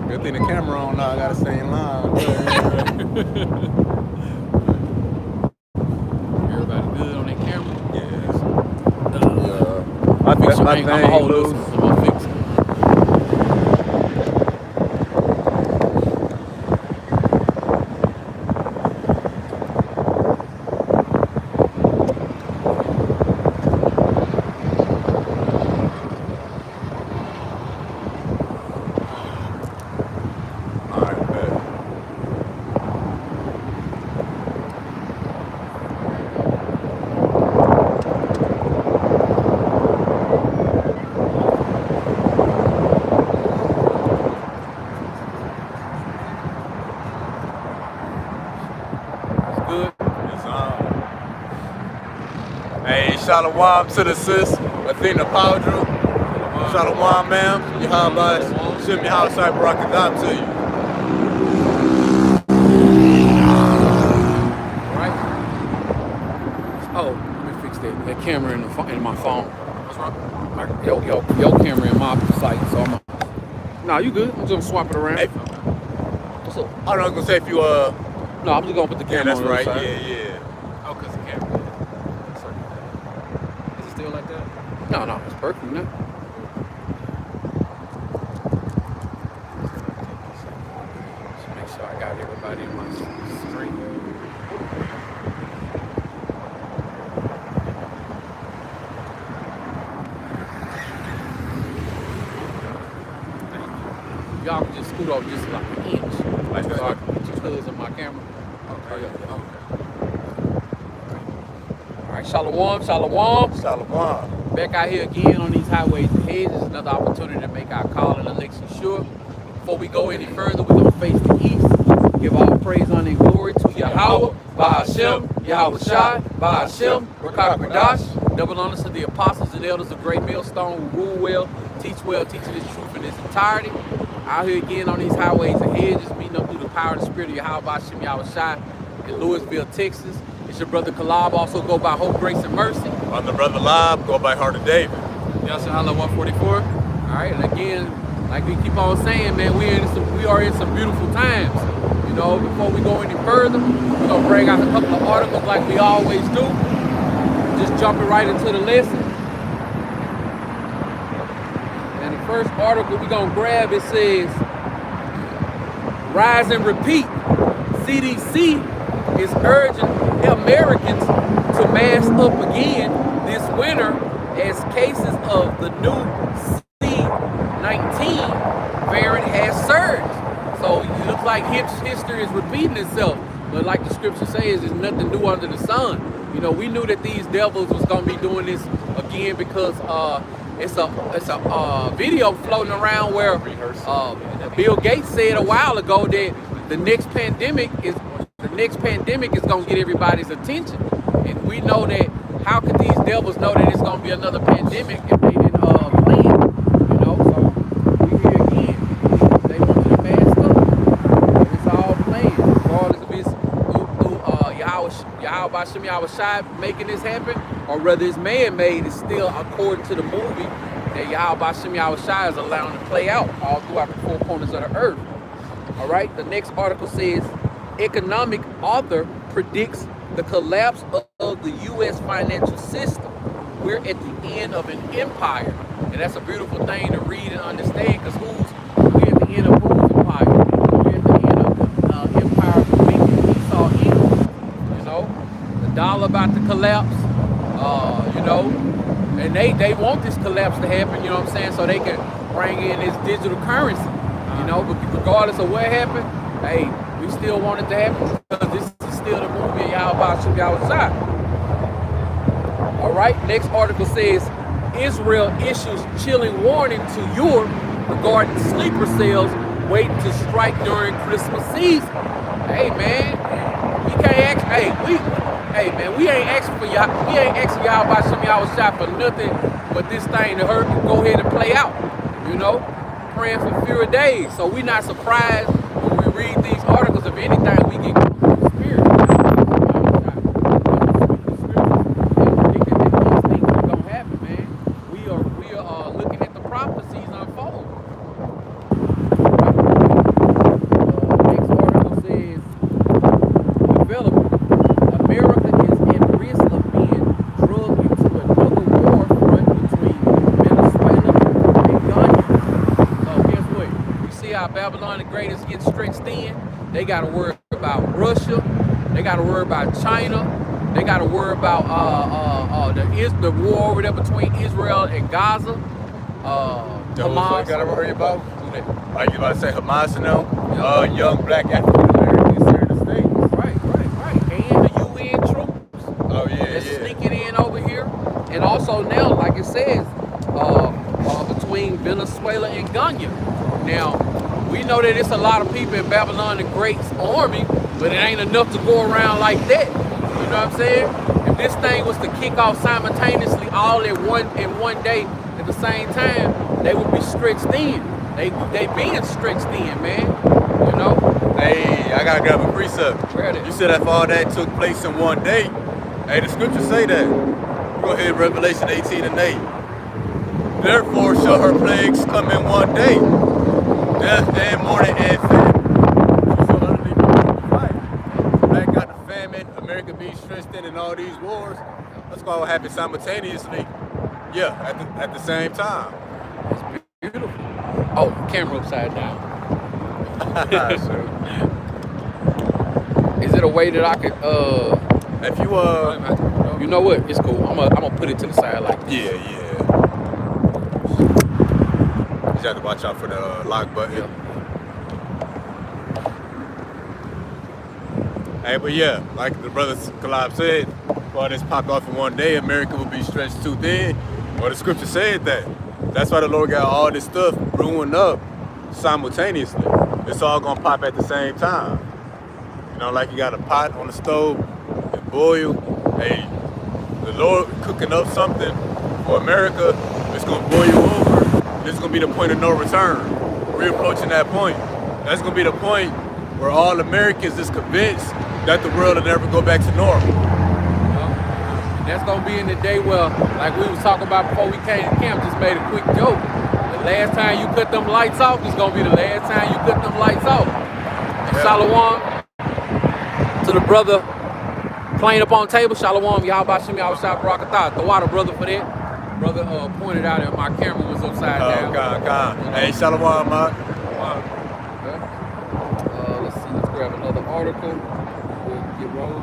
Good thing the camera on now. I gotta stay in line. Everybody good on their camera? Yes. I fix your My thing. I'ma thing hold this loose. one. I'ma fix it. All right, bet. It's good. It's on. Hey, shalom to the sis, Athena Powdru. Shalom, ma'am. Yahweh, Shem Yahweh, Barakadam to you. Right? Oh, let me fix that camera in my phone. What's wrong? Your camera in my sight, so I'm. Nah, you good? I'm just gonna swap it around. Hey, What's up? I was gonna say if you No, I'm just gonna put the yeah, camera that's on the right. other side. Yeah. Oh, because the camera. Is it still like that? No, it's perfect now. Just make sure I got everybody in my screen. Y'all can just scoot over just like an inch. Like that. So I can put your cuz in my camera. Okay. All right, shalom, shalom. Shalom. Back out here again on these highways and hedges. Another opportunity to make our call and election sure. Before we go any further, we're going to face the east. Give all praise, honor, and glory to Yahweh, Ba'ashem, Yahweh Shai, Ba'ashem, Rakak Radash. Double honors to the apostles and elders of Great Millstone who rule well, teaching this truth in its entirety. Out here again on these highways and hedges, meeting up through the power of the spirit of Yahweh, Ba'ashem, Yahweh Shai in Louisville, Texas. It's your brother Kalab, also go by Hope, Grace, and Mercy. I'm the brother Lob, go by Heart of David. Yashahala 144. All right, and again, like we keep on saying, man, we are in some beautiful times. You know, before we go any further, we're gonna bring out a couple of articles like we always do. Just jumping right into the lesson. And the first article we're gonna grab, it says, "Rise and repeat. CDC is urging Americans to mask up again this winter as cases of the new C-19 variant has surged." So it looks like history is repeating itself. But like the scripture says, there's nothing new under the sun. You know, we knew that these devils was gonna be doing this again because it's a video floating around where Bill Gates said a while ago that the next pandemic is gonna get everybody's attention. And we know that. How could these devils know that it's gonna be another pandemic if they didn't plan? You know, so we here again. They want you to mask up. It's all planned, regardless if it's Yahweh Ba'ashem Yahweh Shai making this happen, or whether it's man-made. It's still according to the movie that Yahweh Ba'ashem Yahweh Shai is allowing to play out all throughout the four corners of the earth. All right. The next article says, economic author predicts the collapse of the U.S. financial system. We're at the end of an empire. And that's a beautiful thing to read and understand, because we're at the end of whose empire? We're at the end of the empire of the wicked Esau Edom. You know, the dollar about to collapse, you know, and they want this collapse to happen, you know what I'm saying, so they can bring in this digital currency, you know, but regardless of what happened, hey, we still want it to happen because this is still the movie of Yahweh Ba'ashem Yahweh Shai. All right, next article says, Israel issues chilling warning to Europe regarding sleeper cells waiting to strike during Christmas season. Hey man, you can't ask. We ain't asking for y'all. We ain't asking y'all about some y'all shot for nothing but this thing to hurt and go ahead and play out. You know, praying for fewer days. So we not surprised when we read these articles. If anything, we get spirit. We are Babylon the Great is getting stretched thin, they got to worry about Russia. They got to worry about China. They got to worry about the war over there between Israel and Gaza. Hamas. Got to worry about. Who that? Like you about to say Hamas and them, Yeah. young black African Americans here in the States. Right. And the UN troops. Oh yeah, That's sneaking in over here. And also now, like it says, between Venezuela and Ghana. Now, we know that it's a lot of people in Babylon the Great's army, but it ain't enough to go around like that. You know what I'm saying? If this thing was to kick off simultaneously all in one day at the same time, they would be stretched thin. They being stretched thin, man. You know? Hey, I gotta grab a precept. Where it is? You said if all that took place in one day, hey, the scriptures say that. Go ahead, Revelation 18:8. Therefore shall her plagues come in one day, death and mourning and famine. So utterly fight. Black got the famine, America being stretched thin in all these wars. That's why what happened simultaneously. Yeah, at the same time. It's beautiful. Oh, camera upside down. Is it a way that I could If you you know what? It's cool. I'm gonna put it to the side like this. yeah. You have to watch out for the lock button. Yeah. Hey, but yeah, like the brother Kalab said, well, this popped off in one day, America will be stretched too thin. Well, the scripture said that. That's why the Lord got all this stuff brewing up simultaneously. It's all gonna pop at the same time. You know, like you got a pot on the stove, it boil. Hey, the Lord cooking up something for America, it's gonna boil over. This is gonna be the point of no return. We're approaching that point. That's gonna be the point where all Americans is convinced that the world will never go back to normal. And that's gonna be in the day where, like we was talking about before we came to camp, just made a quick joke. The last time you cut them lights off is gonna be the last time you cut them lights off. And Shalom to the brother playing up on table. Shalom, y'all Bashim, y'all Shah Barakatah. The water brother for that. Brother pointed out that my camera was upside down. God. Hey, Shalom, man. Let's see, let's grab another article. We'll get rolling.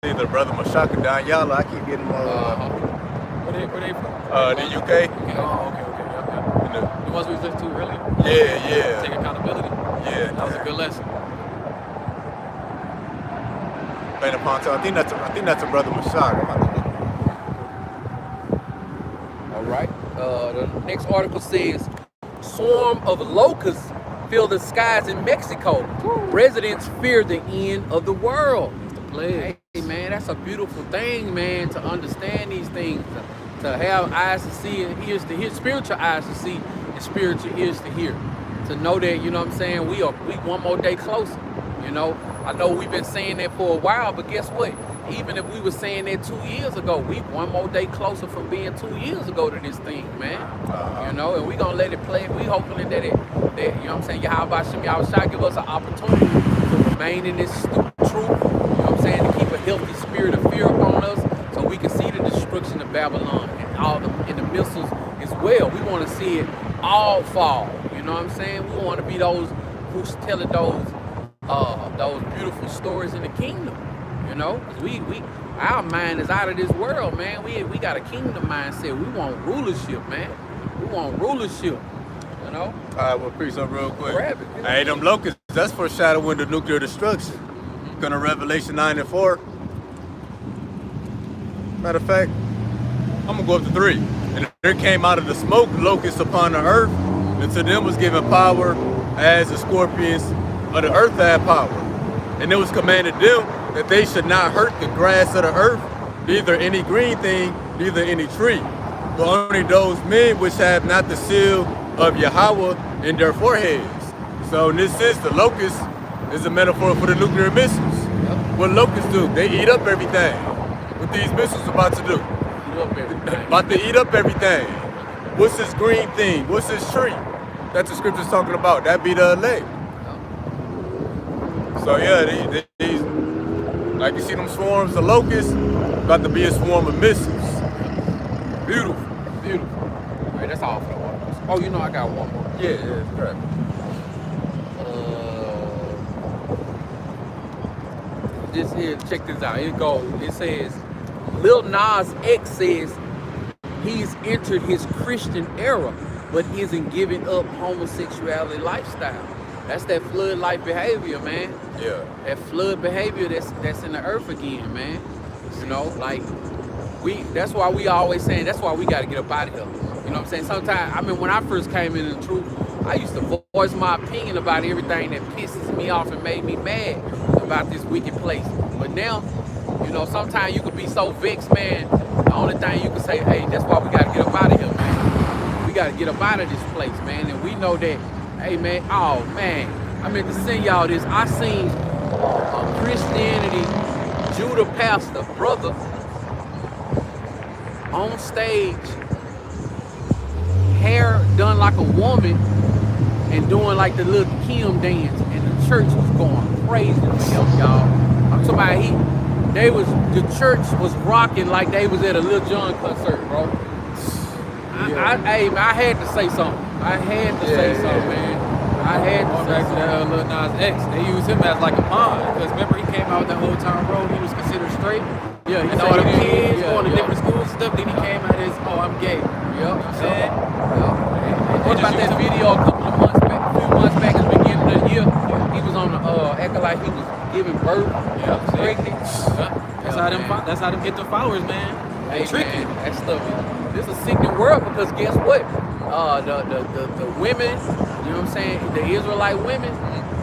Either brother Mashaka down y'all, I keep getting Where they from? the UK. Okay. Yep. The The ones we was listening to earlier. Yeah. Take accountability. Yeah. That was a good lesson. Playing upon top. I think that's a brother Mashaka. All right. The next article says, swarm of locusts fill the skies in Mexico. Residents fear the end of the world. Hey, man, that's a beautiful thing, man, to understand these things, to have eyes to see and ears to hear, spiritual eyes to see and spiritual ears to hear. To know that, you know what I'm saying, we one more day closer. You know, I know we've been saying that for a while, but guess what? Even if we were saying that 2 years ago, we one more day closer from being 2 years ago to this thing, man. You know, and we gonna let it play. We hoping that you know what I'm saying, Yahweh Shem Yahushua give us an opportunity to remain in this truth. You know what I'm saying, to keep a healthy spirit of fear upon us, so we can see the destruction of Babylon and all the missiles as well. We want to see it all fall. You know what I'm saying? We want to be those who's telling those beautiful stories in the kingdom. You know, our mind is out of this world, man. We got a kingdom mindset. We want rulership, man. We want rulership. You know. All right, we'll preach up real quick. Grab it. Hey, them locusts, that's foreshadowing the nuclear destruction. Gonna Revelation 9:4. Matter of fact, I'm gonna go up to 3. And there came out of the smoke locusts upon the earth, and to them was given power as the scorpions of the earth had power. And it was commanded them that they should not hurt the grass of the earth, neither any green thing, neither any tree, but only those men which have not the seal of Yahweh in their foreheads. So in this sense, the locust is a metaphor for the nuclear missiles. Yep. What locusts do? They eat up everything. What these missiles about to do? About to eat up everything. What's this green thing? What's this tree? That's the scripture's talking about. That be the elect. So yeah, these like you see them swarms of locusts, about to be a swarm of missiles. Beautiful. Beautiful. All right, that's all for the articles. Oh, you know I got one more. Yeah, correct. just here, check this out. It says, Lil Nas X says he's entered his Christian era, but isn't giving up homosexuality lifestyle. That's that flood life behavior, man. Yeah. That flood behavior that's in the earth again, man. You know, like that's why we always saying that's why we gotta get up out of here. You know what I'm saying? Sometimes, I mean, when I first came in the truth, I used to voice my opinion about everything that pisses me off and made me mad about this wicked place. But now, you know, sometimes you could be so vexed, man. The only thing you can say, hey, that's why we gotta get up out of here, man. We gotta get up out of this place, man. And we know that, hey, man, oh, man, I meant to send y'all this. I seen a Christianity Judah pastor, brother, on stage, hair done like a woman, and doing like the little Kim dance, and the church was going crazy for him, y'all. I'm talking about the church was rocking like they was at a Lil Jon concert, bro. I had to say something. I had to say something, man. I had to say back to that Lil Nas X. They used him as like a pawn because remember he came out with that Old Town Road. He was considered straight. Yeah, he and all the said he kids did. going to Yeah. different schools and stuff. Then he came out as, oh, I'm gay. You know what I'm saying? What about that video a couple of months back, a few months back at the beginning of the year? He was on the acting like he was giving birth, pregnant. That's how them get the followers, man. Hey, Tricky. man, that stuff. This is a sickening world because guess what? The women, you know what I'm saying? The Israelite women,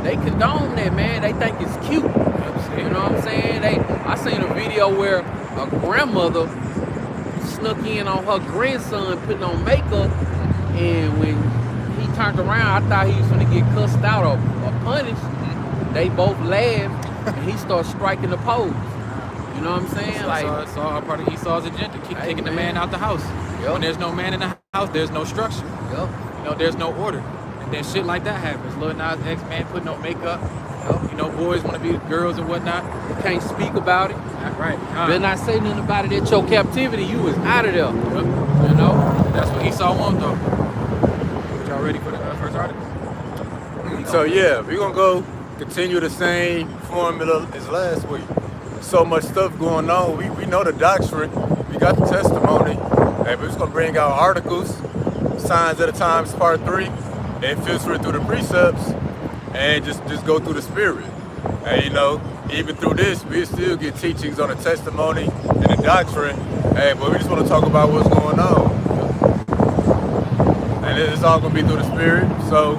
they condone that, man. They think it's cute. You know what I'm saying? I seen a video where a grandmother snuck in on her grandson putting on makeup, and when he turned around, I thought he was gonna get cussed out or punished. They both laughed, and he started striking the pose. You know what I'm saying? It's all part of Esau's agenda. Keep kicking the man out the house. Yep. When there's no man in the house, there's no structure. Yep. You know, there's no order. And then shit like that happens. Lil Nas X, man, putting on makeup. You know, boys want to be girls and whatnot. You can't speak about it. Right. Better not say nothing about it at your captivity. You was out of there. Yep. You know? That's what Esau wants, though. Y'all ready for the first article? So yeah, we're gonna go continue the same formula as last week. So much stuff going on. We know the doctrine. We got the testimony. And we're just gonna bring out articles, signs of the times, part 3, and filter it through the precepts, and just go through the spirit. And you know, even through this, we still get teachings on the testimony and the doctrine. Hey, but we just want to talk about what's going on. And it's all gonna be through the spirit. So,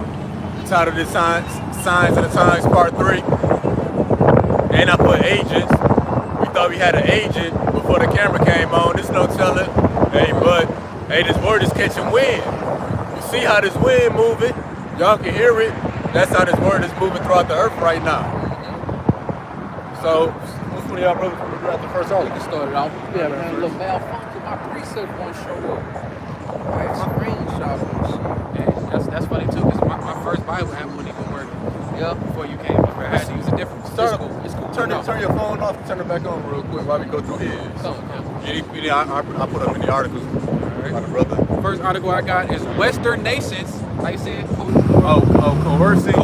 the title of this signs of the times, part 3. And I put agents. We thought we had an agent before the camera came on. There's no telling. Hey, but hey, this word is catching wind. You see how this wind moving? Y'all can hear it. That's how this word is moving throughout the earth right now. So, which one of y'all brothers want to grab the first We article? can start it off. Yeah, man, a little malfunction. My preset won't show up. My screenshot won't show. Yeah, that's funny too, because my first Bible app wouldn't even work. Yeah. Before you came up, I had to use a different. Start, It's cool. turn your phone off and turn it back on real quick while we go through his. I put up any articles by the brother. First article I got is Western nations, like I said, coercing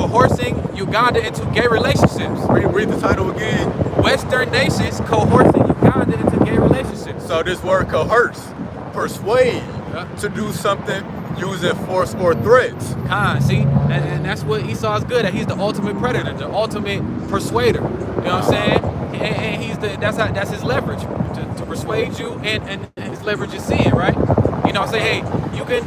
Uganda into gay relationships. Read the title again. Western nations coercing Uganda into gay relationships. So this word coerce, persuade Yeah. to do something using force or threats. See, and that's what Esau's good at. He's the ultimate predator, the ultimate persuader. You know what I'm saying? And he's that's his leverage to persuade you, and his leverage is sin, right? You know, say, hey, you can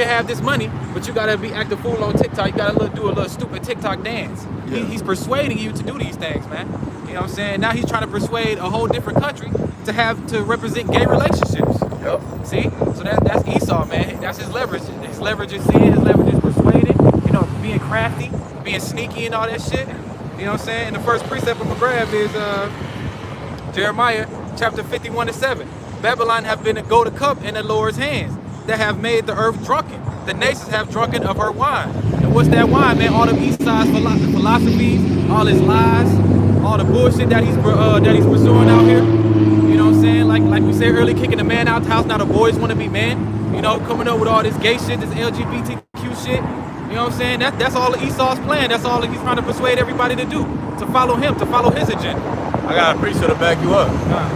have this money, but you gotta be acting fool on TikTok. You gotta do a little stupid TikTok dance. Yeah. He's persuading you to do these things, man. You know what I'm saying? Now he's trying to persuade a whole different country to represent gay relationships. Yep. See? So that's Esau, man. That's his leverage. His leverage is sin, his leverage is persuading, you know, being crafty, being sneaky and all that shit. You know what I'm saying? And the first precept of McGrath is Jeremiah chapter 51-7. Babylon have been a golden cup in the Lord's hands that have made the earth drunken. The nations have drunken of her wine. And what's that wine, man? All the Esau's philosophies, all his lies, all the bullshit that he's pursuing out here. You know what I'm saying? Like we said earlier, kicking the man out the house. Now the boys want to be men. You know, coming up with all this gay shit, this LGBTQ shit. You You know what I'm saying? That's all Esau's plan. That's all he's trying to persuade everybody to do, to follow him, to follow his agenda. I got a preacher to back you up.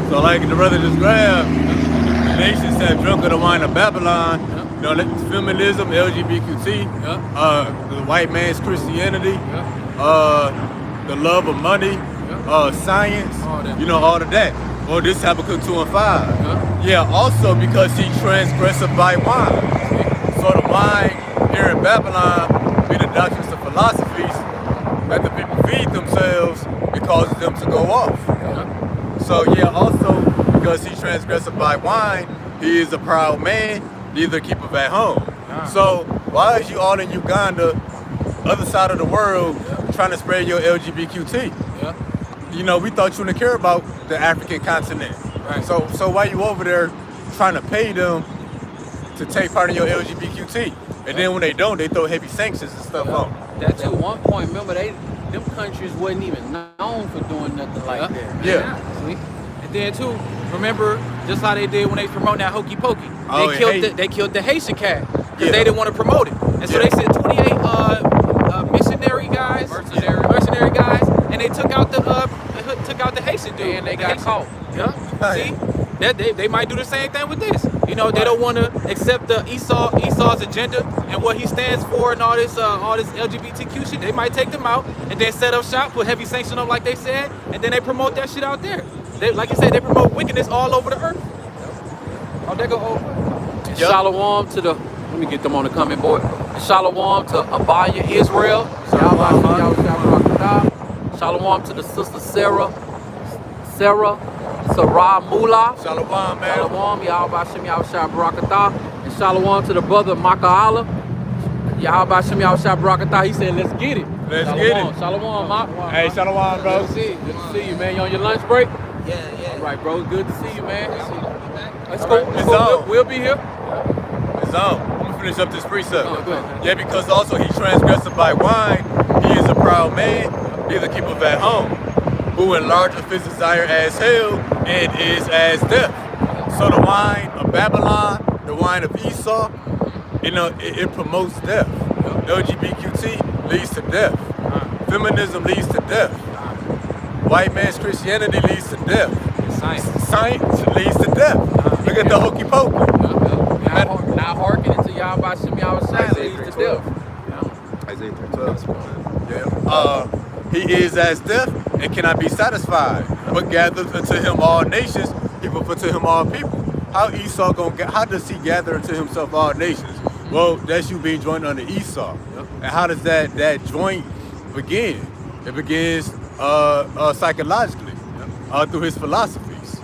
So like the brother just grabbed, the nations have drunk of the wine of Babylon. You know, feminism, LGBTQ, the white man's Christianity, the love of money, science, you know, all of that. Well, this Habakkuk 2 and 5. Yeah, also because he transgressed by wine. So the wine here in Babylon be the doctrines of philosophies that the people feed themselves. It causes them to go off. So yeah, also because he transgressed by wine, he is a proud man, neither keepeth at home. So why is you all in Uganda, other side of the world, trying to spread your LGBTQ? You know, we thought you wouldn't care about the African continent. Right. So why you over there trying to pay them to take part in your LGBTQ? And then when they don't, they throw heavy sanctions and stuff on. That's at one point, remember, them countries wasn't even known for doing nothing like that. Yeah. See? And then too, remember just how they did when they promote that hokey pokey. They killed the Haitian cat because they didn't want to promote it. And so they sent 28 missionary guys, mercenary guys, and they took out the Haitian dude. And they got caught. Yeah. See? They might do the same thing with this. You know, they don't want to accept the Esau's agenda and what he stands for and all this LGBTQ shit. They might take them out and then set up shop, put heavy sanction on like they said, and then they promote that shit out there. Like you said, they promote wickedness all over the earth. Oh, they go over. Shalom to the, let me get them on the comment board. Shalom to Abaya Israel. Shalom to the sister Sarah Mula. Shalom, man. Shalom, Yahweh Shem Yahushua Barakatah. And shalom to the brother Maka'ala. Yahweh Shem Yahushua Barakatah. He said, let's get it. Let's get it. Shalom, Mak. Hey, shalom, bro. Good to see you, man. You on your lunch break? Yeah. All right, bro. Good to see you, man. Let's All go. right, it's on. We'll be here. It's on. I'm gonna finish up this precept. Oh, go ahead. Yeah, because also he transgressed by wine. He is a proud man, neither keepeth at home, who enlargeth his desire as hell and is as death. So the wine of Babylon, the wine of Esau, you know, it promotes death. LGBTQ leads to death. Feminism leads to death. White man's Christianity leads to death. Science leads to death. Look at the hokey pokey. Now hearkening to Yahweh Shem Yahushua leads to death. Isaiah 3:12. Yeah. He is as death and cannot be satisfied, but gathereth unto him all nations, people put to him all people. How does he gather unto himself all nations? Well, that's you being joined under Esau. And how does that joint begin? It begins psychologically, through his philosophies.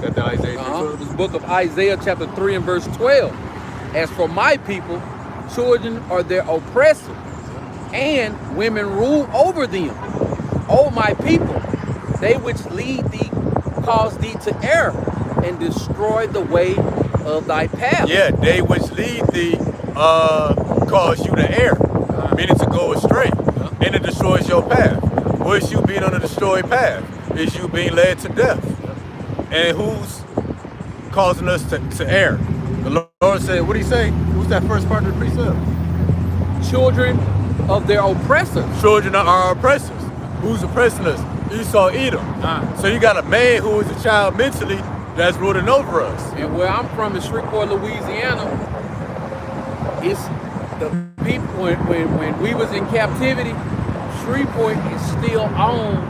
That's Isaiah 3:12. This book of Isaiah chapter 3 and verse 12. As for my people, children are their oppressors, and women rule over them. O my people, they which lead thee cause thee to err, and destroy the way of thy path. Yeah, they which lead thee cause you to err, meaning to go astray, and it destroys your path. What is you being on a destroyed path? Is you being led to death. And who's causing us to err? The Lord said, what did he say? What's that first part of the precept? Children of their oppressors. Children are our oppressors. Who's oppressing us? Esau, Edom. So you got a man who is a child mentally that's ruling over us. And where I'm from in Shreveport, Louisiana, it's the people, when we was in captivity, Shreveport is still owned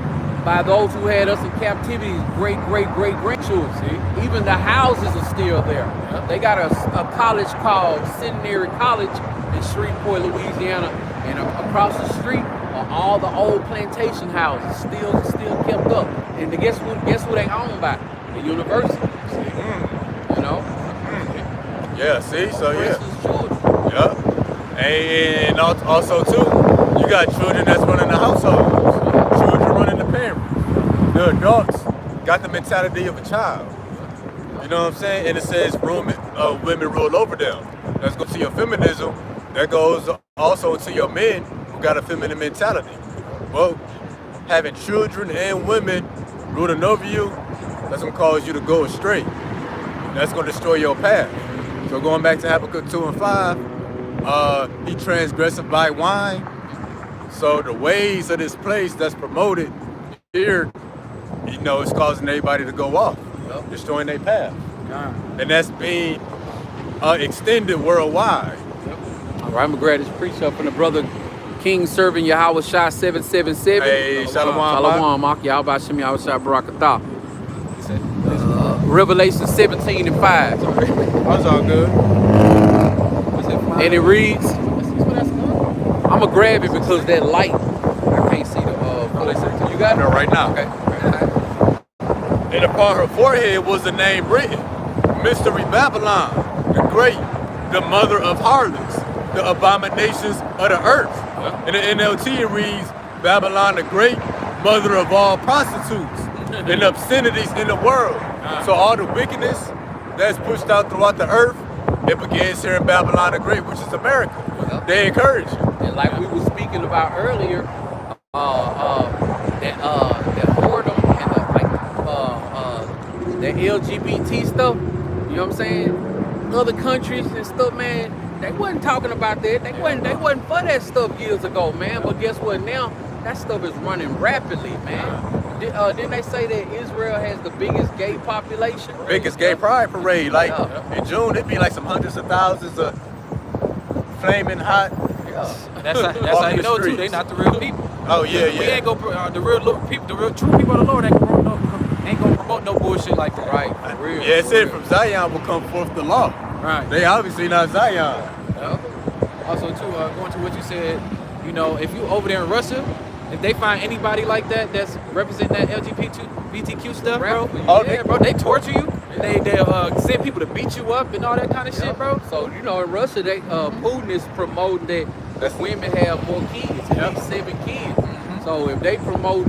by those who had us in captivity, great-grandchildren. See? Even the houses are still there. They got a college called Centenary College in Shreveport, Louisiana, and across the street are all the old plantation houses, still kept up. And guess who they owned by? The university. See? You know? Yeah, see? So yeah. Children. Yeah. And also too, you got children that's running the households. Children running the parents. The adults got the mentality of a child. You know what I'm saying? And it says women rule over them. Let's go to your feminism. That goes also to your men who got a feminine mentality. Well, having children and women ruling over you, that's gonna cause you to go astray. That's gonna destroy your path. So going back to Habakkuk 2 and 5, he transgresseth by wine. So the ways of this place that's promoted here, it's causing everybody to go off, destroying their path. And that's being extended worldwide. All right, I'm going to grab this precept from the brother King Serving Yahweh Shah 777. Hey, Shalom, Shalom, Mak. Yahweh Shem Yahweh Shah Barakatah. Revelation 17 and 5. That's all good. And it reads, I'm going to grab it because that light, I can't see the you got it? No, right now. Okay. And upon her forehead was the name written, Mystery Babylon, the Great, the mother of harlots, the abominations of the earth. In the NLT it reads, Babylon the Great, mother of all prostitutes and obscenities in the world. So all the wickedness that's pushed out throughout the earth, it begins here in Babylon the Great, which is America. They encourage you. And like we were speaking about earlier, that whoredom and the LGBT stuff, you know what I'm saying? Other countries and stuff, man, they wasn't talking about that. They wasn't for that stuff years ago, man. But guess what? Now that stuff is running rapidly, man. Didn't they say that Israel has the biggest gay population? Biggest gay pride parade. Like in June, it'd be like some hundreds of thousands of flaming hot. That's how you know too. They not the real people. Oh yeah, yeah. We ain't gonna the real people, the real true people of the Lord ain't gonna promote no bullshit like that. Right. For real. Yeah, it said from Zion will come forth the law. Right. They obviously not Zion. Also too, going to what you said, if you over there in Russia, if they find anybody like that that's representing that LGBTQ stuff, bro, bro, they torture you. They'll send people to beat you up and all that kind of shit, bro. So in Russia, Putin is promoting that women have more kids, at least 7 kids. So if they promote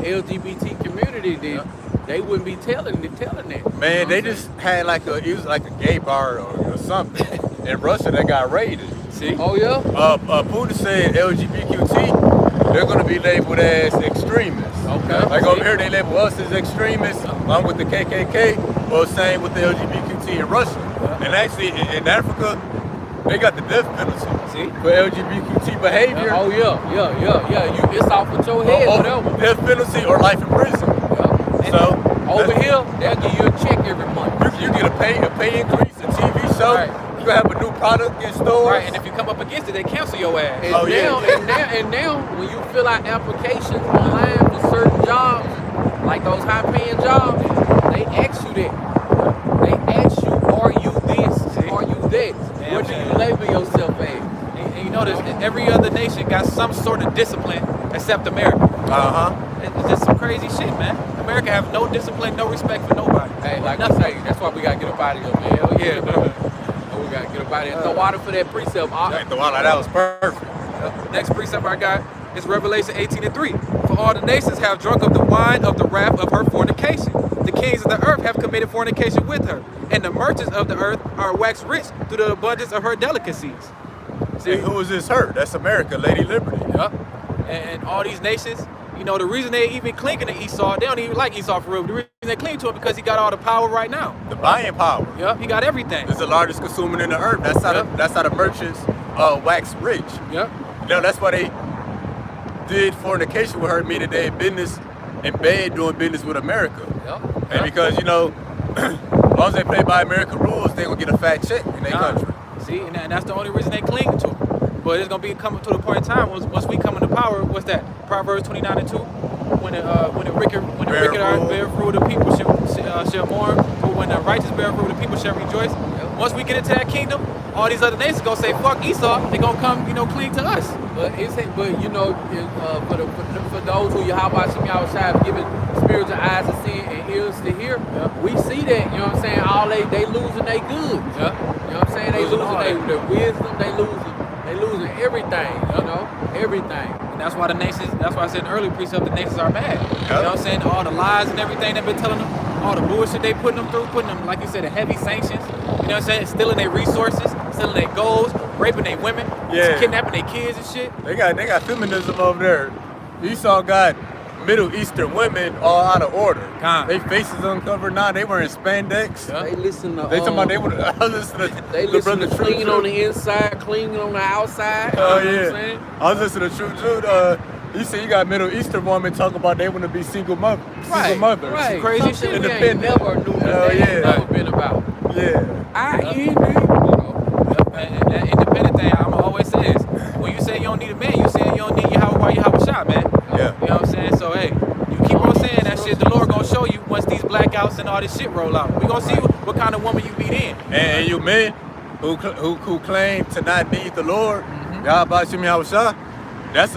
LGBT community, then they wouldn't be telling that. Man, they just had it was like a gay bar or something in Russia that got raided. See? Oh yeah. Putin said LGBTQT, they're gonna be labeled as extremists. Okay. Like over here, they label us as extremists. I'm with the KKK. Well, same with the LGBTQT in Russia. And actually, in Africa, they got the death penalty. See? For LGBTQ behavior. Oh yeah. It's off with your head, whatever. Death penalty or life in prison. So over here, they'll give you a check every month. You get a pay increase, a TV show. Right. You can have a new product in stores. Right, and if you come up against it, they cancel your ass. And now, when you fill out applications online for certain jobs, like those high-paying jobs, they ask you that. They ask you, are you this? Are you that? What do you label yourself as? And you notice every other nation got some sort of discipline except America. It's just some crazy shit, man. America have no discipline, no respect for nobody. Hey, like I say, that's why we gotta get up out of here, man. Hell yeah, bro. We gotta get up out of here. Throw water for that precept. The water, that was perfect. Next precept I got is Revelation 18 and 3. For all the nations have drunk of the wine of the wrath of her fornication. The kings of the earth have committed fornication with her, and the merchants of the earth are waxed rich through the abundance of her delicacies. See, who is this her? That's America, Lady Liberty. Yep. And all these nations, the reason they even clinging to Esau, they don't even like Esau for real. The reason they cling to him because he got all the power right now. The buying power. Yep, he got everything. He's the largest consumer in the earth. That's how the merchants wax rich. Yep. That's why they did fornication with her, meaning they had business in bed doing business with America. Yep. And because, as long as they play by American rules, they gonna get a fat check in their country. See, and that's the only reason they cling to him. But it's gonna be coming to the point in time once we come into power. What's that? Proverbs 29 and 2. When the wicked bear fruit, the people shall mourn. But when the righteous bear fruit, the people shall rejoice. Yep. Once we get into that kingdom, all these other nations gonna say fuck Esau. They gonna come, cling to us. But for those who Yahweh Shem Yahweh Shai have given spiritual eyes to see and ears to hear, we see that. You know what I'm saying? All they losing they goods. You know what I'm saying? They losing their wisdom. They losing everything. Everything. And that's why the nations. That's why I said in the earlier precept, the nations are bad. You know what I'm saying? All the lies and everything they've been telling them, all the bullshit they putting them through, putting them, like you said, the heavy sanctions. You know what I'm saying? Stealing their resources, stealing their goals, raping their women, kidnapping their kids and shit. They got feminism over there. Esau got Middle Eastern women all out of order. Con. They faces uncovered now. They wearing spandex. Yeah. They listen to. They talking about they would. I listen to They the listen brother to True clean Jude. on the inside, clean on the outside. Oh You know what I'm yeah. saying? I was listening to True Jude. He said you got Middle Eastern women talk about they want to be single mothers. Right. Crazy Some shit. we ain't Independent. never knew that Hell they yeah. ain't never been about. Yeah. That independent thing, I'm always say is, when you say you don't need a man, you saying you don't need your shot, man. Yeah. You know what I'm saying? So hey, you keep on saying that shit. The Lord gonna show you once these blackouts and all this shit roll out. We gonna see what kind of woman you be in. And you men who claim to not need the Lord, y'all about Shimmy Hawashah, that's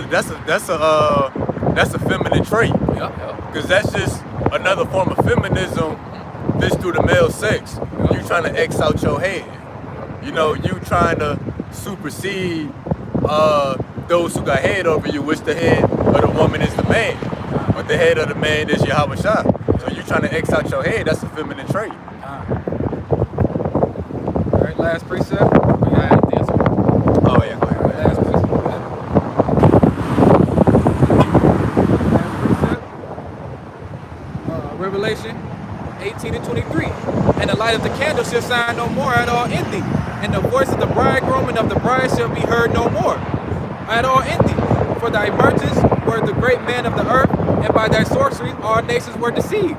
a feminine trait. Because that's just another form of feminism just through the male sex. You trying to X out your head. You know, you trying to supersede those who got head over you, which the head of the woman is the man. But the head of the man is Yahweh Shah. So you trying to X out your head, that's a feminine trait. All right, last precept. We got this one. Oh yeah, go ahead. Last precept. Revelation 18:23. And the light of the candle shall shine no more at all in thee, and the voice of the bridegroom and of the bride shall be heard no more at all in thee. For thy merchants were the great men of the earth, and by thy sorcery all nations were deceived.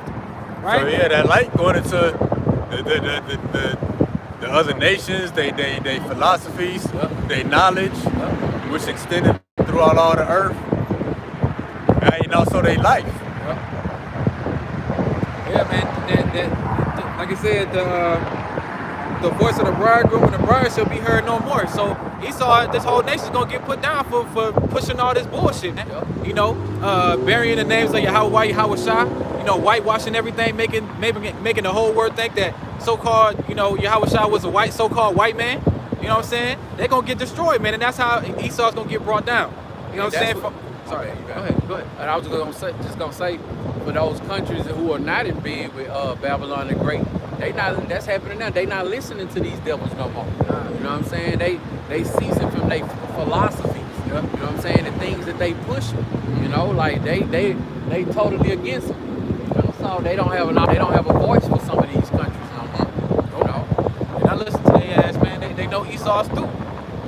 Right? So yeah, that light going into the other nations, they philosophies, they knowledge, which extended throughout all the earth, and also their life. Yeah, man. That, like I said, the voice of the bridegroom and the bride shall be heard no more. So Esau, this whole nation's gonna get put down for pushing all this bullshit, man. You know, burying the names of Yahweh Shah. You know, whitewashing everything, making the whole world think that so-called, you know, Yahweh Shah was a so-called white man. You know what I'm saying? They're gonna get destroyed, man, and that's how Esau's gonna get brought down. You know what I'm saying? Sorry, go ahead. And I was just gonna say, for those countries who are not in bed with Babylon the Great, that's happening now. They not listening to these devils no more. You know what I'm saying? They ceasing from their philosophies. You know what I'm saying? The things that they push. You know, like they totally against them. You know, so they don't have a voice for some of these countries no more. You know? And I listen to their ass, man. They know Esau's through.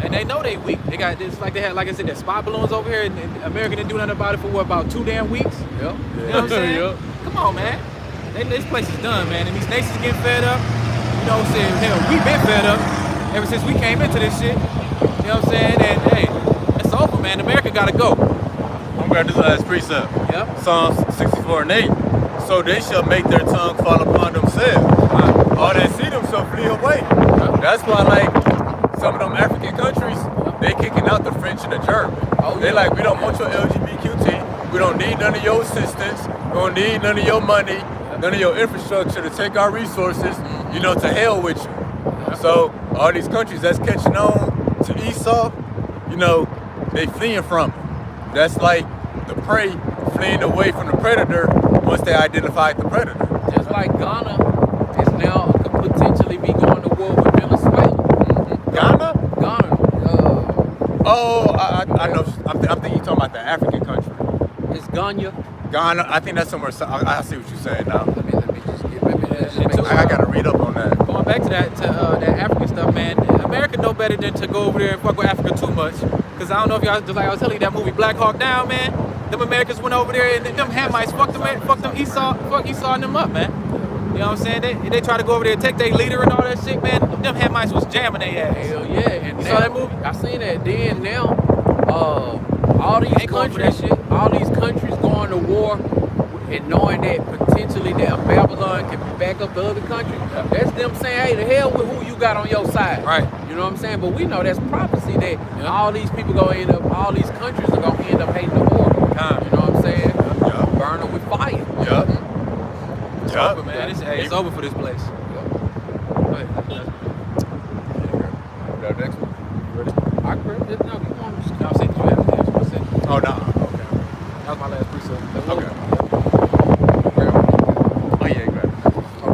And they know they weak. They got this, like they had, like I said, that spy balloons over here, and America didn't do nothing about it for what, about 2 damn weeks? Yep. You know what I'm saying? Come on, man. This place is done, man. And these nations getting fed up. You know what I'm saying? Hell, we've been fed up ever since we came into this shit. You know what I'm saying? And hey, it's over, man. America gotta go. I'm going to grab this last precept. Yep. Psalms 64:8. So they shall make their tongue fall upon themselves. All that see them shall flee away. That's why, like, some of them African countries, they kicking out the French and the German. They like, we don't want your LGBTQ. We don't need none of your assistance. We don't need none of your money, none of your infrastructure to take our resources, you know, to hell with you. So all these countries that's catching on to Esau, you know, they fleeing from him. That's like the prey fleeing away from the predator once they identified the predator. Just like Ghana is now could potentially be going to war with Venezuela. Ghana? Ghana. Oh, I know. I'm thinking you're talking about the African country. It's Ghana. Ghana, I think that's somewhere. I see what you're saying now. Let me just make sure. I gotta read up on that. Going back to that African stuff, man. America know better than to go over there and fuck with Africa too much. Cause I don't know if y'all, just like I was telling you, that movie Black Hawk Down, man. Them Americans went over there and them Hamites fucked them Esau and them up, man. You know what I'm saying? They try to go over there and take their leader and all that shit, man. Them Hamites was jamming their ass. Hell yeah. And You saw that movie? I seen that then. Now, all these countries going to war and knowing that potentially that Babylon can back up the other country. That's them saying, hey, the hell with who you got on your side. Right. You know what I'm saying? But we know that's prophecy that all these people gonna end up, all these countries are gonna end up hating the war. You know what I'm saying? Burn them with fire. It's over, man. It's over for this place. Next one. I agree. No, you want to No, I'm saying, you have to. Oh no. Okay. That was my last precept. Okay. Oh yeah, grab it. All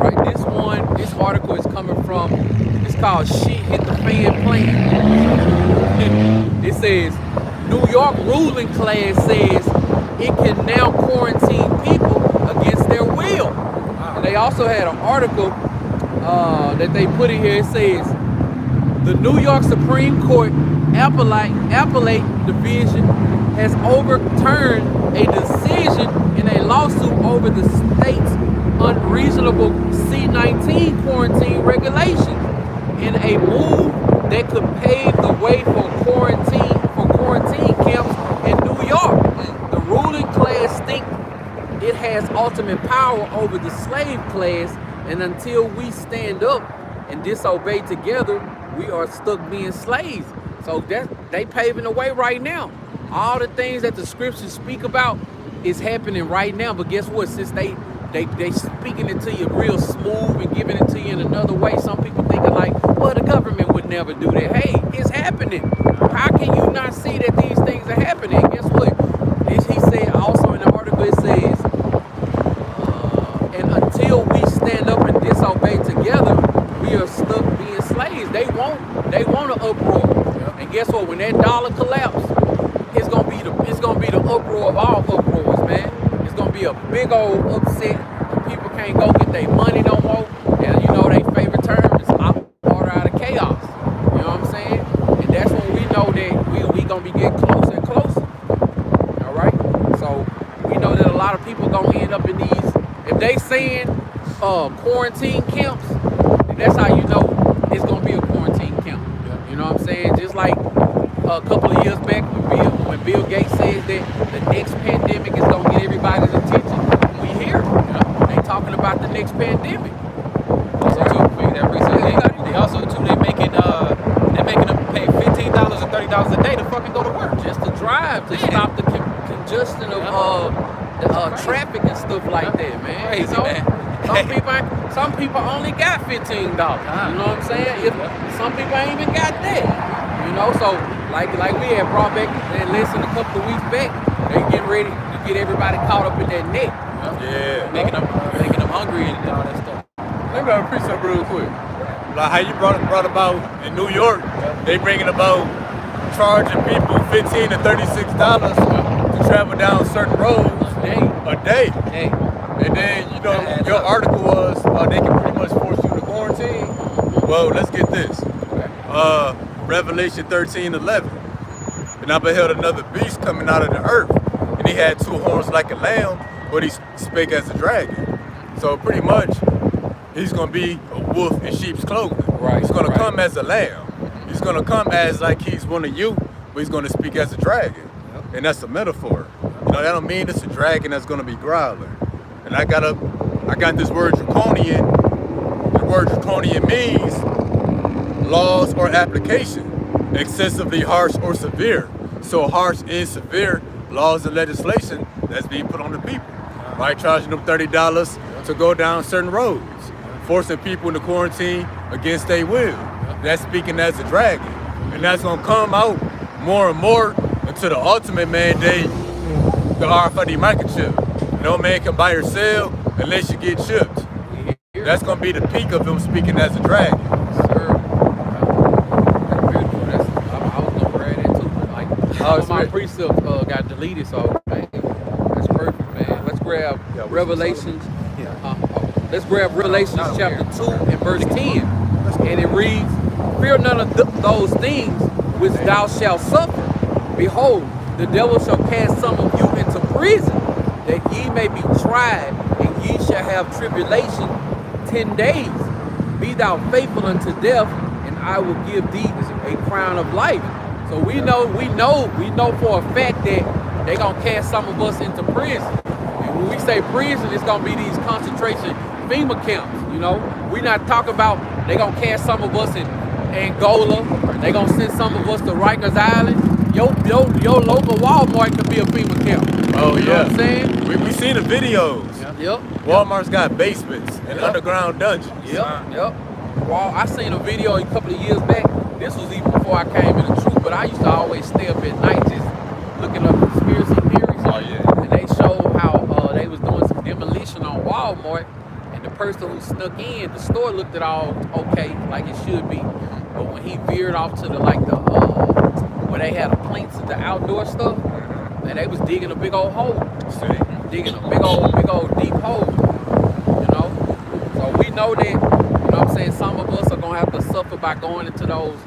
right, this article is coming from, it's called Shit Hit the Fan Plan. It says, New York ruling class says it can now quarantine people against their will. And they also had an article that they put in here. It says, the New York Supreme Court Appellate Division has overturned a decision in a lawsuit over the state's unreasonable C-19 quarantine regulations in a move that could pave the way for quarantine camps in New York. The ruling class think it has ultimate power over the slave class, and until we stand up and disobey together, we are stuck being slaves. So that they paving the way right now. All the things that the scriptures speak about is happening right now. But guess what? Since they speaking it to you real smooth and giving it to you in another way, some people thinking like, well, the government would never do that. Hey, it's happening. How can you not see that these things are happening? Guess what? He said also in the article, it says, and until we stand up and disobey together, we are stuck being slaves. They want an uproar. And guess what? When that dollar collapses, it's gonna be the uproar of all uproars, man. It's gonna be a big old upset. And people can't go get their money no more. And you know their favorite term is order out of chaos. You know what I'm saying? And that's when we know that we gonna be getting closer and closer. All right. So we know that a lot of people gonna end up in these. If they saying quarantine camps, that's how you know it's gonna be a quarantine camp. You know what I'm saying? Just like a couple of years back when Bill Gates said that the next pandemic is gonna get everybody's attention. We hear they talking about the next pandemic. Also, too, that reason, they also too they making them pay $15 or $30 a day to fucking go to work Just to drive to stop the congestion of traffic and stuff like that, man. Crazy, you know? man. Some people only got $15. You know what I'm saying? Some people ain't even got that. You know, so like we had brought back that lesson a couple of weeks back, they getting ready to get everybody caught up in that net. Yeah. making them hungry and all that stuff. Let me repeat something real quick. Like how you brought about in New York, they bringing about charging people $15 to $36 to travel down certain roads a day. Hey. And then, you know, your article was they can pretty much force you to quarantine. Well, let's get this. Revelation 13:11. And I beheld another beast coming out of the earth. And he had two horns like a lamb, but he spake as a dragon. So pretty much, he's going to be a wolf in sheep's clothing. Right. He's going to come as a lamb. He's going to come as like he's one of you, but he's going to speak as a dragon. And that's a metaphor. You know, that don't mean it's a dragon that's going to be growling. And I got this word draconian. The word draconian means laws or application, excessively harsh or severe. So harsh and severe laws and legislation that's being put on the people. Right, charging them $30 to go down certain roads, forcing people into quarantine against their will. That's speaking as a dragon. And that's gonna come out more and more until the ultimate mandate, the RFID microchip. No man can buy or sell unless you get chipped. That's gonna be the peak of him speaking as a dragon. Sir. That's beautiful. I was gonna grab that too. Like, all of my precepts got deleted, so man, that's perfect, man. Let's grab Revelations. Let's grab Revelations chapter 2 and verse 10. And it reads, fear none of those things which thou shalt suffer. Behold, the devil shall cast some of you into prison, that ye may be tried, and ye shall have tribulation 10 days. Be thou faithful unto death, and I will give thee a crown of life. So we know for a fact that they gonna cast some of us into prison. And when we say prison, it's gonna be these concentration FEMA camps. You know, we not talking about they gonna cast some of us in Angola. They gonna send some of us to Rikers Island. Your local Walmart could be a FEMA camp. Oh, you know what I'm saying? We seen the videos. Yep. Walmart's got basements and underground dungeons. Yep. Well, I seen a video a couple of years back. This was even before I came into truth, but I used to always stay up at night just looking up conspiracy theories. Oh, yeah. And they showed how they was doing some demolition on Walmart, and the person who snuck in, the store looked at all okay, like it should be. But when he veered off to where they had the planks and the outdoor stuff, and they was digging a big old hole. See? Digging a big old deep hole. You know? So we know that, you know what I'm saying, some of us are gonna have to suffer by going into those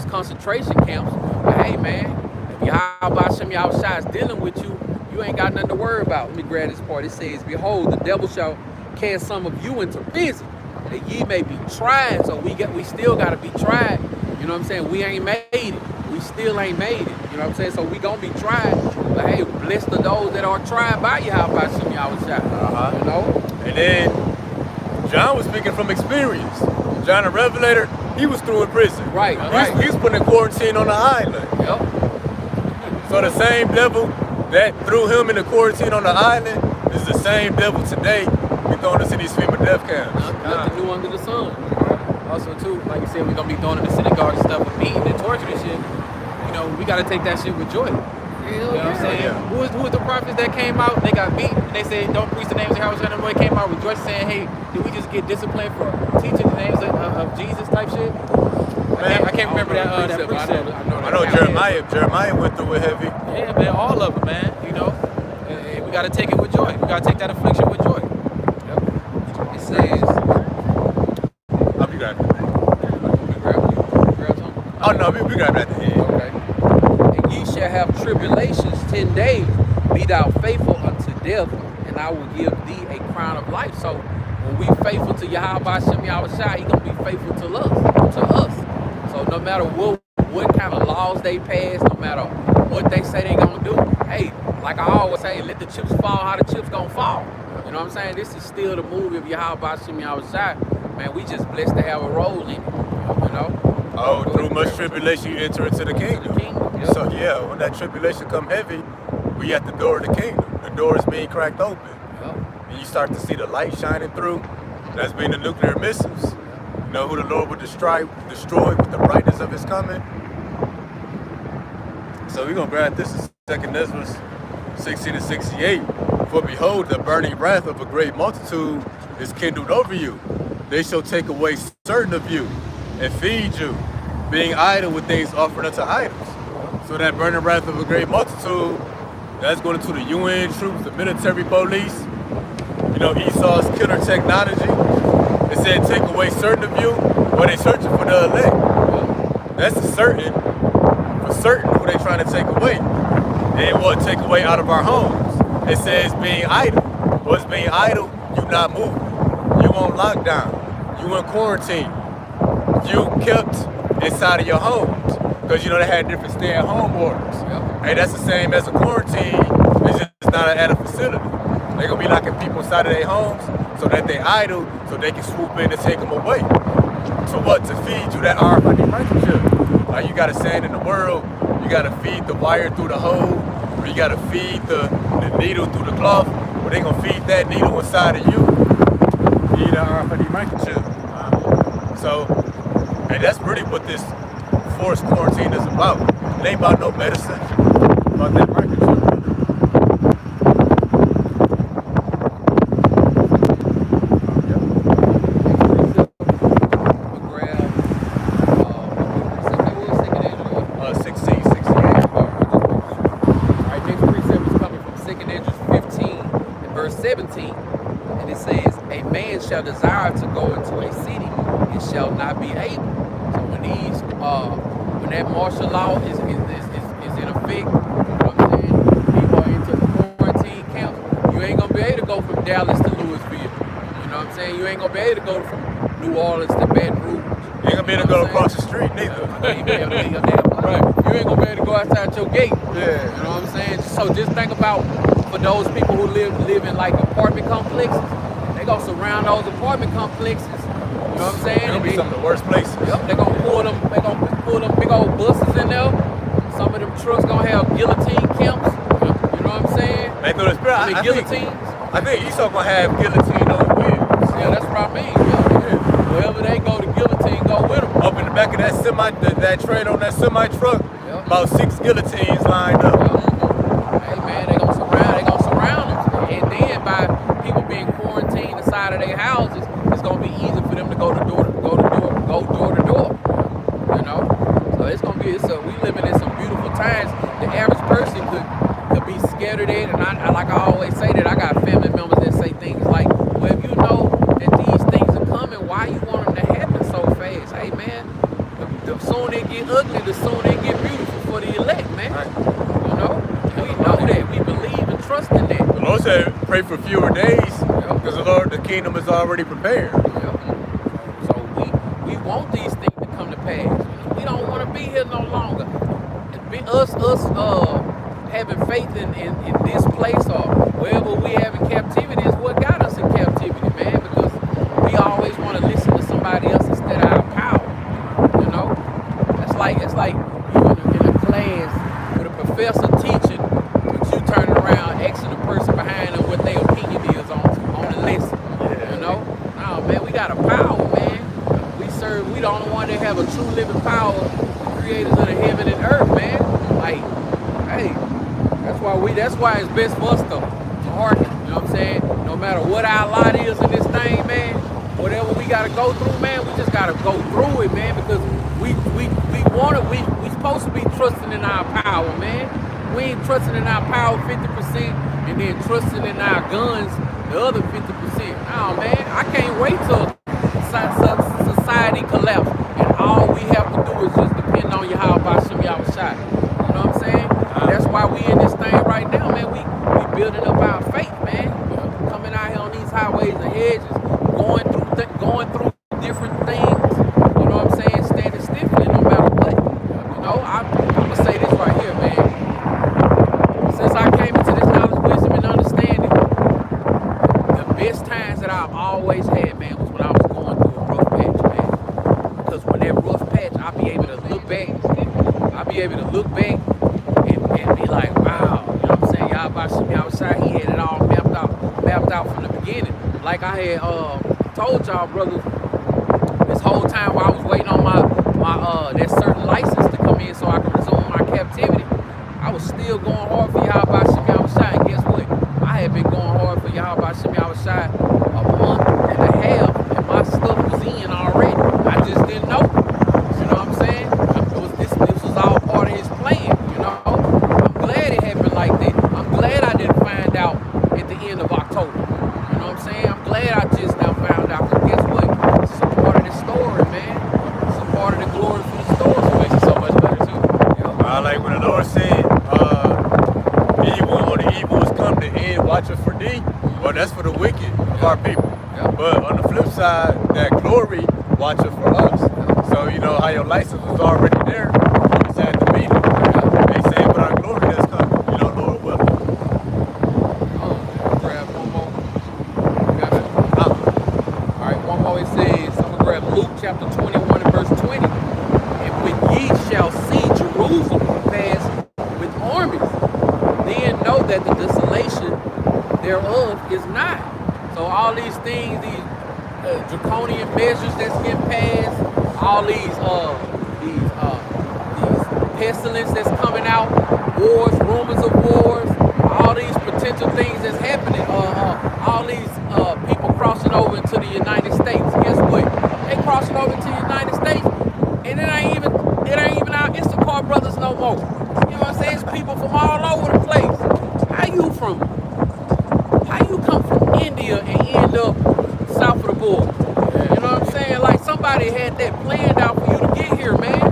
concentration camps. But hey man, if Yahweh Hashem Yahushua is dealing with you, you ain't got nothing to worry about. Let me grab this part. It says, behold, the devil shall cast some of you into prison, that ye may be tried. So we still gotta be tried. You know what I'm saying? We ain't made it. We still ain't made it. You know what I'm saying? So we gonna be tried. But hey, blessed are those that are tried by Yahweh Hashem Yahushua. You know? And then John was speaking from experience. John the Revelator, he was through in prison. Right. He was put in quarantine on the island. Yep. So the same devil that threw him in the quarantine on the island is the same devil today we throwing us in these FEMA death camps. Nothing new under the sun. Also too, like you said, we're gonna be throwing in the synagogue and stuff with beating and torturing and shit. You know, we gotta take that shit with joy. You know what I'm saying? Yeah. Who was the prophets that came out? They got beat. And they said, "Don't preach the names of Yahweh." And boy came out rejoicing, saying, "Hey, did we just get disciplined for teaching the names of Jesus?" Type shit. I can't remember that precept. I know Jeremiah went through it heavy. Yeah, man, all of them, man. You know, and we gotta take it with joy. We gotta take that affliction with joy. Yep. It says, I'll be right. grab something? Oh no, we got it at the end. Okay. And ye shall have tribulations 10 days. Be thou faithful unto death, and I will give thee a crown of life. So when we faithful to Yahweh Hashem Yahushua, he gonna be faithful to us. So no matter what kind of laws they pass, no matter what they say they gonna do, hey, like I always say, let the chips fall how the chips gonna fall. You know what I'm saying? This is still the movie of Yahweh Hashem Yahushua. Man, we just blessed to have a role in it. You know? Oh, through much tribulation you enter into the kingdom. Yep. So yeah, when that tribulation come heavy, we at the door of the kingdom. The door is being cracked open. Yep. And you start to see the light shining through. That's being the nuclear missiles. You know who the Lord would destroy with the brightness of his coming. So we're gonna grab this in 2 Ezra 16 and 68. For behold, the burning wrath of a great multitude is kindled over you. They shall take away certain of you and feed you, being idle with things offered unto idols. So that burning wrath of a great multitude, that's going into the UN troops, the military police, you know, Esau's killer technology. It said take away certain of you, or they searching for the elect. That's for certain who they trying to take away. They want to take away out of our homes. It says being idle. What's being idle? You not moving. You on lockdown. You in quarantine. You kept inside of your homes. Because you know they had different stay-at-home orders. Yep. Hey, that's the same as a quarantine. It's just not at a facility. They're gonna be locking people inside of their homes so that they idle, so they can swoop in and take them away. So what? To feed you that RFID microchip. You gotta sand in the world. You gotta feed the wire through the hole, or you gotta feed the needle through the cloth, or they gonna feed that needle inside of you. Feed the RFID microchip. So, and that's really what this forced quarantine is about. It ain't about no medicine. It's about that microchip. Shall desire to go into a city and shall not be able. So when that martial law is in effect, you know what I'm saying? People are into the quarantine camps. You ain't gonna be able to go from Dallas to Louisville. You know what I'm saying? You ain't gonna be able to go from New Orleans to Baton Rouge. You ain't gonna be able to go across the street neither. You ain't gonna be able to right. You ain't gonna be able to go outside your gate. Yeah. You know what I'm saying? So just think about for those people who live in like apartment complexes. They gonna surround those apartment complexes. You know what I'm saying? It's gonna be some of the worst places. Yep, they gonna pull them big old buses in there. Some of them trucks gonna have guillotine camps. You know what I'm saying? Guillotines. I think Esau gonna have guillotine on wheels. Yeah, that's what I mean. Yeah. Wherever they go, the guillotine go with them. Up in the back of that that trailer on that semi truck, about 6 guillotines lined up. Hey man, they gonna surround them. And then by people being quarantined inside of their houses, it's gonna be easy for them to go door to door. You know, so we living in some beautiful times. The average person could be hear that, and I like I always say that I got family members that say things like, well, if you know that these things are coming, why you want them to happen so fast? Hey, man, the sooner they get ugly, the sooner they get beautiful for the elect, man. Right. You know? We know that. We believe and trust in that. The Lord said, pray for fewer days, because the kingdom is already prepared. So we want these things to come to pass. We don't want to be here no longer. Us having faith in this place or wherever we have in captivity is what got us in captivity, man, because we always want to listen to somebody else instead of our power. You know? It's like you in a class with a professor teaching, but you turning around asking the person behind them what their opinion is on the lesson. You know? No, man, we got a power, man. We the only one that have a true living power, the creators of the heaven and earth, man. Like, hey, that's why it's best for us to hearken, you know what I'm saying? No matter what our lot is in this thing, man, whatever we gotta go through, man, we just gotta go through it, man, because we supposed to be trusting in our power, man. We ain't trusting in our power 50% and then trusting in our guns the other 50%. No, man, I can't wait till society collapse and all we have to do is just depend on Yahweh Shem Yahushai. You know what I'm saying? That's why we in this thing right now, man. We building up our faith, man. Coming out here on these highways and hedges, going through different things. You know what I'm saying? Standing stiffly no matter what. You know, I'm gonna say this right here, man. Since I came into this knowledge, wisdom, and understanding, the best times that I've always had, man, was when I was going through a rough patch, man. Because when that rough patch, I'll be able to look back. And be like, wow, you know what I'm saying? Yahweh Shem Yahushai, he had it all mapped out from the beginning. Like I had told y'all, brothers, this whole time while I was waiting on my that certain license to come in so I could resume my captivity, I was still going hard for Yahweh Shem Yahushai. And guess what? I had been going hard for Yahweh Shem Yahushai a month and a half, and my stuff was in already. I just didn't know. You know what I'm saying? This was all part of his plan, you know? I'm glad it happened like that. I'm glad I didn't find out at the end of October. You know what I'm saying? I'm glad I just now found out. Because guess what? It's a part of the story, man. It's a part of the glory for the story. It makes it so much better, too. Like when the Lord said, when the evil has come to end, watch it for thee. Well, that's for the wicked of our people. But on the flip side, that glory, watch it for us. So, you know how your license was already there. You just had to meet it. They say, but our glory that's coming. You know, Lord will. Grab one more. All right, one more. It says, I'm going to grab Luke chapter 21 and verse 20. And when ye shall see Jerusalem pass with armies, then know that the desolation thereof is nigh. So all these things, these draconian measures that's getting passed, all these pestilence that's coming out, wars, rumors of wars, all these potential things that's happening, all these people crossing over into the United States. Guess what? They crossing over to the United States, and it ain't even our Instacart brothers no more. You know what I'm saying? It's people from all over the place. How you come from India and end up south of the border? You know what I'm saying? Like somebody had that planned out for you to get here, man.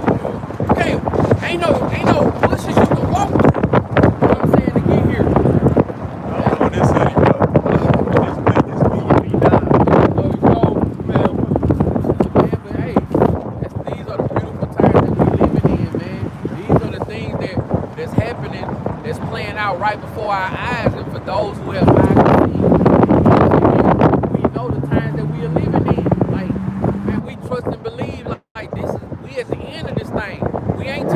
Okay, ain't no bushes you can walk through. You know what I'm saying, to get here. I don't know this city, bro. This be done. But hey, these are the beautiful times that we living in, man. These are the things that's happening, that's playing out right before our eyes, and for those who have eyes to see, we know the times that we are living in. Like, man, we trust and believe like this is we at the end of this thing. We ain't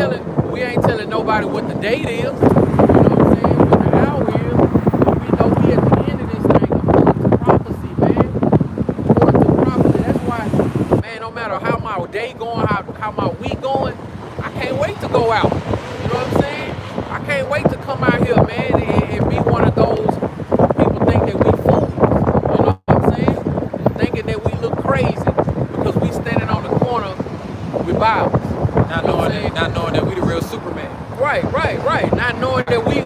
telling nobody what the date is. You know what I'm saying? What the hour is. But we know we at the end of this thing according to prophecy, man. According to prophecy. That's why, man, no matter how my day going, how my week going, I can't wait to go out. You know what I'm saying? I can't wait to come out here, man, and be one of those people think that we fools. You know what I'm saying? Thinking that we look crazy because we standing on the corner with Bibles. Not knowing that we the real Superman. Right. Not knowing that we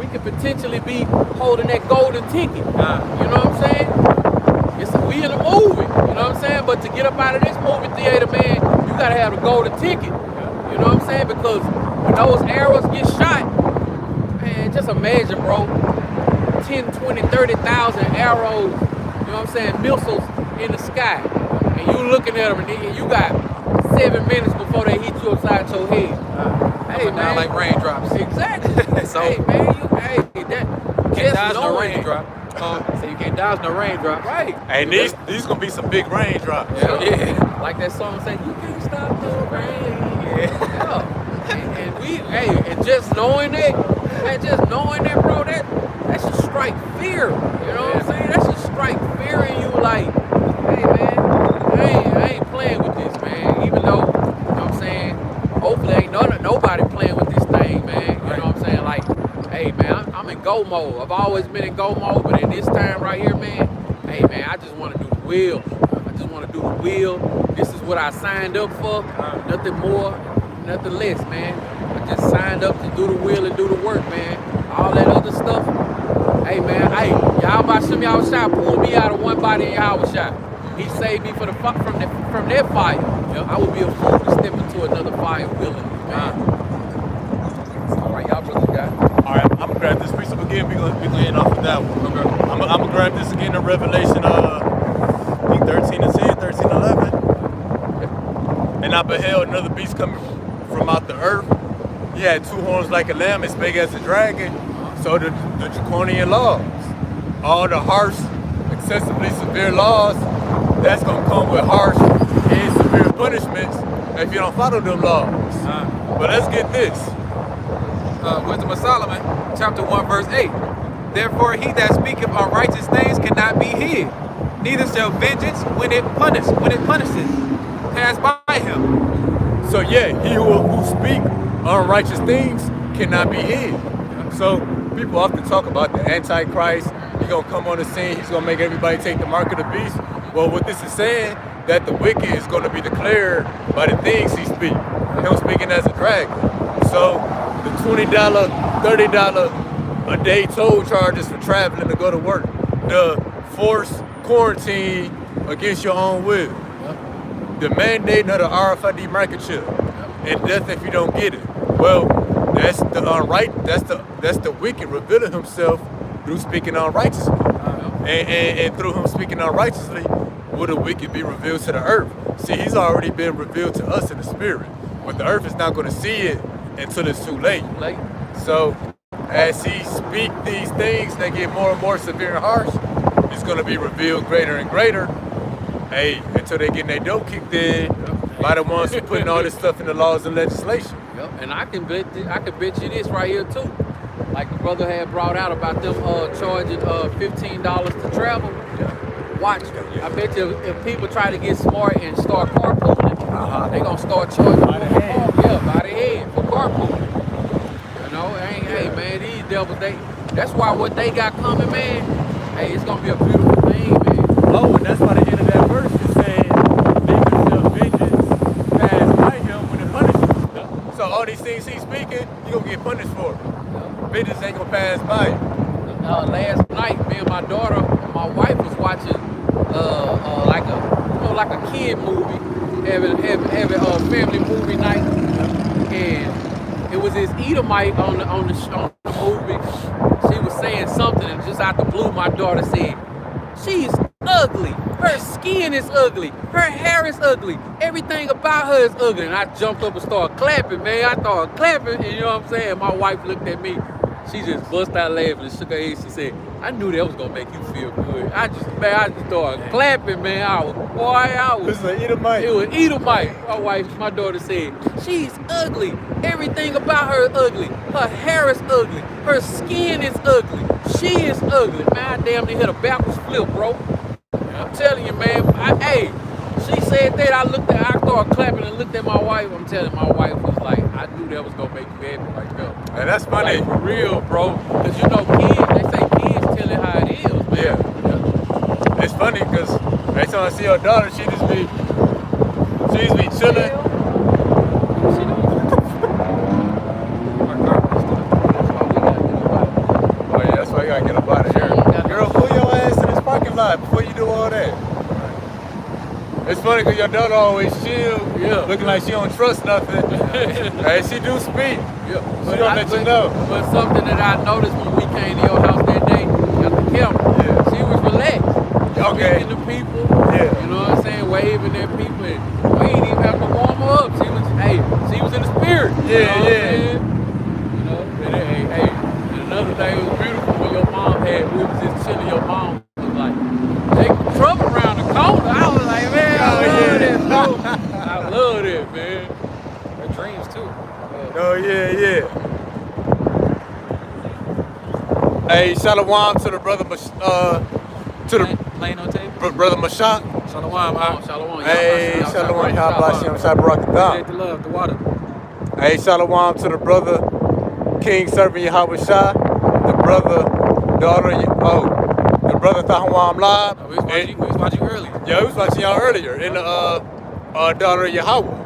can and potentially be holding that golden ticket. You know what I'm saying? We in a movie, you know what I'm saying? But to get up out of this movie theater, man, you gotta have the golden ticket. You know what I'm saying? Because when those arrows get shot, man, just imagine, bro, 10, 20, 30,000 arrows, you know what I'm saying, missiles in the sky. And you looking at them and you got 7 minutes before they hit you upside your head. Hey, man. Down like raindrops. Exactly. So, hey, man, that can't dodge no raindrop. So you can't dodge no raindrops. Right. And these gonna be some big raindrops. Yeah. Like that song say, you can't stop the rain. Yeah. And just knowing that, bro, that should strike fear. You know what I'm saying? That should strike fear in you, like, hey, man, I ain't playing with this, man. Even though, you know what I'm saying, hopefully ain't nobody playing with this thing, man. You know what I'm saying? Like, hey, man, I'm in go mode. I've always been in go mode, but in this time right here, man, hey, man, I just want to do the will. This is what I signed up for. Nothing more, nothing less, man. I just signed up to do the will and do the work, man. All that other stuff. Hey, man, y'all about some y'all shot pulled me out of one body in y'all shot. He saved me from that fire. Yep. I would be a fool to step into another fire willingly, man. All right, y'all brothers got it. All right, I'm gonna grab this precept again. We're gonna end off with that one. Okay. I'm gonna grab this again in Revelation, I think 13:10, 13:11. And I beheld another beast coming from out the earth. He had 2 horns like a lamb, as big as a dragon. So the draconian laws, all the harsh, excessively severe laws, that's gonna come with harsh and severe punishments if you don't follow them laws. But let's get this. Wisdom of Solomon, chapter 1, verse 8. Therefore he that speaketh unrighteous things cannot be hid, neither shall vengeance when it punishes pass by him. So yeah, he who speak unrighteous things cannot be hid. So people often talk about the Antichrist. He's gonna come on the scene, he's gonna make everybody take the mark of the beast. Well, what this is saying, that the wicked is gonna be declared by the things he speaks. Him speaking as a dragon. So the $20, $30 a day toll charges for traveling to go to work. The forced quarantine against your own will. The mandate of the RFID microchip. And death if you don't get it. Well, that's the wicked revealing himself through speaking unrighteously. And through him speaking unrighteously, will the wicked be revealed to the earth? See, he's already been revealed to us in the spirit. But the earth is not going to see it until it's too late. So as he speak these things, they get more and more severe and harsh. It's going to be revealed greater and greater. Hey, until they get their dope kicked in by the ones who putting all this stuff in the laws and legislation. Yep. And I can bet you this right here too. Like the brother had brought out about them charging $15 to travel. Watch. I bet you if people try to get smart and start carpooling, they gonna start charging by the head for carpooling. You know, hey man, these devils, that's why what they got coming, man. Hey, it's gonna be a beautiful thing, man. Oh, and that's why the end of that verse is saying, "They shall vengeance pass by him when it punishes." Yeah. So all these things he's speaking, you gonna get punished for it. Yeah. Vengeance ain't gonna pass by you. Last night, me and my daughter, and my wife was watching like a kid movie, having a family movie night, and it was this Edomite on the movie. She was saying something, and just out the blue, my daughter said, "She's ugly. Her skin is ugly. Her hair is ugly. Everything about her is ugly." And I jumped up and started clapping, man. I started clapping, and you know what I'm saying? My wife looked at me. She just bust out laughing and shook her head. She said, "I knew that was gonna make you feel good." I just started clapping, man. This is an Edomite. It was Edomite. My daughter said, "She's ugly. Everything about her is ugly. Her hair is ugly. Her skin is ugly. She is ugly." Man, I damn near hit a backwards flip, bro. I'm telling you, man. She said that. I started clapping and looked at my wife. I'm telling you, my wife was like, "I knew that was gonna make you happy right there." And that's funny. Like, for real, bro. Cause you know, kids, they say kids tell it how it is, man. Yeah. It's funny because every time I see her daughter, she just be chilling. funny because your daughter always chill, Yeah. looking like she don't trust nothing. Hey, she do speak. Yeah. She don't let you know. But something that I noticed when we came to your house that day at the camp, Yeah. she was relaxed. Okay. Speaking to people, Yeah. you know what I'm saying, waving at people. And we ain't even have to warm her up. She was in the spirit. You Yeah, know what I'm yeah. saying? You know, and and another thing was beautiful when your mom we was just chilling, your mom was like, they trouble around the corner. I was like, man, I love that, bro. I love that, man. Her dreams too. Oh yeah. Hey, shalom to the brother, Playing on table. brother Mashak. Shalom. Shalom. Hey, shalom, Habashim, Shabarakadam. The love, the water. Hey, shalom to the brother, King Servant Yahweh Shah, the brother Tahawam Lab. We was watching earlier. Yeah, we was watching y'all earlier in the daughter of Yahweh.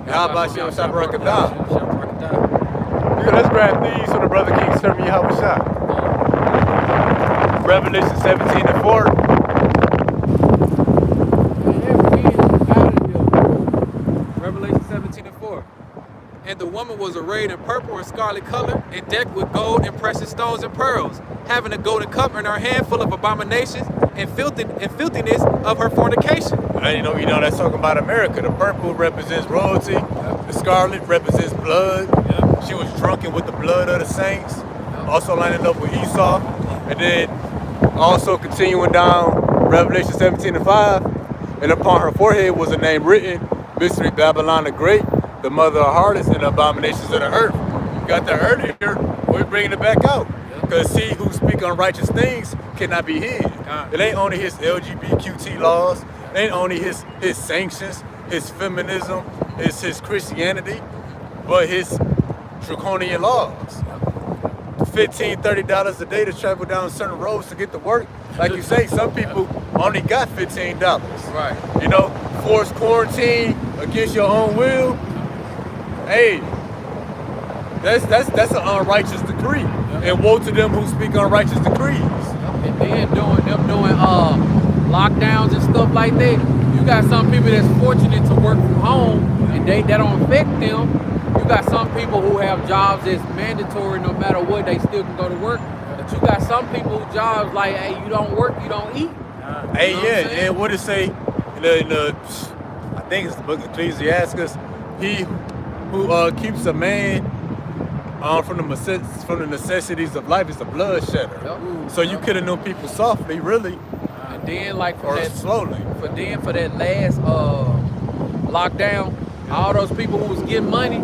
Habashim, Shabarakadam. Let's grab these from the brother King Servant Yahweh Shah. Revelation 17:4. Revelation 17:4. And the woman was arrayed in purple and scarlet color, and decked with gold and precious stones and pearls, having a golden cup in her hand full of abominations and filthiness of her fornication. And you know that's talking about America. The purple represents royalty. The scarlet represents blood. She was drunken with the blood of the saints. Also lining up with Esau. And then also continuing down Revelation 17:5. And upon her forehead was a name written, Mystery Babylon the Great, the mother of harlots and the abominations of the earth. You got that earlier, we're bringing it back out. Because he who speak unrighteous things cannot be hid. It ain't only his LGBTQT laws, it ain't only his sanctions, his feminism, it's his Christianity, but his draconian laws. $15, $30 a day to travel down certain roads to get to work. Like you say, some people only got $15. Right. You know, forced quarantine against your own will. Hey, that's an unrighteous decree. And woe to them who speak unrighteous decrees. And then doing lockdowns and stuff like that. You got some people that's fortunate to work from home and that don't affect them. You got some people who have jobs that's mandatory no matter what, they still can go to work. But you got some people whose jobs like, hey, you don't work, you don't eat. Hey, and what it say in the I think it's the book of Ecclesiastes, he who keeps a man from the necessities of life is a bloodshedder. So you could have known people softly, really, And then like or slowly. for that last lockdown, all those people who was getting money,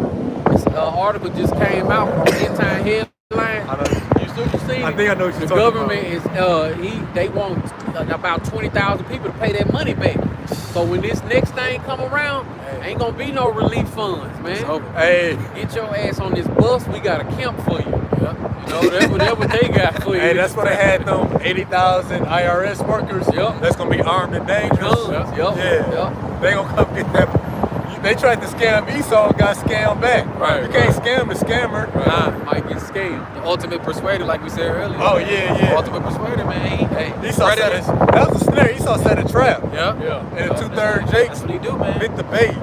this article just came out on End Time headline. You seen I it? think I know what The you're talking government is they want about 20,000 people to pay that money back. So when this next thing come around, ain't gonna be no relief funds, man. Hey, Get your ass on this bus. We got a camp for you. You know, that's what they got for you. hey, that's what they had them 80,000 IRS workers. Yup. That's gonna be armed and dangerous. Yup. They gonna come get that. They tried to scam Esau, got scammed back. Right, You can't scam a scammer. Might get scammed. The ultimate persuader, like we said earlier. Oh yeah. Ultimate persuader, man. Esau set a, that was a snare. Esau set a trap. Yeah. And the 2/3 Jakes That's what he do, man. bit the bait.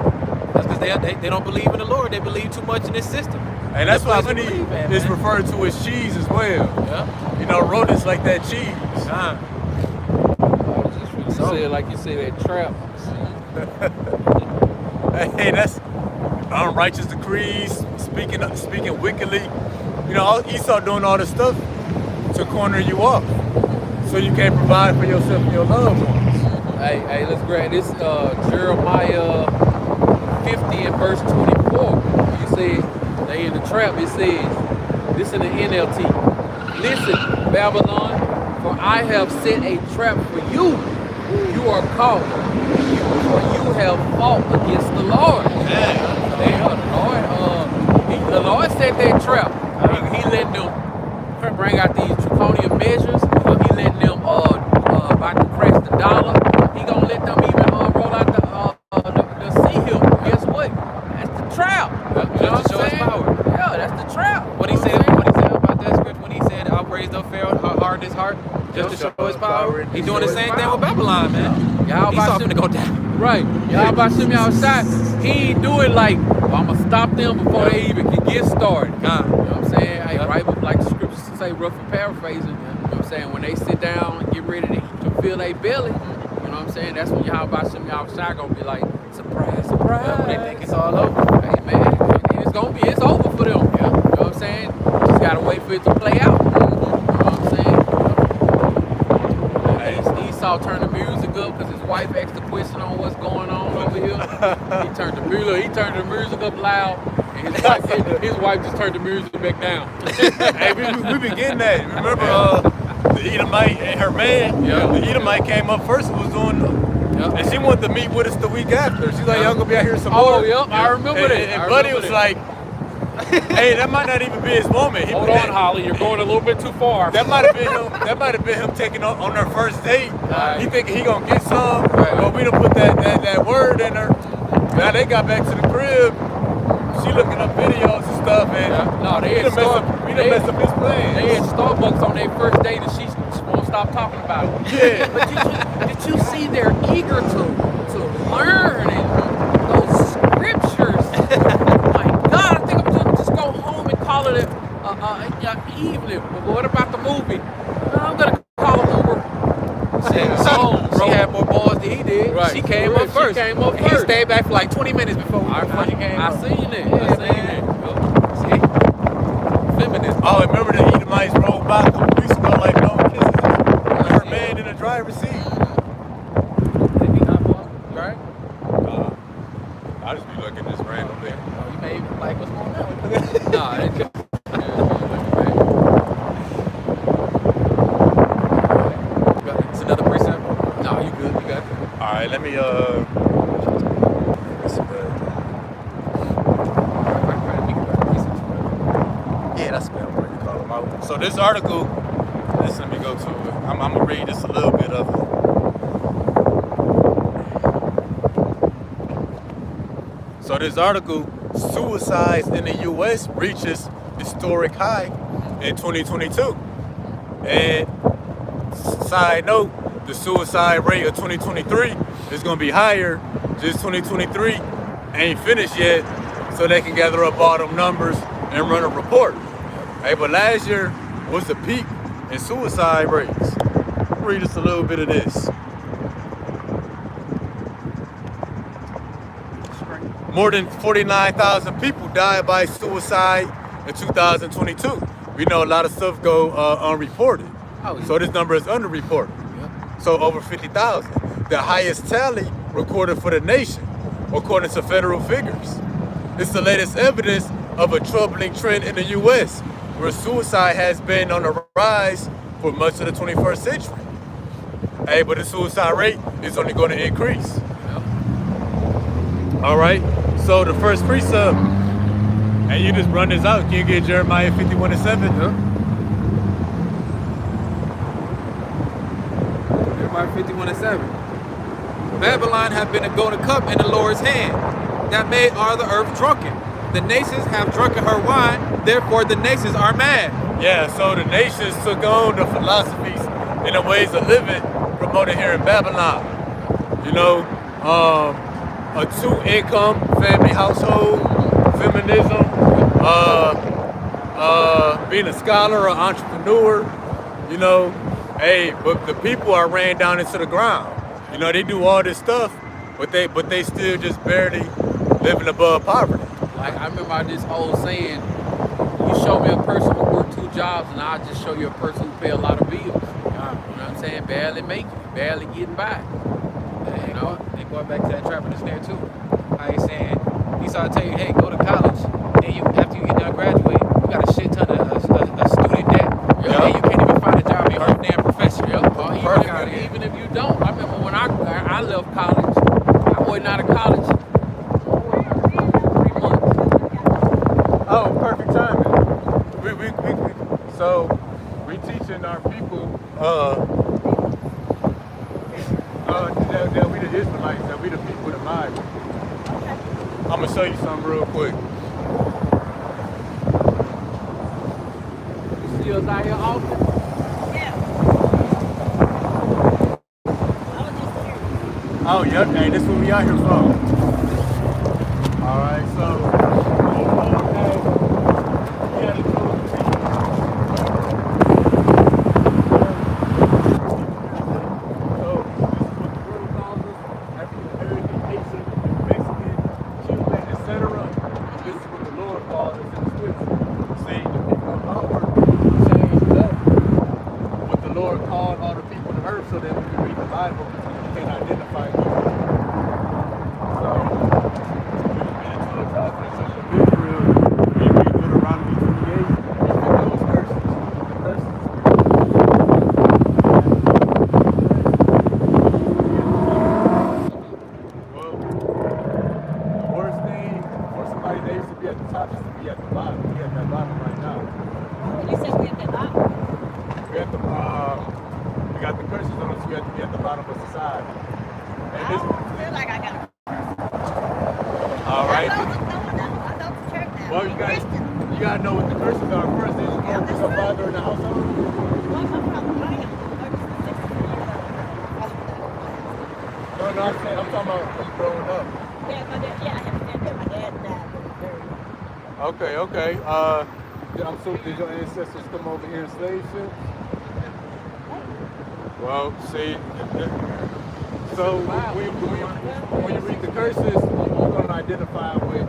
That's because they don't believe in the Lord. They believe too much in this system. And that's why what money believe in, is man. referred to as cheese as well. Yeah. You know, rodents like that cheese. Like you said, that trap. Hey, that's unrighteous decrees, speaking wickedly. You know, Esau doing all this stuff to corner you off, so you can't provide for yourself and your loved ones. Hey, let's grab this Jeremiah 50 and verse 24. You said they in the trap. It says, this in the NLT. Listen, Babylon, for I have set a trap for you. You are caught, for you have fought against the Lord. The Lord set that trap. He let them bring out these draconian measures. He let them about to crash the dollar. He gonna let them even roll out the sea hill. Guess what? That's the trap. You know what I'm saying? Yeah, that's the trap. What he said about that script when he said, I'll raise up Pharaoh, harden his heart. just to show his power. He doing the same thing with Babylon, man. Y'all Esau finna go down. Right. Y'all about to me outside. He ain't do it like, I'm going to stop them before they even can get started. You know what I'm saying? I ain't right, but like the scriptures say, roughly paraphrasing. You know what I'm saying? When they sit down and get ready to fill their belly, you know what I'm saying? That's when y'all about to me outside going to be like, surprise, surprise. Yeah, when they think it's all over. Hey, man, it's over for them. You know what I'm saying? Just got to wait for it to play out. You know what I'm saying? Esau turned the music up because his wife asked the question on what's going on over here. He turned the music up loud, and his wife just turned the music back down. Hey, we been getting that. Remember the Edomite and her man? Yeah. The Edomite came up first and was doing, and she wanted to meet with us the week after. She's like, y'all gonna be out here some more? Oh, yep, I remember that. And Buddy was like, hey, that might not even be his woman. Hold on, Holly, you're going a little bit too far. That might have been him. That might have been him taking on their first date. Right. He thinking he gonna get some, Right. but we done put that word in her. Now they got back to the crib. She looking up videos and stuff, and No, we done messed up his plans. They had Starbucks on their first date, and she won't stop talking about it. Yeah. But did you see they're eager to learn and those scriptures? Oh my God, I think I'm gonna just go home and call it an evening. But what about the movie? I'm gonna call it Uber. She had more balls than he did. Right. She came up first. And he stayed back for like 20 minutes before she came I up. seen it. See? Feminism. Oh, remember the Edomites rolled by a couple weeks ago like no kisses. Her man in the driver's seat. Right? I just be looking at this random thing. Oh, you made like what's going on? Nah, it just. It's another precept. No, you good. You got it. All right, let me yeah, that's what I'm going to call them out. So this article, let me go to it. I'm gonna read just a little bit of it. So this article, suicides in the U.S. reaches historic high in 2022. And side note, the suicide rate of 2023 is going to be higher. Just 2023 ain't finished yet, so they can gather up all them numbers and run a report. Hey, but last year was the peak in suicide rates. Read us a little bit of this. More than 49,000 people died by suicide in 2022. We know a lot of stuff go unreported. So this number is underreported. So over 50,000. The highest tally recorded for the nation, according to federal figures. It's the latest evidence of a troubling trend in the U.S., where suicide has been on the rise for much of the 21st century. Hey, but the suicide rate is only going to increase. All right, so the first precept, and you just run this out. Can you get Jeremiah 51:7? Jeremiah 51:7. Babylon have been a golden cup in the Lord's hand, that made all the earth drunken. The nations have drunken her wine, therefore the nations are mad. Yeah, so the nations took on the philosophies and the ways of living promoted here in Babylon. You know, a two-income family household, feminism, being a scholar or entrepreneur, you know. Hey, but the people are ran down into the ground. You know, they do all this stuff, but they still just barely living above poverty. Like, I remember this old saying, you show me a person who worked 2 jobs and I'll just show you a person who pay a lot of bills. You know what I'm saying? Barely making it, barely getting by. You know, and going back to that trap in the snare too. I ain't saying, Esau tell you, hey, go to college. Then you, after you get done graduating, you got a shit ton of student debt. Yeah. And you can't even find a job in your own damn profession. Even if you don't. I remember when I left college, I wasn't out of college. Oh, perfect timing. So we teaching our people that we the Israelites, that we the people of the Bible. Okay. I'm gonna show you something real quick. You still out here often? Yeah. Oh, yep. Hey, this is what we out here for. All right, so he had to do so that when you read the Bible, you can identify who. So, we've been into the prophets of Israel, we read Deuteronomy 28, and those curses, the curses. Well, the worst thing for somebody that used to be at the top is to be at the bottom. We're at that bottom right now. When you said we at the bottom, We're at the we got the curses on us. We have to be at the bottom of society. And I this, don't feel like I got a all right. I know what's going on. I go to church now. Well, you gotta know what the curses are first. Then you go to your father in the household. Well, my problem, I am 36 years old. No, I'm talking about growing up. Yeah, my dad, yeah, I have a dad. My dad died when he was very young. Okay. I'm so did your ancestors come over here in slave ships? Well, see, so when you read the curses, you're going to identify with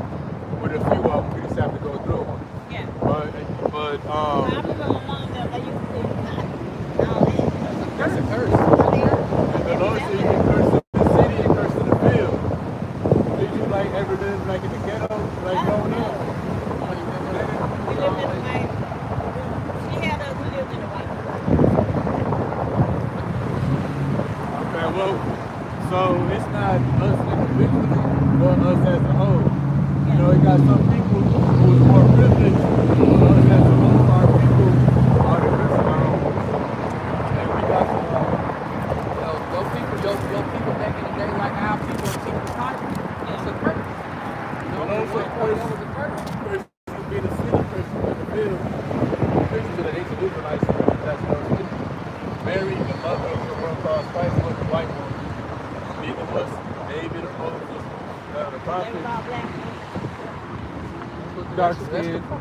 a few of them. You just have to go through them. Yeah. But I remember my mom that they used to do all that. That's a curse. and the Lord said you can curse in the city and curse in the field. Did you like ever live like in the ghetto, like growing up? We lived in the white. She had us, we lived in the white. Okay, well, so it's not us individually, but us as a whole. You know, you got some people who is more privileged, but us as a whole, our people are the cursing our own. And we got Those people back in the day, like our people in Team Country, it's a curse. You know, those are that was a curse. Christians who be the city, Christians in the field. Christians are the ancient Israelites, that's those people. Mary, the mother of the world called Christ, was a white woman. Neither was David or Moses, none of the They was prophets. all black men. Dark That's skin. true,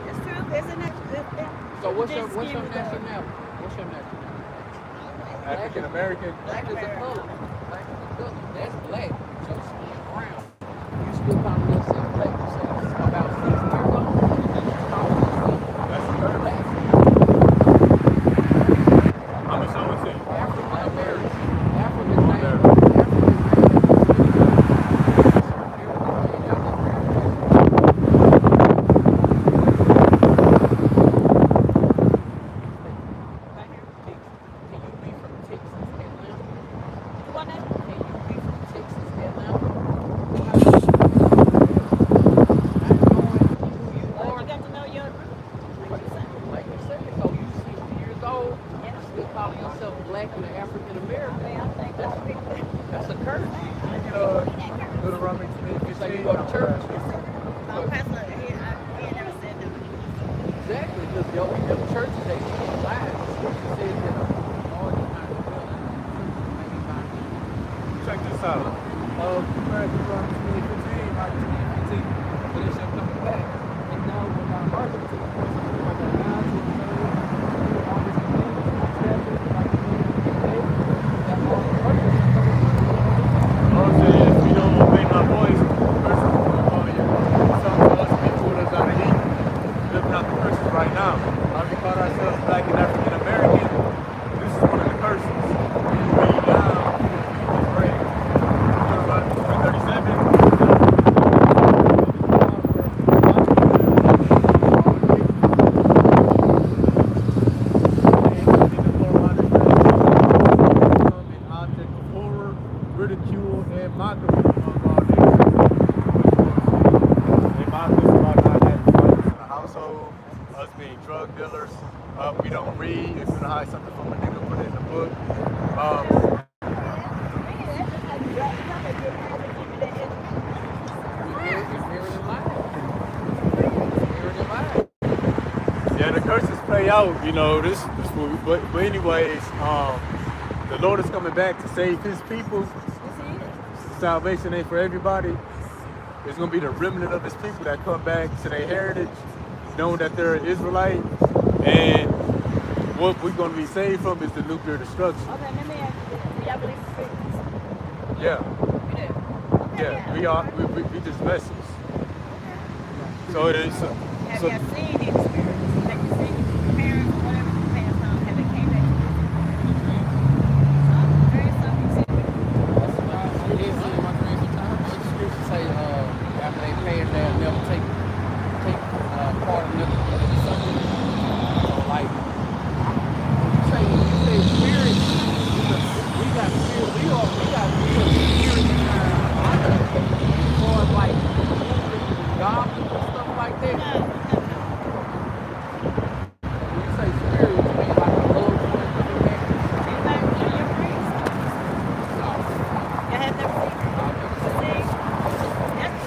It's true, isn't it? So what's your nationality? What's your nationality? African American. Black is a color. Black is a color. That's black. Your skin brown. You still call yourself black. You say it's about 6 years old. That's a curse. Black. I'm a show it to you. African American. African Come on name. there. Deuteronomy 15. Go to church. My pastor, he never said that. Exactly, because them churches, they teach lies. The scripture says that all the time Check this out. Deuteronomy 15, Mark 15. but it shall come back. And now when thou hearken to the voice of the Lord thy God, to observe all his commandments, my statutes, my commandments, and faith, that all the purpose shall come upon thee. Lord said, if you don't obey my voice, curses will come upon you. Some of us people that's out of heat, living out the curses right now. We call ourselves black and African American. This is one of the curses. When you read down, it's great. Deuteronomy 37. Ridicule and mockery among all nations. They mock us about not having fathers in the household, us being drug dealers. We don't read. If you know hide something from a nigga, put it in the book. Yeah, the curses play out. You know this. But anyways, the Lord is coming back to save His people. salvation ain't for everybody. It's going to be the remnant of his people that come back to their heritage, knowing that they're an Israelite. And what we're going to be saved from is the nuclear destruction. Okay, let me ask you this. Do y'all believe in spirits? Yeah, You do? Okay, yeah. We just vessels. So it is. Have So, y'all seen any spirits? Have you seen your parents or whatever you passed on? Have they came back to visit? There is something you see. Say after they pay it, they'll never take part of it. Something like you say spirit. We got spirit. We got spirit in our or like God and stuff like that. No. When you say spirit, you mean like a Lord joint with your man? Anybody know your priest? Y'all have never seen it? But see, that's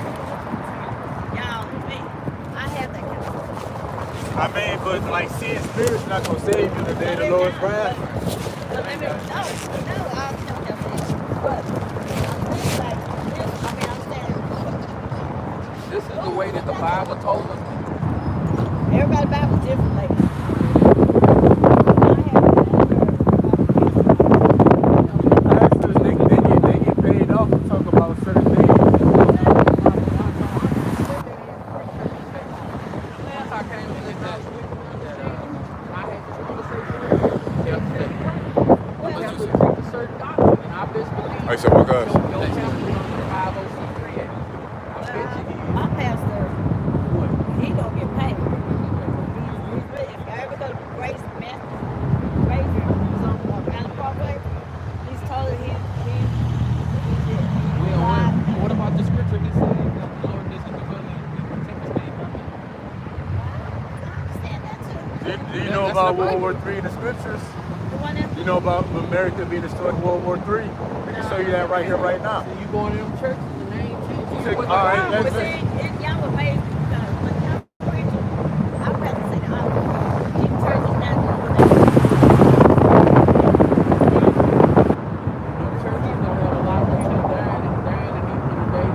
y'all, me. I have that kind of stuff. I mean, but like seeing spirits not going to save you the day of the Lord's wrath. But let me, no, I'll tell you this. But things like this, I mean, I'm saying, This is the way that the Bible told us. everybody's Bible's different, ladies. Pastors, they get paid off to talk about certain things. Last I came in last week, I had this conversation yesterday. We have to preach a certain doctrine, and I best believe I said, my gosh. your temple on the 503 Act. I bet you My pastor, he don't get paid. If I ever go to Grace Master, Granger, who's on Mountain Parkway, he's told he did. what about the scripture he said that the Lord doesn't dwell in people take his name from it? I understand that too. Do you know about World War III in the scriptures? The one that You know about America being destroyed in World War III? We can show you that right here, right now. So you going to them churches and they ain't teaching you what All right, the let's but see, y'all were made because when y'all preaching, I'd rather say the opposite. These churches not doing what they churches don't have a lot of people dying and eating in the day.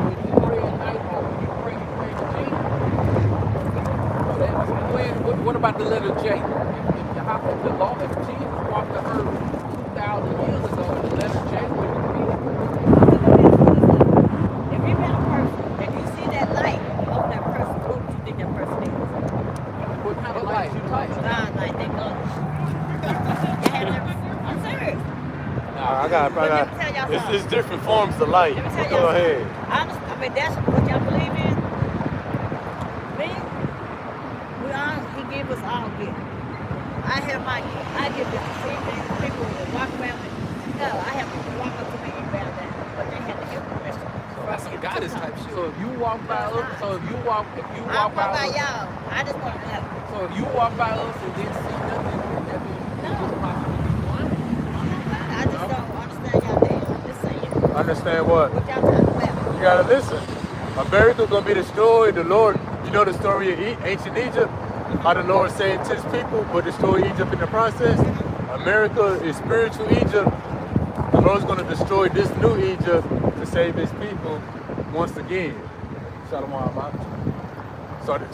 When you pray at night or when you pray to Jesus. What about the letter J? If the law, if Jesus walked the earth 2,000 years ago, the letter J would be. If you met a person, if you see that light on that person, what would you think that person is? What kind of light you talking about? God, like they go. I'm serious. I got. Let me tell y'all something. It's different forms of light. Let me tell Go y'all ahead. something. I mean, that's what y'all believe in. Me, he gave us all gifts. I give this to see things. People will walk around and no, I have people walk up to me and bow down, but they had to help me rest. That's some goddess type shit. So if you walk by us, I walk by us, y'all. I just want to know. so if you walk by us and didn't see nothing, that means you just possibly be blind. I just don't understand y'all there. I'm just saying. Understand what? What y'all talking about? You gotta listen. America gonna be destroyed. The Lord, you know the story of ancient Egypt? How the Lord saved his people, but destroyed Egypt in the process? America is spiritual Egypt. The Lord's gonna destroy this new Egypt to save his people once again. Shalom Alaikum.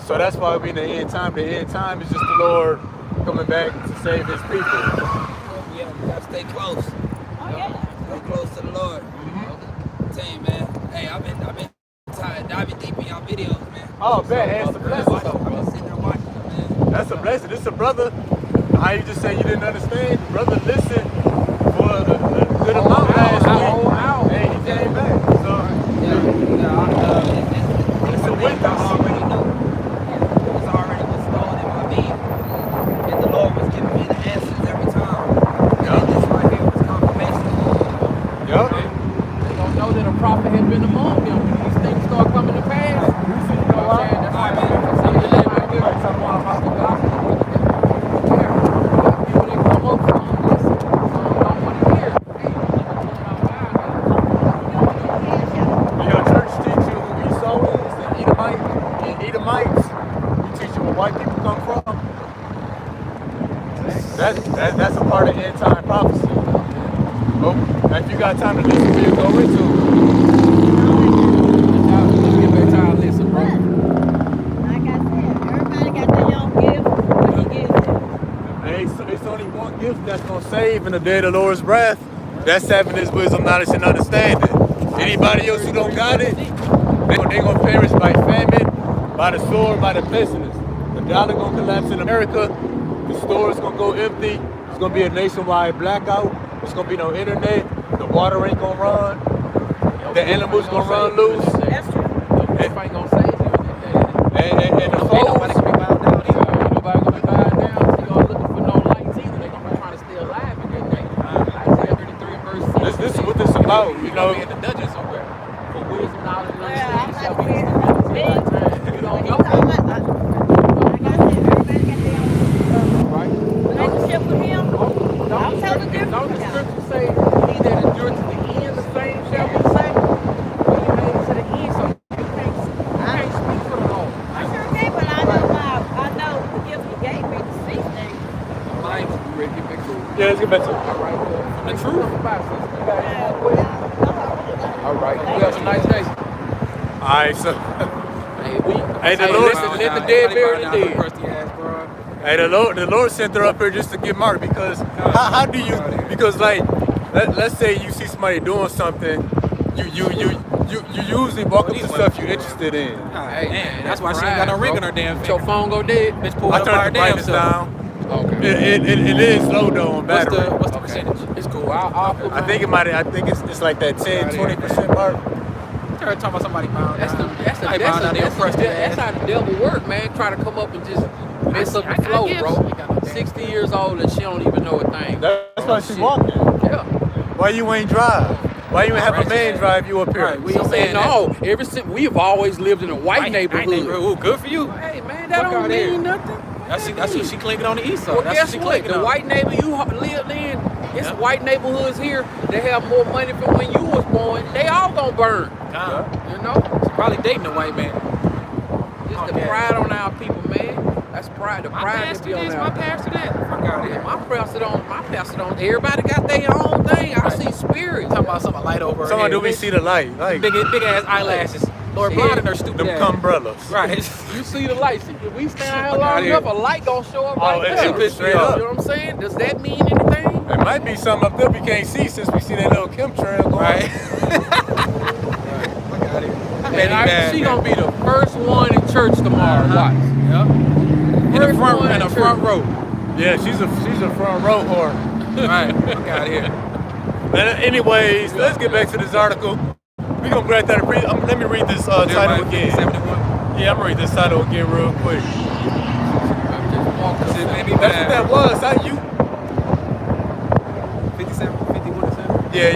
So that's why we in the end time. The end time is just the Lord coming back to save his people. Yeah, we gotta stay close. Oh yeah. Stay close to the Lord. Tell you, man. Hey, I've been diving deep in y'all videos, man. Oh man, that's a blessing. I've been sitting there watching them, man. That's a blessing. This is a brother. How you just say you didn't understand? Brother, listen for a good amount last week. Hey, he came back. So It's a witness. I already knew. It was already bestowed in my being. And the Lord was giving me the answers every time. And this right here was confirmation. Yup. They don't know that a prophet had been among them when these things start coming to pass. You know what I'm saying? That's why some of the days right there, someone about the gospel. People that come up, listen, don't want to hear. Hey, Your church teach you who Esau is and Edomites. You teach you where white people come from. That's a part of end time prophecy. Oh, If you got time to listen, we'll go into it. Let's get back to our listen, bro. Like I said, everybody got their own gift, but he gives it. It's only one gift that's gonna save in the day of the Lord's wrath. That's having His wisdom, knowledge, and understanding. Anybody else who don't got it, they gonna perish by famine, by the sword, by the pestilence. The dollar gonna collapse in America. The stores gonna go empty. It's gonna be a nationwide blackout. There's gonna be no internet. The water ain't gonna run. The animals gonna run loose. That's true. If I ain't gonna save you in that day. And the Ain't nobody foes, gonna be bowed down either. Ain't nobody gonna be buying down. So y'all looking for no lights either. They gonna be trying to stay alive in that day. Isaiah 33 verse 6. this is what this is about, you You know, know. be in the dungeon somewhere. For wisdom, knowledge, and Well, understanding I'm shall not be being established in big. thy time. You When don't you know. talking about, like I said, everybody got their own Right? relationship with him. I'm totally different Don't from the him. scripture say, he that endures to the end, the same shall be saved? Well, you made it to the end, so you can't speak for the Lord. I sure can, but I know the gift he gave me to see things. All right, you ready to get back to it? Yeah, let's get back to it. All right, well, The truth. You got any Yeah, more questions? All right, you have a nice day. All right, so Hey, Hey, the Lord- listen, let the dead bury the dead. Crusty ass, bro. hey, the Lord sent her up here just to get marked because how do you? Because like, let's say you see somebody doing something, you usually walk up to stuff you're interested in. Hey, Man, that's why she ain't got no ring on her damn Your finger. phone go dead. Bitch pulled I up by her turned the damn brightness self. down. Okay. It is low though on battery. What's the percentage? It's cool. I'll put I think it might. I think it's like that 10-20% mark. Her talking about somebody bound That's down. that's Somebody bound down there crusty that's ass. how the devil work, man. Try to come up and just mess up I the flow, guess. bro. Ain't got no damn 60 years old and she don't even know a thing. That's why she Shit. walking. Yeah. Why you ain't drive? Why you ain't have a man drive you up here? Right, we So ain't saying saying that. no. Ever since we've always lived in a white neighborhood. Ooh, good for you. Hey man, that Fuck don't out here. mean nothing. That's what she clinging on the east side. Well, That's guess what she what? clinging The on. white neighbor you lived in, it's Yeah. white neighborhoods here. They have more money from when you was born. They all gonna burn. God. You know? She probably dating a white man. Just the Okay. pride on our people, man. That's pride. The My pride that pastor be on this, our my pastor that. Fuck out here. My pastor don't. Everybody got their own thing. I see spirits. Talking about something light over her Someone head. do we see the light? Like Big ass eyelashes. Lord, Shit. blinding her stupid them ass. umbrellas. Right. You see the light. See, if we stand Fuck here outta long here. enough, a light gonna show up Oh, right it there. should be straight You up. know what I'm saying? Does that mean anything? There might be something up there we can't see since we see that little chemtrail going. Right. Fuck out here. She gonna be the first one in church tomorrow. Watch. Yep. In the First front, one in the in front church. row. Yeah, she's a front row whore. Right. Fuck out here. Anyways, let's get back to this article. We gonna grab that. Let me read this title Jeremiah again. 50:71. Yeah, I'm gonna read this title again real quick. Just walk the Shit, maybe That's what that was. 57, 51 or 7. Yeah.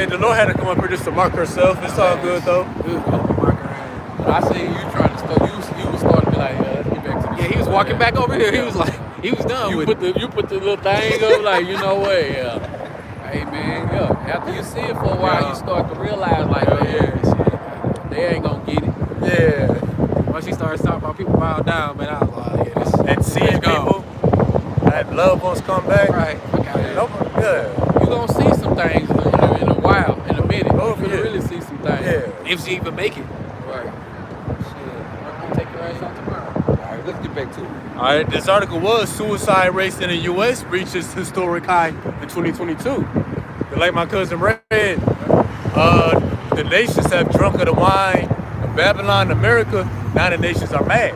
The Lord had to come up here just to mark herself. It's all good though. Good. Marker ass. I see you trying to start. You was starting to be like, let's get back to this. Yeah, he was walking back over here. He was like, he was done You with put it. the little thing up like, you know what? Yeah. Hey man, yeah. After you see it for a while, Yeah. you start to realize like, Hell man, yeah, shit. they ain't gonna get it. Yeah. Once he started talking about people bowed down, man, I was like, yeah, this And seeing let's go. people, that loved ones come back. Right. Fuck out here. Nope. Yeah. You gonna see some things in a while, in a minute. Oh, You gonna yeah. really see some things. Yeah. If she even make it. Right. Shit. I'll take your ass out tomorrow. All right, let's get back to it. All right. This article was suicide rates in the U.S. reaches historic high in 2022. But like my cousin read, the nations have drunk of the wine of Babylon, America. Now the nations are mad.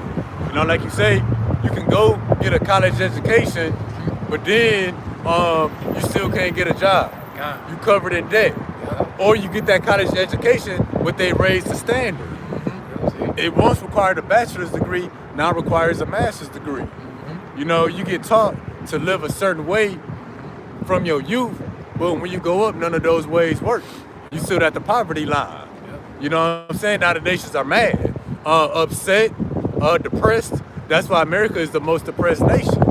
You know, like you say, you can go get a college education, but then you still can't get a job. God. You covered in debt. Or you get that college education, but they raised the standard. It once required a bachelor's degree, now requires a master's degree. You know, you get taught to live a certain way from your youth, but when you go up, none of those ways work. You still at the poverty line. You know what I'm saying? Now the nations are mad, upset, depressed. That's why America is the most depressed nation.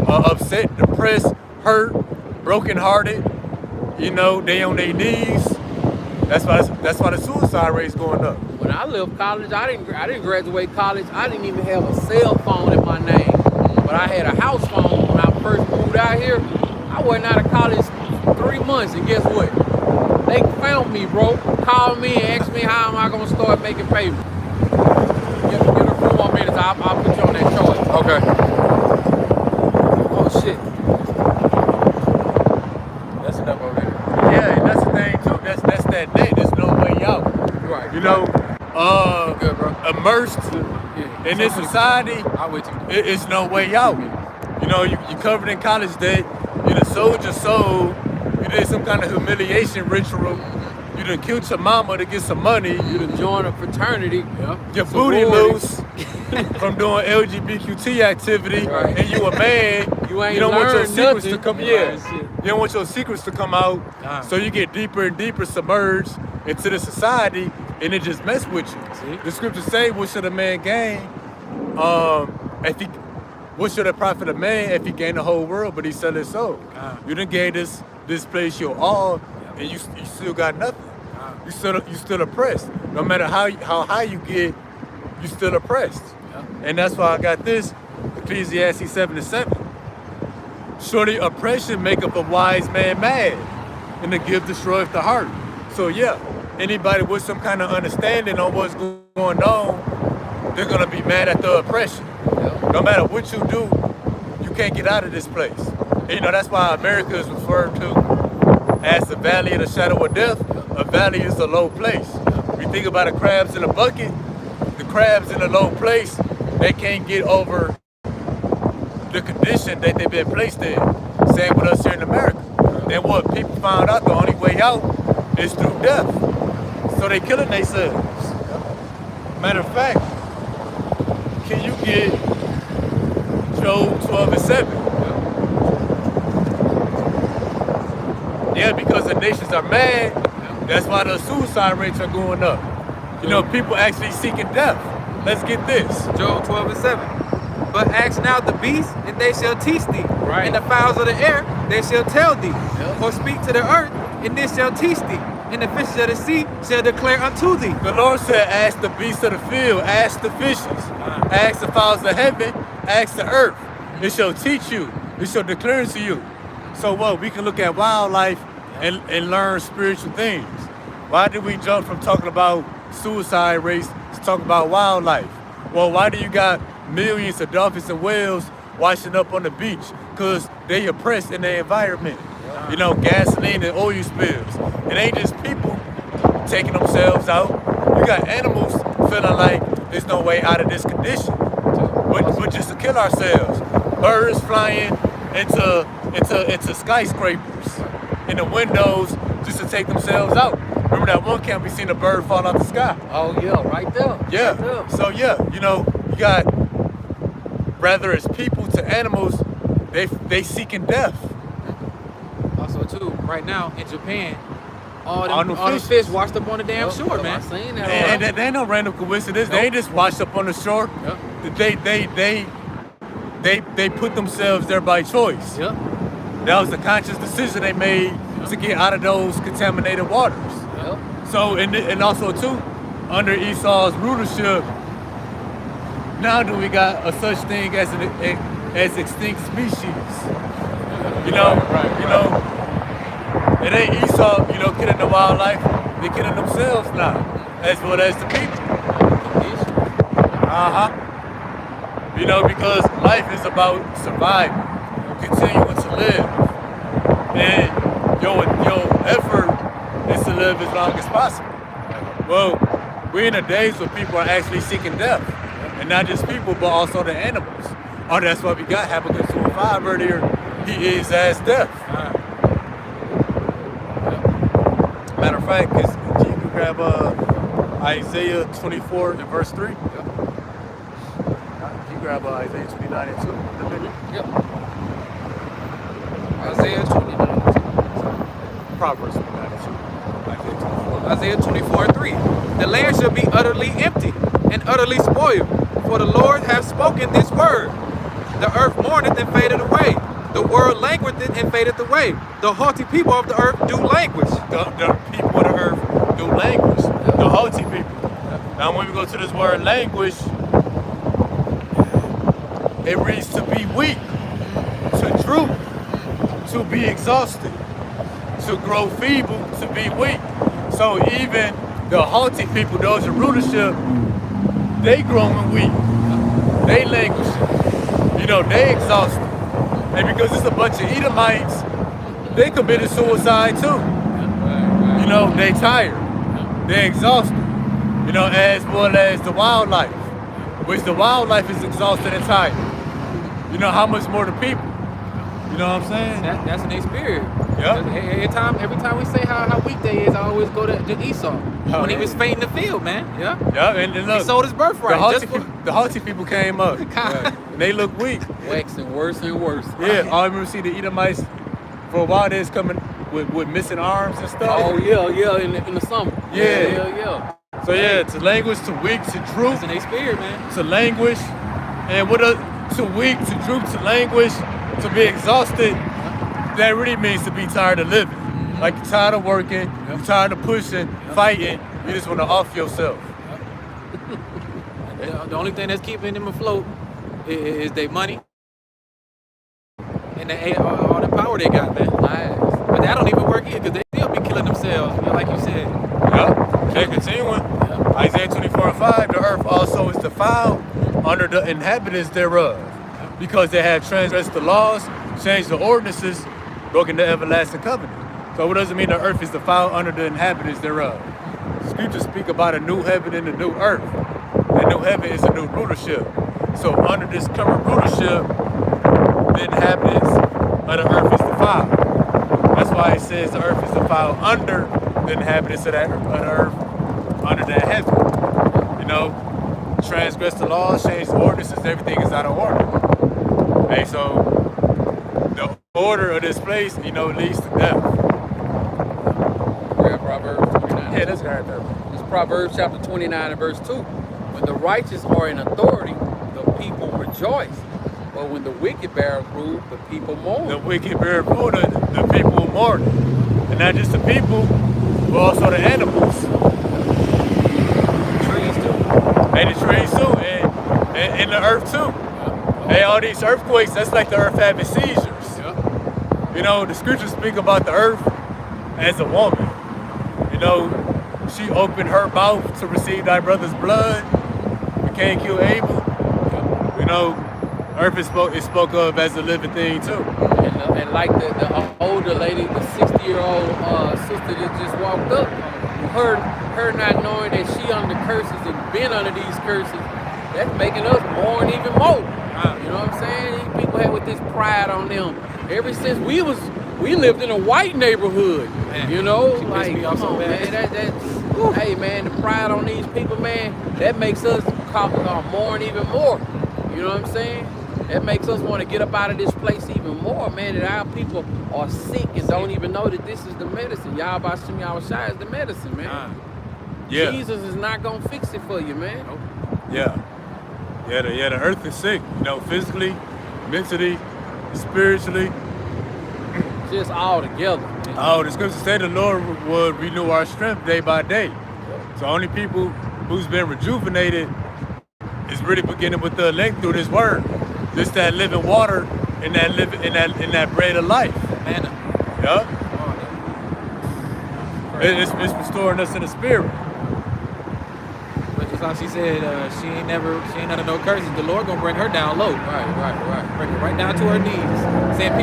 Upset, depressed, hurt, brokenhearted. You know, they on their knees. That's why the suicide rate is going up. When I left college, I didn't graduate college. I didn't even have a cell phone in my name, but I had a house phone when I first moved out here. I wasn't out of college 3 months, and guess what? They found me, bro. Call me and ask me how am I gonna start making payments. Get a few more minutes. I'll put you on that choice. Okay. Oh shit. That's enough over there. Yeah, and that's the thing too. That's that day. There's no way out. Right. You know, Good, bro. immersed Yeah. in this society, I'm with you. it's no way out. You know, you covered in college debt. You done sold your soul. You did some kind of humiliation ritual. You done killed your mama to get some money. You done join a fraternity. Yeah. Your booty loose from doing LGBTQ activity, Right. and you a man. You ain't don't want your learned secrets nothing. to come. Right, Yeah, shit. you don't want your secrets to come out. Nah. So you get deeper and deeper submerged into the society, and it just mess with you. See? The scriptures say, "What should a man gain? If he, what should it profit a man if he gain the whole world, but he sell his soul?" You done gave this place your all, and you still got nothing. You still oppressed. No matter how high you get, you still oppressed. And that's why I got this, Ecclesiastes 7:7. Surely oppression maketh a wise man mad, and the gift destroyeth the heart. So yeah, anybody with some kind of understanding on what's going on, they're gonna be mad at the oppression. No matter what you do, you can't get out of this place. And, you know, that's why America is referred to as the valley of the shadow of death. A valley is a low place. If you think about the crabs in a bucket, the crabs in a low place, they can't get over the condition that they've been placed in. Same with us here in America. Then what people found out, the only way out is through death. So they killing themselves. Matter of fact, can you get Job 12:7? Yeah, because the nations are mad. That's why the suicide rates are going up. You know, people actually seeking death. Let's get this. Job 12:7. But ask now the beasts, and they shall teach thee. Right. And the fowls of the air, they shall tell thee. Yep. Or speak to the earth, and this shall teach thee. And the fishes of the sea shall declare unto thee. The Lord said, ask the beasts of the field, ask the fishes, ask the fowls of heaven, ask the earth. It shall teach you. It shall declare to you. So what? We can look at wildlife and learn spiritual things. Why did we jump from talking about suicide rates to talking about wildlife? Well, why do you got millions of dolphins and whales washing up on the beach? Because they oppressed in their environment. You know, gasoline and oil spills. It ain't just people taking themselves out. You got animals feeling like there's no way out of this condition, but just to kill ourselves. Birds flying into skyscrapers in the windows just to take themselves out. Remember that one camp we seen a bird fall out the sky? Oh yeah, right there. Yeah. Right there. So yeah, you know, you got whether it's people to animals, they seeking death. Also, too, right now in Japan, all All the them fish washed up on the damn Yep, shore, I man. seen that. And that ain't no random coincidence. They ain't just washed up on the shore. Yep. They put themselves there by choice. Yep. That was a conscious decision they made to get out of those contaminated waters. Yep. So, and also too, under Esau's rulership, now do we got a such thing as as extinct species? You know, you know, it ain't Esau, you know, killing the wildlife. They're killing themselves now, as well as the people. You know, because life is about surviving, continuing to live, and your effort is to live as long as possible. Well, we're in the days where people are actually seeking death, and not just people, but also the animals. Oh, that's why we got Habakkuk 2:5 earlier. He is as death. Matter of fact, you can grab Isaiah 24 and verse 3. You grab Isaiah 29 and 2. Yep. Isaiah 29. Proverbs 29 and 2. Isaiah 24:3. The land shall be utterly empty and utterly spoiled, for the Lord hath spoken this word. The earth mourneth and fadeth away. The world languisheth and fadeth away. The haughty people of the earth do languish. The people of the earth do languish. The haughty people. Now, when we go to this word languish, it reads to be weak, to droop, to be exhausted. to grow feeble, to be weak. So even the haughty people, those in rulership, they growing weak. They languishing. You know, they exhausted. And because it's a bunch of Edomites, they committed suicide too. You know, they tired. They're exhausted. You know, as well as the wildlife, which the wildlife is exhausted and tired. You know, how much more the people? You know what I'm saying? That's an experience. Yep. Every time we say how weak they is, I always go to Esau when he was fainting the field, man. Yeah. Yeah, and look, he sold his birthright. The haughty people came up. And they look weak. Waxing worse and worse. Yeah, I remember see the Edomites for a while. They was coming with missing arms and stuff. Oh yeah, in the summer. Yeah. So yeah, to languish, to weak, to droop. It's an experience, man. To languish, and to weak, to droop, to languish, to be exhausted. That really means to be tired of living. Like you're tired of working, you're tired of pushing, fighting. You just want to off yourself. The only thing that's keeping them afloat is their money and all the power they got, man. But that don't even work either, because they still be killing themselves, you know, like you said. Yep. They're continuing. Isaiah 24:5, the earth also is defiled under the inhabitants thereof, because they have transgressed the laws, changed the ordinances, broken the everlasting covenant. So what does it mean the earth is defiled under the inhabitants thereof? Scriptures speak about a new heaven and a new earth. The new heaven is a new rulership. So under this current rulership, the inhabitants of the earth is defiled. That's why it says the earth is defiled under the inhabitants of the earth, under that heaven. You know, transgress the laws, change the ordinances, everything is out of order. Hey, so the order of this place, you know, leads to death. Read Proverbs 29. Yeah, that's right there. It's Proverbs chapter 29 and verse 2. When the righteous are in authority, the people rejoice. But when the wicked bear rule, the people mourn. The wicked bear rule, the people mourn. And not just the people, but also the animals. Trees too. And the trees too, and the earth too. Hey, all these earthquakes, that's like the earth having seizures. You know, the scriptures speak about the earth as a woman. You know, she opened her mouth to receive thy brother's blood. You can't kill Abel. You know, earth is spoke of as a living thing too. And like the older lady, the 60-year-old sister that just walked up, her not knowing that she under curses and been under these curses, that's making us mourn even more. You know what I'm saying? These people had with this pride on them. Ever since we lived in a white neighborhood, man, you know, like, come on, man, hey, man, the pride on these people, man, that makes us mourn even more. You know what I'm saying? That makes us want to get up out of this place even more, man, that our people are sick and don't even know that this is the medicine. Y'all Bashim Yahweh Shai is the medicine, man. Yeah. Jesus is not going to fix it for you, man. Yeah. Yeah, the earth is sick, you know, physically, mentally, spiritually. Just all together. Oh, the scripture say the Lord would renew our strength day by day. So only people who's been rejuvenated is really beginning with the elect through this word. Just that living water and that bread of life. Manna. Yeah. It's restoring us in the spirit. But just like she said, she ain't under no curses. The Lord gonna bring her down low. Right. Bring her right down to her knees. Saying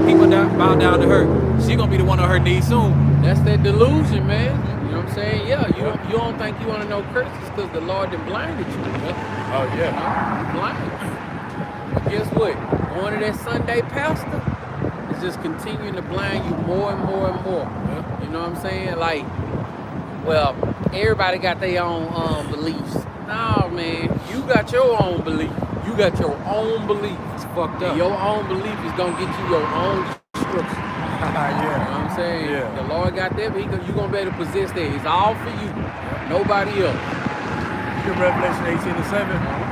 people bow down to her. She gonna be the one on her knees soon. That's that delusion, man. You know what I'm saying? Yeah, you don't think you under no curses because the Lord done blinded you. Oh yeah. Blind. But guess what? Going to that Sunday pastor is just continuing to blind you more and more and more. You know what I'm saying? Like, well, everybody got their own beliefs. No, man, you got your own belief. You got your own belief. It's fucked up. And your own belief is gonna get you your own destruction. Yeah. You know what I'm saying? Yeah. The Lord got that, but you're gonna be able to possess that. It's all for you. Nobody else. Revelation 18:7.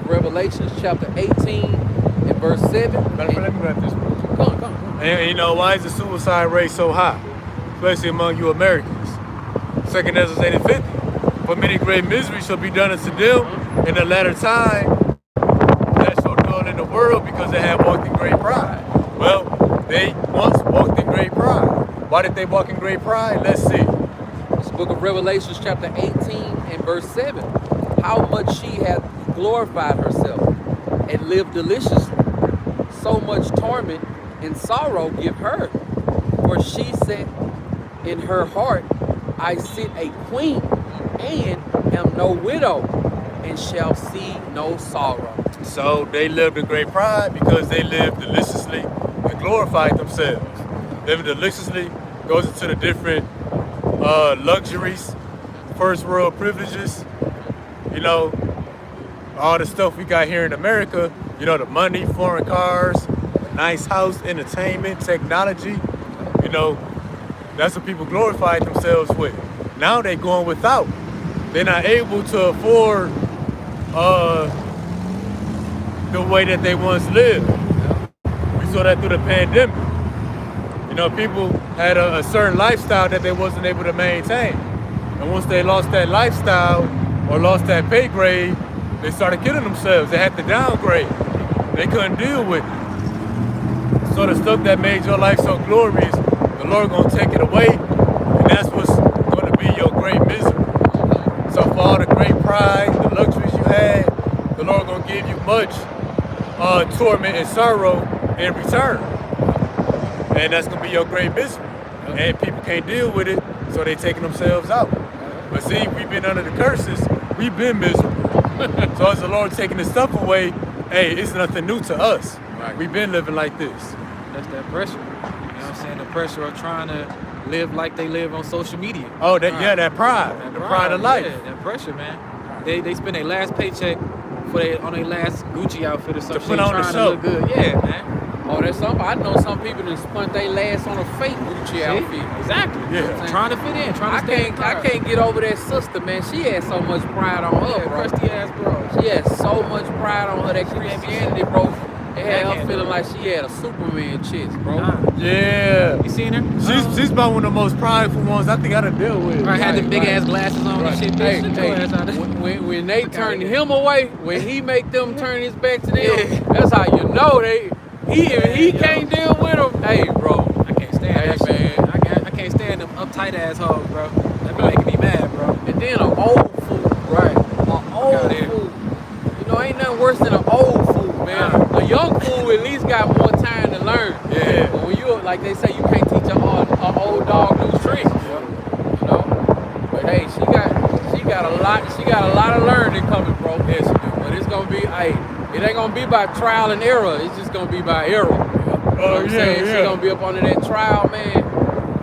Revelation chapter 18 and verse 7. Let me grab this book. Come on. And you know, why is the suicide rate so high? Especially among you Americans. 2 Ezra 8:50. For many great miseries shall be done unto them in the latter time that shall dwell in the world because they have walked in great pride. Well, they once walked in great pride. Why did they walk in great pride? Let's see. This book of Revelations chapter 18 and verse 7. How much she hath glorified herself and lived deliciously. So much torment and sorrow give her. For she said in her heart, I sit a queen and am no widow and shall see no sorrow. So they lived in great pride because they lived deliciously and glorified themselves. Living deliciously goes into the different luxuries, first world privileges, you know, all the stuff we got here in America, you know, the money, foreign cars, a nice house, entertainment, technology, you know, that's what people glorified themselves with. Now they going without. They're not able to afford the way that they once lived. We saw that through the pandemic. You know, people had a certain lifestyle that they wasn't able to maintain. And once they lost that lifestyle or lost that pay grade, they started killing themselves. They had to downgrade. They couldn't deal with it. So the stuff that made your life so glorious, the Lord gonna take it away, and that's what's gonna be your great misery. So for all the great pride, the luxuries you had, the Lord gonna give you much torment and sorrow in return. And that's gonna be your great misery. And people can't deal with it, so they taking themselves out. But see, we've been under the curses, we've been miserable. So as the Lord taking this stuff away, hey, it's nothing new to us. Right. We've been living like this. That's that pressure. You know what I'm saying? The pressure of trying to live like they live on social media. Oh, that yeah, that pride, That the pride of life. Yeah, that pressure, man. They spend their last paycheck on their last Gucci outfit or some To shit put on the trying to show. look good. Yeah, man. Oh, that's something. I know some people that spent their last on a fake Gucci See? outfit. Exactly. Yeah. Trying to fit in, trying I to stay can't get over that sister, man. She had so much pride on her, Yeah, bro. crusty ass bro. She had so much pride on her that Christianity, bro. It had her Backhand. feeling like she had a Superman chest, bro. Nah. Yeah. You seen her? She's about one of the most prideful ones I think I done deal with. Right, had the Right, big right. ass glasses on and shit. Hey, Bitch, shut your ass out of there. when they Fuck turn outta him away, when he make them turn his back to them, Yeah. that's how you know if he can't deal with them. Hey, bro. I can't stand Hey, that shit. man. I can't stand them uptight ass hoes, bro. That be making me mad, bro. And then an old fool, Right. an old outta here. fool. You know, ain't nothing worse than an old fool, man. A young fool at least got more time to learn. Yeah. But when you, like they say, you can't teach an old dog new tricks. You know. But hey, she got a lot of learning coming, bro. Yes, she do. But it's gonna be, hey, it ain't gonna be by trial and error. It's just gonna be by error. You know what I'm saying? She gonna be up under that trial, man.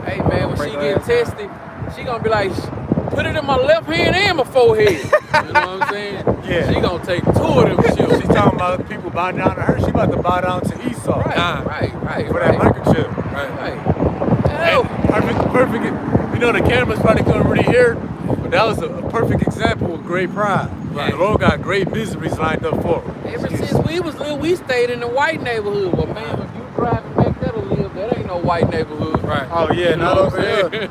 Hey, man, when she get tested, she gonna be like, put it in my left hand and my forehead. You know what I'm saying? Yeah. She gonna take 2 of them shit. She's talking about people bow down to her. She about to bow down to Esau. Right. For that microchip. Right. Hey, perfect. You know, the cameras probably couldn't really hear, but that was a perfect example of great pride. Right. The Lord got great miseries lined up for her. Ever since we was little, we stayed in the white neighborhood. Well, man, if you driving back there to live, that ain't no white neighborhood. Right. Oh yeah, You know not what over I'm here. saying?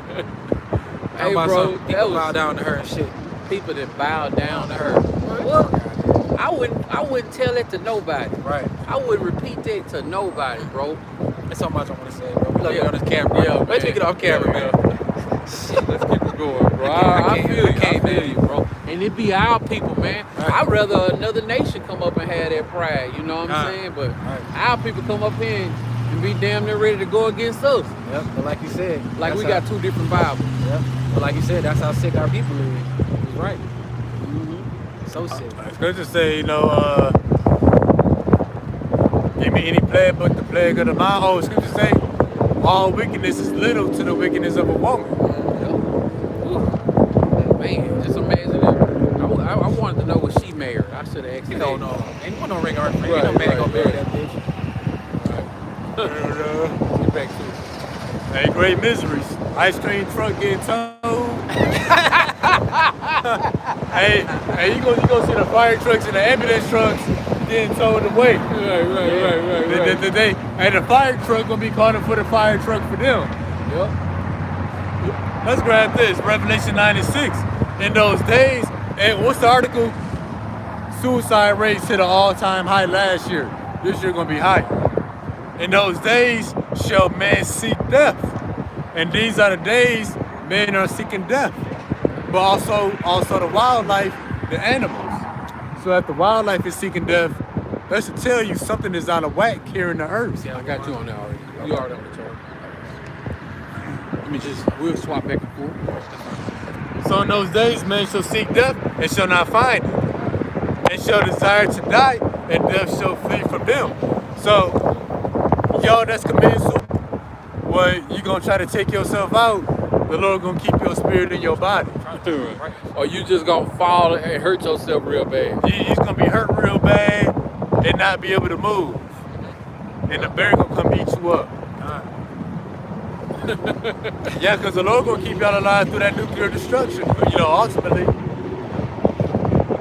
How Hey, about bro, some that people was bow down to her and shit? people that bowed down to her. Well, I wouldn't tell that to nobody. Right. I wouldn't repeat that to nobody, bro. There's so much I want to say, bro. We love Yeah. you on this camera. Yeah, Let's man. take it off camera, Yeah, man. Shit, let's keep it going, bro. I feel you. I feel you, bro. And it be our people, man. Right. I'd rather another nation come up and have that pride, you know what I'm saying? But our people come up here and be damn near ready to go against us. Yep. But like you said, Like that's we got 2 different Bibles. Yep. But like you said, that's how sick our people is. He was right. So sick. Scripture say, you know, give me any plague but the plague of the mind. Oh, scripture say, all wickedness is little to the wickedness of a woman. Man, just imagine that. I wanted to know what she married. I should have asked You her. don't know. Ain't no ring on her finger. Right, Ain't no man right, gonna marry right. that bitch. Get back to it. Hey, great miseries. Ice cream truck getting towed. hey, you gonna see the fire trucks and the ambulance trucks getting towed away. Right. And the fire truck gonna be calling for the fire truck for them. Yep. Let's grab this. Revelation 9 and 6. in those days, and what's the article? Suicide rates hit an all-time high last year. This year gonna be higher. In those days, shall men seek death, and these are the days men are seeking death. But also the wildlife, the animals. So if the wildlife is seeking death, that should tell you something is out of whack here in the earth. Yeah, I got you on that already. You already on the chart. We'll swap back and forth. So in those days, men shall seek death and shall not find it, and shall desire to die, and death shall flee from them. So, y'all that's committing suicide, well, you gonna try to take yourself out, the Lord gonna keep your spirit in your body. Or you just gonna fall and hurt yourself real bad. You're gonna be hurt real bad and not be able to move. And the bear gonna come eat you up. Yeah, because the Lord gonna keep y'all alive through that nuclear destruction, ultimately.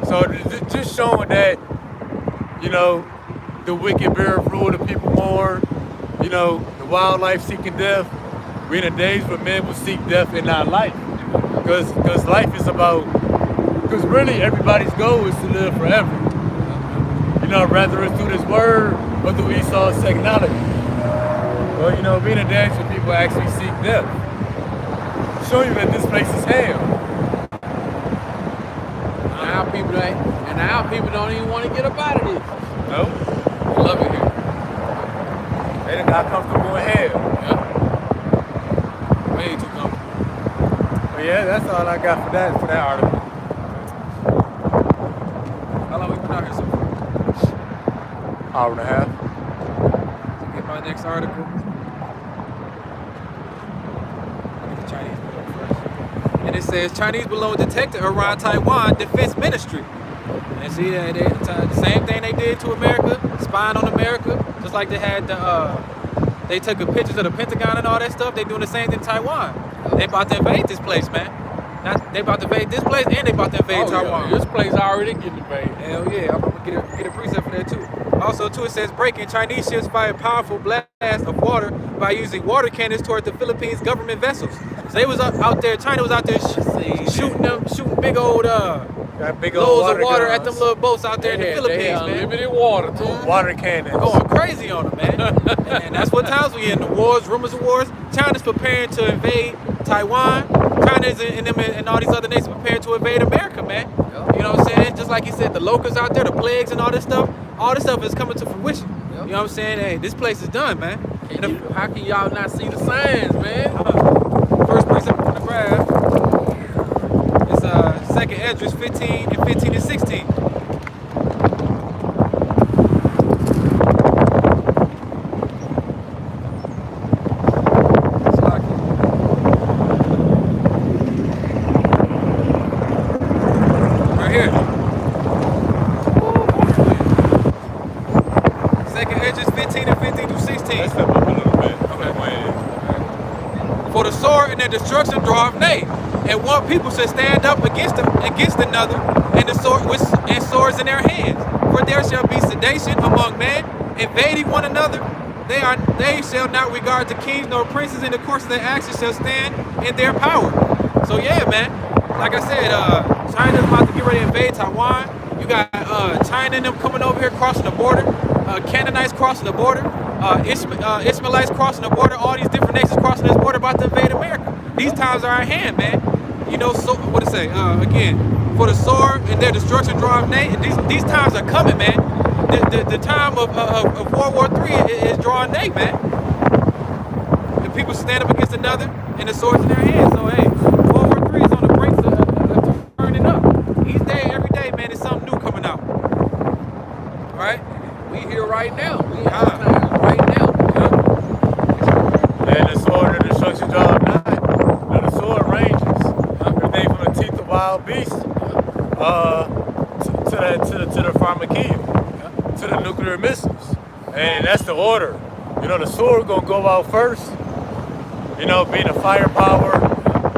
So just showing that, the wicked bear rule the people more, the wildlife seeking death. We're in the days where men will seek death and not life. Because life is about, because really everybody's goal is to live forever. Rather it's through this word or through Esau's technology. Well, being a days where people actually seek death. Show you that this place is hell. Now people don't even want to get up out of this. No? I love it here. They done got comfortable in hell. Yeah. Way too comfortable. But yeah, that's all I got for that article. How long we been out here so far? Hour and a half. Get my next article. Look at the Chinese balloon first. And it says Chinese balloon detected around Taiwan Defense Ministry. And see, the same thing they did to America, spying on America, just like they had they took pictures of the Pentagon and all that stuff. They doing the same thing in Taiwan. They about to invade this place, man. They about to invade this place and they about to invade Taiwan. Yeah. This place already getting invaded. Hell yeah, I'm gonna get a precept for that too. Also too, it says breaking Chinese ships fired powerful blast of water by using water cannons toward the Philippines government vessels. So they was out there, China was out there shooting big old loads of water at them little boats out there in the Philippines, they had man. unlimited water too. Water cannons. Going crazy on them, man. and that's what times we in the wars, rumors of wars. China's preparing to invade Taiwan. China's and all these other nations preparing to invade America, man. Yep. You know what I'm saying? Just like you said, the locusts out there, the plagues and all this stuff is coming to fruition. Yep. You know what I'm saying? Hey, this place is done, man. How can y'all not see the signs, man? First precept from the graph is second Esdras 15 and 15 and 16. Right here. Second Esdras 15 and 15 through 16. Let's step up a little bit. For the sword and their destruction draweth nigh, and one people should stand up against another, and swords in their hands. For there shall be sedation among men, invading one another. They shall not regard the kings nor princes, in the course of their actions shall stand in their power. So yeah, man. Like I said, China's about to get ready to invade Taiwan. You got China and them coming over here crossing the border, Canaanites crossing the border, Ishmaelites crossing the border, all these different nations crossing this border about to invade America. These times are at hand, man. So what it say? Again, for the sword and their destruction draweth nigh. These times are coming, man. The time of World War III is drawing nigh, man. The people stand up against another, and the swords in their hands. So hey, World War III is on the brink of turning up. Each day, every day, man, there's something new coming out. All right. We here right now. We in time right now. And the sword and the destruction draweth nigh. Now the sword ranges. Everything from the teeth of wild beasts to the pharmakia, to the nuclear missiles. And that's the order. The sword gonna go out first. Being the firepower,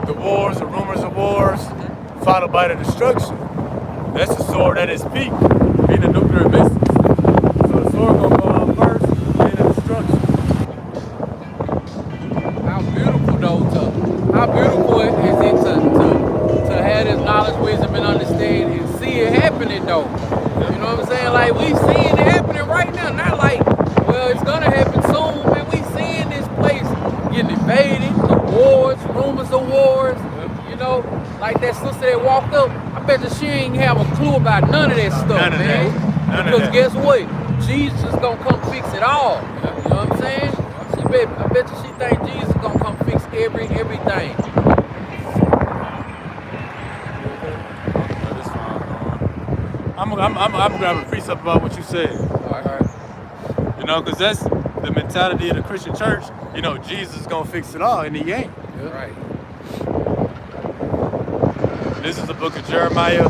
the wars, the rumors of wars, followed by the destruction. That's the sword at its peak, being the nuclear missiles. So the sword gonna go out first, then the destruction. How beautiful though, how beautiful is it to have this knowledge and understand and see it happening though. You know what I'm saying? Like we seeing it happening right now. Not like, well, it's gonna happen soon, man. We seeing this place getting invaded, the wars, rumors of wars. You know, like that sister that walked up. I bet that she ain't have a clue about none of that stuff, None of man. that. None of Because that. guess what? Jesus is gonna come fix it all. You know what I'm saying? I bet you she think Jesus is gonna come fix everything. I'm gonna grab a precept about what you said. All right. You know, because that's the mentality of the Christian church. You know, Jesus is gonna fix it all, and he ain't. Yeah. Right. This is the book of Jeremiah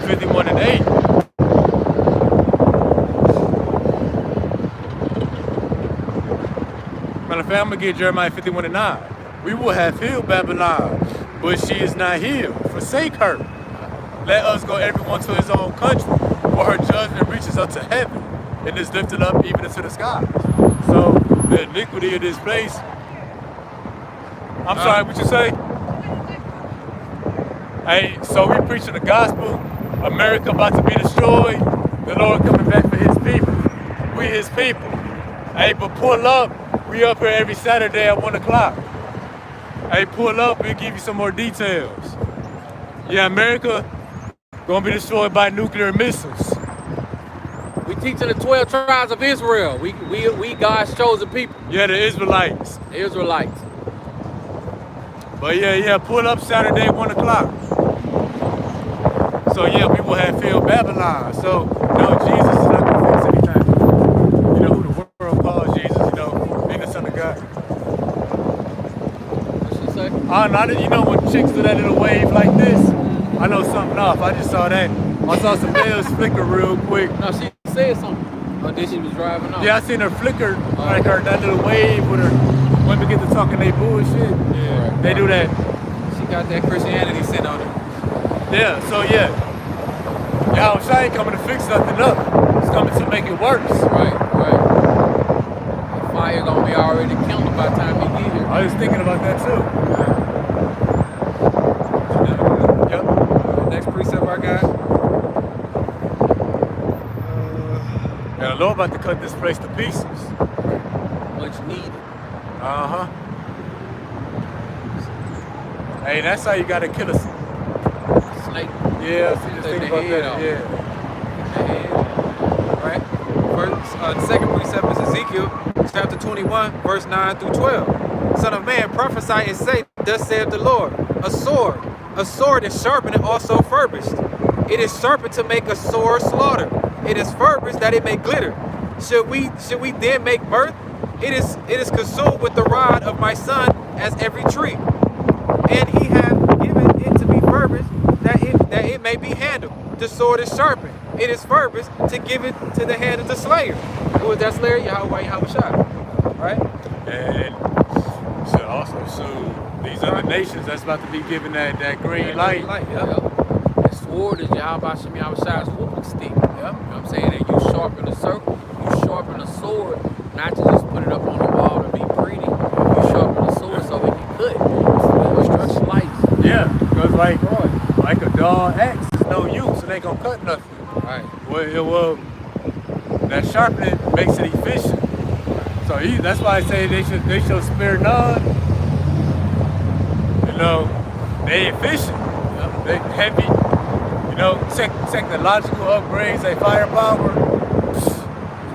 51 and 8. Matter of fact, I'm gonna get Jeremiah 51 and 9. We will have healed Babylon, but she is not healed. Forsake her. Let us go everyone to his own country, for her judgment reaches up to heaven and is lifted up even into the skies. So the iniquity of this place. I'm sorry, what you say? Hey, so we preaching the gospel. America about to be destroyed. The Lord coming back for his people. We his people. Hey, but pull up. We up here every Saturday at 1 o'clock. Hey, pull up. We'll give you some more details. Yeah, America gonna be destroyed by nuclear missiles. We teaching the 12 tribes of Israel. We God's chosen people. Yeah, the Israelites. The Israelites. But yeah, pull up Saturday 1 o'clock. So yeah, we will have filled Babylon. So no, Jesus is not gonna fix anything. You know who the world calls Jesus, you know, being the Son of God. What she say? You know when chicks do that little wave like this, I know something off. I just saw that. I saw some nails flicker real quick. No, she said something. Oh, then she was driving off. Yeah, I seen her flicker, like that little wave with her. Women get to talking they bullshit. Yeah. They do that. She got that Christianity sent on her. Yeah, so yeah. Y'all ain't coming to fix nothing up. It's coming to make it worse. Right. The fire gonna be already kindled by the time he get here. I was thinking about that too. Yep. Next precept I got. And the Lord about to cut this place to pieces. Much needed. Uh-huh. Hey, that's how you gotta kill us. Snake. Yeah, see, just Take think the about head that. off. Yeah. Right? First, the second precept is Ezekiel chapter 21, verse 9 through 12. Son of man, prophesy and say, thus saith the Lord, a sword is sharpened and also furbished. It is sharpened to make a sore slaughter. It is furbished that it may glitter. Should we then make birth? It is consumed with the rod of my son as every tree. And he hath given it to be furbished that it may be handled. The sword is sharpened. It is furbished to give it to the hand of the slayer. Who is that slayer? Yahweh Yahushua. Right? And you should also assume these other nations that's about to be given that green light. The sword is Yahweh Yahushua's whooping stick. You know what I'm saying? And you sharpen a circle, you sharpen a sword, not to just put it up on the wall to be pretty. You sharpen a sword so it can cut. It slice. Yeah, because like a dull axe is no use, and they gonna cut nothing. Right. Well, that sharpening makes it efficient. So that's why I say they should spare none. You know, they efficient. They heavy. You know, technological upgrades, they firepower.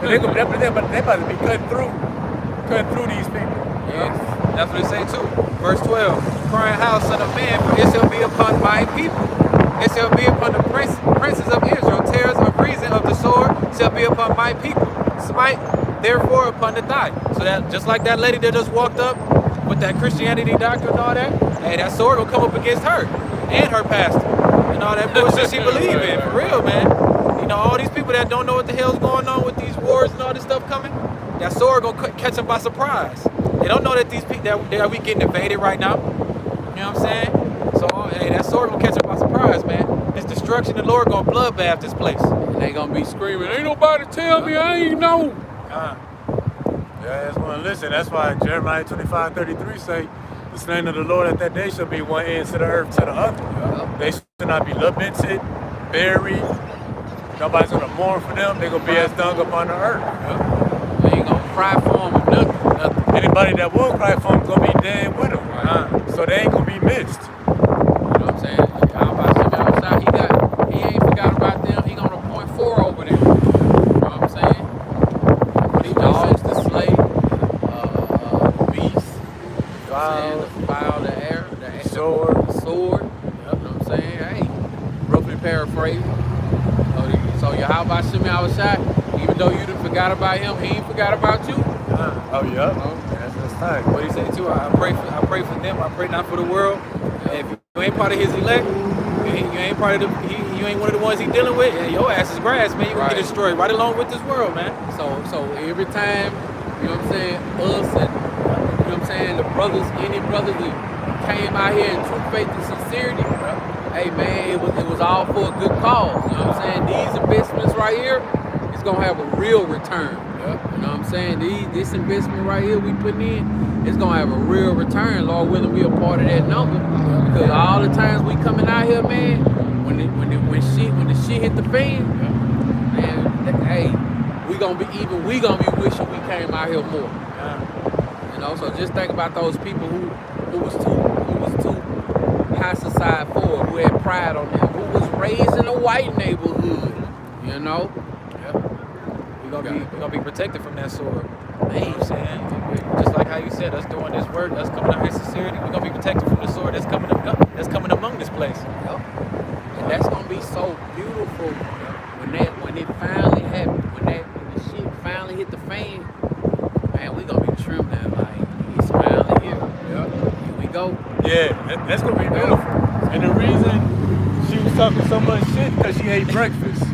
And they about to be cutting through these people. Yes. That's what it say too. Verse 12. Crying house, son of man, for it shall be upon my people. It shall be upon the princes of Israel. Tears of reason of the sword shall be upon my people. Smite therefore upon the thigh. So that just like that lady that just walked up with that Christianity doctrine and all that, hey, that sword will come up against her and her pastor and all that bullshit she believe in. For real, man. You know, all these people that don't know what the hell's going on with these wars and all this stuff coming, that sword gonna catch them by surprise. They don't know that these people that we getting invaded right now. You know what I'm saying? So hey, that sword gonna catch them by surprise, man. This destruction, the Lord gonna bloodbath this place. And they gonna be screaming, ain't nobody tell me, I ain't know. Yeah, that's one. Listen, that's why Jeremiah 25:33 say, the slain of the Lord at that day shall be one end to the earth to the other. They to not be lamented, buried. Nobody's gonna mourn for them. They're gonna be as dung upon the earth. We ain't gonna cry for them or nothing. Anybody that will cry for them gonna be dead with them. So they ain't gonna be missed. You know what I'm saying? How about Jimmy outside? He ain't forgot about them. He gonna point 4 over there. You know what I'm saying? The dogs, the slave, beast, the fowl, the air, the sword. You know what I'm saying? Hey, roughly paraphrase. So you how about Jimmy outside? Even though you done forgot about him, he ain't forgot about you. Oh yeah. That's time. What he said too, I pray for them, I pray not for the world. If you ain't part of his elect, you ain't part of you ain't one of the ones he dealing with, your ass is grass, man. You gonna get destroyed right along with this world, man. So every time, you know what I'm saying, us and you know what I'm saying, the brothers, any brothers that came out here in true faith and sincerity, hey man, it was all for a good cause. You know what I'm saying? These investments right here, it's gonna have a real return. You know what I'm saying? This investment right here we putting in, it's gonna have a real return. Lord willing, we a part of that number. Because all the times we coming out here, man, when the shit hit the fan, man, hey, we gonna be wishing we came out here more. You know, so just think about those people who was too high society forward, who had pride on them, who was raised in a white neighborhood. You know. We're gonna be protected from that sword. You know what I'm saying? Just like how you said, us doing this work, us coming out here sincerity, we're gonna be protected from the sword that's coming among this place. And that's gonna be so beautiful when it finally happened, when the shit finally hit the fan. Man, we gonna be trembling like it's finally here. Here we go. Yeah, that's gonna be beautiful. And the reason she was talking so much shit because she ate breakfast.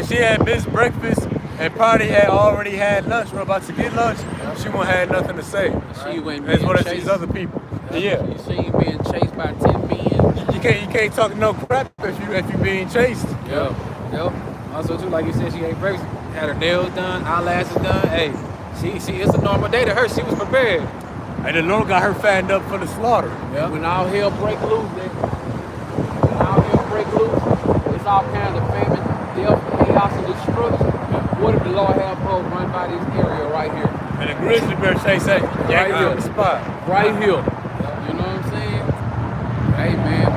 she had missed breakfast and probably had already had lunch. We're about to get lunch. She won't have nothing to say. She went as one of chased. these other people. Yeah. She ain't being chased by 10 men. You can't talk no crap if you being chased. Yep. Also too, like you said, she ate breakfast, had her nails done, eyelashes done. Hey, she it's a normal day to her. She was prepared. And the Lord got her fattened up for the slaughter. When all hell break loose, it's all kinds of famine, death, chaos, and destruction. What if the Lord have her run by this area right here? And the grizzly bear chase that Right here. on the spot. Right here. You know what I'm saying? Hey man,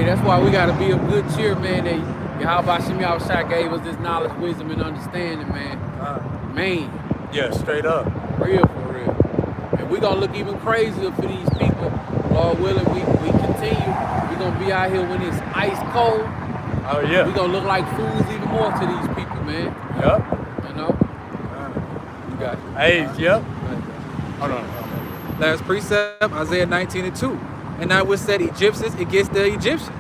that's why we gotta be of good cheer, man. That Yahweh Shem Yahushua gave us this knowledge, wisdom, and understanding, man. Man. Yeah, straight up. Real for real. And we gonna look even crazier for these people. Lord willing, we continue. We gonna be out here when it's ice cold. Oh yeah. We gonna look like fools even more to these people, man. Yep. You know? You got it. Hey, yep. Hold on. Last precept, Isaiah 19:2. And I will set Egyptians against the Egyptians,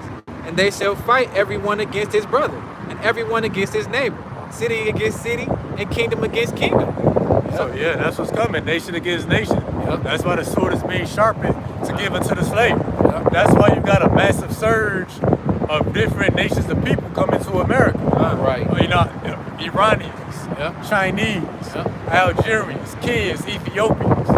and they shall fight everyone against his brother, and everyone against his neighbor, city against city, and kingdom against kingdom. So yeah, that's what's coming. Nation against nation. That's why the sword is being sharpened to give unto the slave. That's why you got a massive surge of different nations of people coming to America. Right. You know, Iranians, Chinese, Algerians, kids, Ethiopians,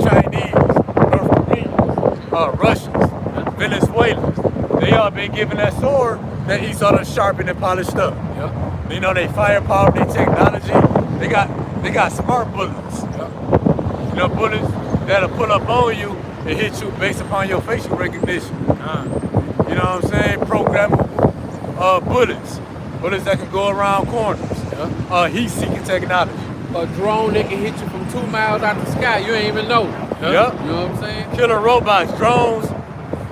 Chinese, North Koreans, Russians, Venezuelans. They all been given that sword that Esau done sharpened and polished up. You know, they firepower, they technology. They got smart bullets. You know, bullets that'll pull up on you and hit you based upon your facial recognition. You know what I'm saying? Programmable bullets that can go around corners. Heat-seeking technology. A drone that can hit you from 2 miles out the sky, you ain't even know. You know what I'm saying? Killer robots, drones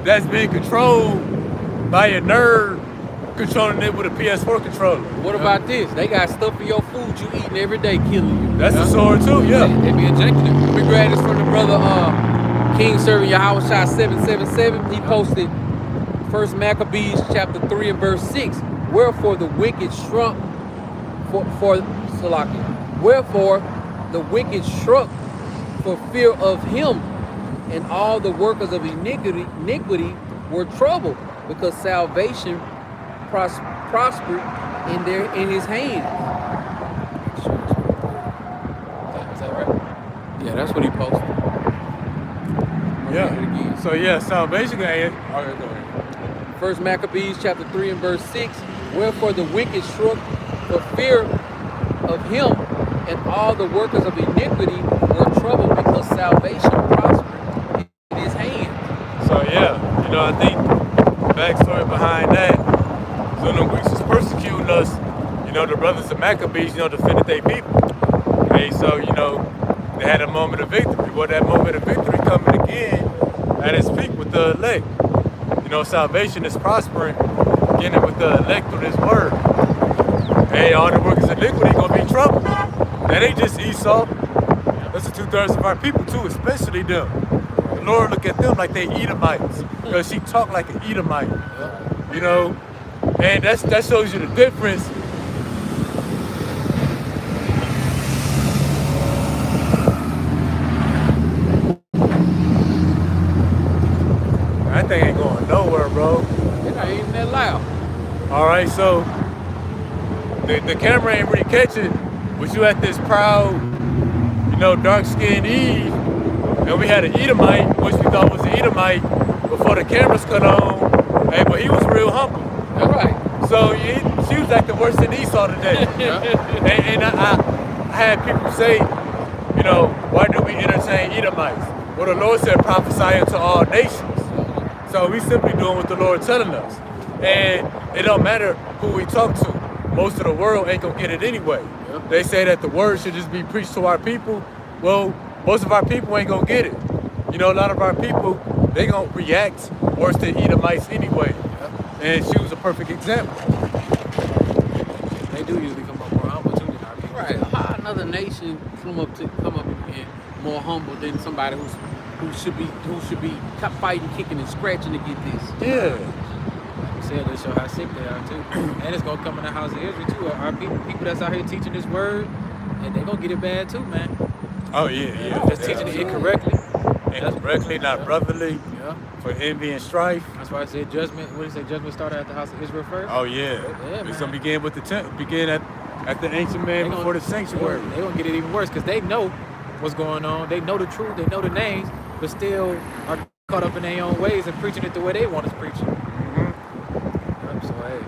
that's being controlled by a nerd controlling it with a PS4 controller. What about this? They got stuff in your food you eating every day killing you. That's a sword too, They be injecting it. We grabbed this from the brother King Serving Yahweh 777. He posted 1 Maccabees chapter 3 and verse 6. Wherefore the wicked shrunk Wherefore the wicked shrunk for fear of him, and all the workers of iniquity were troubled, because salvation prospered in his hands. Is that right? Yeah, that's what he posted. Yeah. So yeah, salvation. First Maccabees chapter 3 and verse 6. Wherefore the wicked shrunk for fear of him, and all the workers of iniquity were troubled because salvation prospered in his hand. So yeah, I think the backstory behind that. So the Greeks was persecuting us. The brothers of Maccabees, defended their people. Okay, so they had a moment of victory. Well, that moment of victory coming again at its peak with the elect. Salvation is prospering, beginning with the elect through this word. Hey, all the workers of iniquity gonna be in trouble. That ain't just Esau. That's the 2/3 of our people too, especially them. The Lord look at them like they Edomites, because she talked like an Edomite. And that shows you the difference. That thing ain't going nowhere, bro. It ain't even that loud. All right, so the camera ain't really catching, but you at this proud, dark-skinned Eve, and we had an Edomite, which we thought was an Edomite, before the cameras cut on. Hey, but he was real humble. That's right. So she was acting worse than Esau today. And I had people say, why do we entertain Edomites? Well, the Lord said prophesy unto all nations. So we simply doing what the Lord telling us. And it don't matter who we talk to. Most of the world ain't gonna get it anyway. Yep. They say that the word should just be preached to our people. Well, most of our people ain't gonna get it. A lot of our people, they gonna react worse than Edomites anyway. Yep. And she was a perfect example. They do usually come up more humble too than our people. Right. How another nation come up and more humble than somebody who should be fighting, kicking, and scratching to get this. Yeah. Like you said, they show how sick they are too. And it's gonna come in the house of Israel too. Our people that's out here teaching this word, and they gonna get it bad too, man. Oh yeah. Just teaching it incorrectly. Incorrectly, not brotherly. Yeah. For envy and strife. That's why I said judgment. What did he say? Judgment started at the house of Israel first. Oh yeah. It's gonna begin with begin at the ancient man before the sanctuary. They gonna get it even worse because they know what's going on. They know the truth. They know the names, but still are caught up in their own ways and preaching it the way they want us preaching. Mm-hmm. So hey,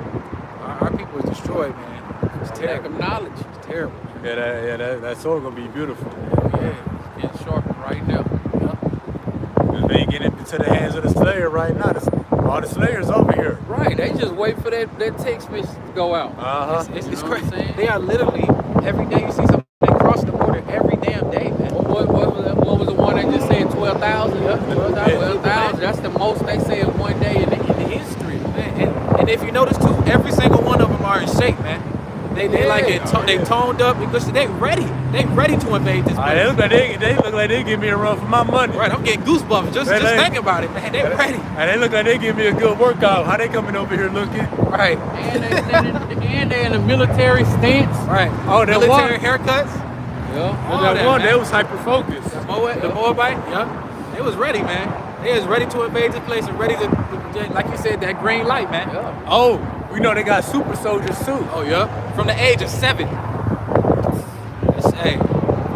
our people is destroyed, man. It's terrible. Lack of knowledge. It's terrible. That sword gonna be beautiful. Yeah, it's getting sharpened right now. They ain't getting into the hands of the slayer right now. All the slayers over here. Right, they just wait for that text message to go out. It's crazy. They are literally every day. You see somebody cross the border every damn day, man. What was the one that just said 12,000? 12,000. That's the most they say in one day in the history. Man. And if you notice too, every single one of them are in shape, man. They like it. They toned up because they ready. They ready to invade this place. They look like they give me a run for my money. Right, I'm getting goosebumps just thinking about it, man. They're ready. And they look like they give me a good workout. How they coming over here looking? Right. And they're in a military stance. Right. Oh, they're military haircuts. Yeah. They was hyper focused. The Moabite. Yeah. They was ready, man. They was ready to invade this place and ready to, like you said, that green light, man. Yeah. Oh, we know they got super soldiers too. Oh yeah. From the age of 7. From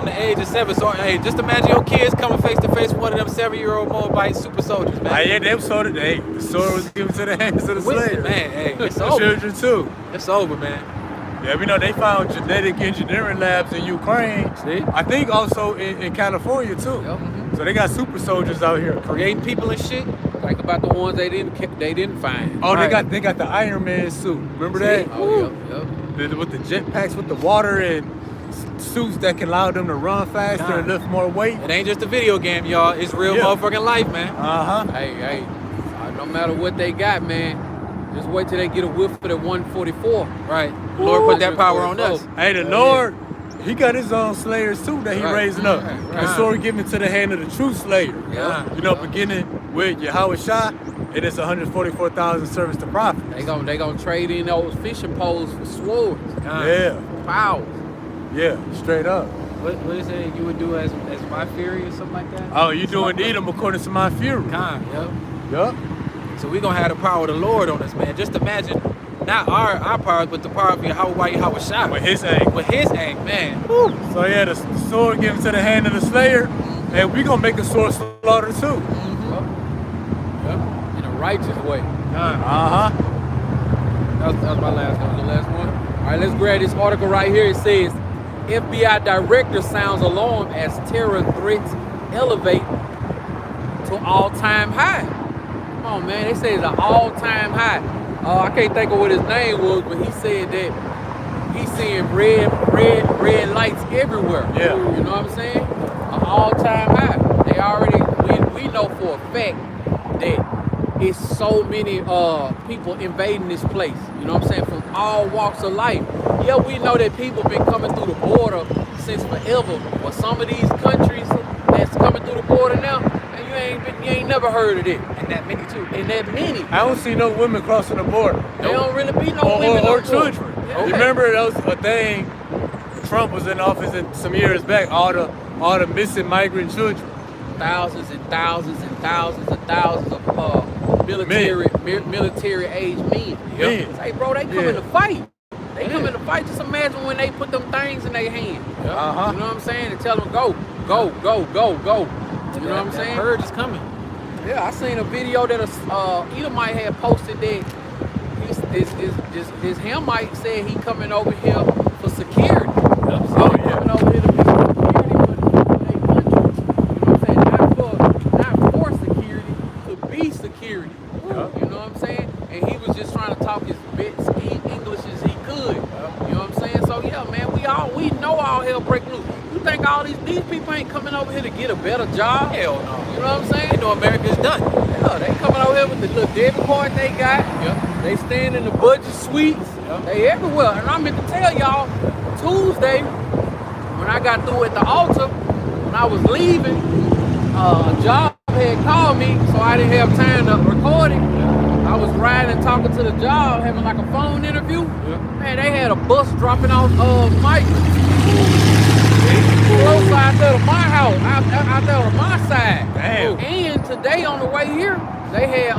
the age of 7. So hey, just imagine your kids coming face to face with one of them 7-year-old Moabite super soldiers, man. Yeah, them soldiers. Hey, the sword was given to the hands of the slaves. Man, hey, it's the over. children too. It's over, man. Yeah, we know they found genetic engineering labs in Ukraine. See? I think also in California too. Yep. So they got super soldiers out here Creating people and shit. Like about the ones they didn't find. Oh, Right. they got the Iron Man suit. Remember that? Oh, yep. With the jetpacks with the water and suits that can allow them to run faster and lift more weight. It ain't just a video game, y'all. It's real motherfucking life, man. Hey, no matter what they got, man, just wait till they get a whiff of the 144. Right. The Lord put that power on us. Hey, the Lord, He got His own slayers too that He raising up. Right. The sword given to the hand of the true slayer. Yeah. Beginning with Yahweh Shah, it is 144,000 service to prophets. They gonna trade in those fishing poles for swords. Yeah. Powers. Yeah, straight up. What is it you would do as my fury or something like that? Oh, you doing Edom according to my fury. Yup. So we gonna have the power of the Lord on us, man. Just imagine, not our powers, but the power of Yahweh Shah. With His aim. With His aim, man. Woo. So yeah, the sword given to the hand of the slayer, and we gonna make a sword slaughter too. In a righteous way. Uh-huh. That was my last one. The last one. All right, let's grab this article right here. It says, FBI director sounds alarm as terror threats elevate to all-time high. Come on, man. They say it's an all-time high. I can't think of what his name was, but he said that he's seeing red lights everywhere. Yeah. You know what I'm saying? An all-time high. They already, we know for a fact that it's so many people invading this place. You know what I'm saying? From all walks of life. Yeah, we know that people been coming through the border since forever. But some of these countries that's coming through the border now, and you ain't never heard of it. And that many too. And that many. I don't see no women crossing the border. They don't really be no women or no more. children. Yeah. Remember that was a thing. Trump was in office some years back. All the missing migrant children. Thousands and thousands and thousands and thousands of military age men. Men. Hey, bro, they coming to fight. They coming to fight. Just imagine when they put them things in their hand. Uh-huh. You know what I'm saying? And tell them go. You know what I'm saying? Purge is coming. Yeah, I seen a video that Edomite had posted that his Hamite said he coming over here for security. Oh, yeah. Coming over here to be security for their country. You know what I'm saying? Not for security, to be security. Yeah. You know what I'm saying? And he was just trying to talk as best English as he could. You know what I'm saying? So yeah, man, we know all hell break loose. You think all these people ain't coming over here to get a better job? Hell no. You know what I'm saying? They know America's done. Yeah, they coming over here with the little debit card they got. Yeah. They staying in the budget suites. Yeah. They everywhere. And I meant to tell y'all, Tuesday, when I got through at the altar, when I was leaving, a job had called me, so I didn't have time to record it. I was riding and talking to the job, having like a phone interview. Yeah. Man, they had a bus dropping off migrants. Close out there to my house, out there on my side. Damn. And today on the way here, they had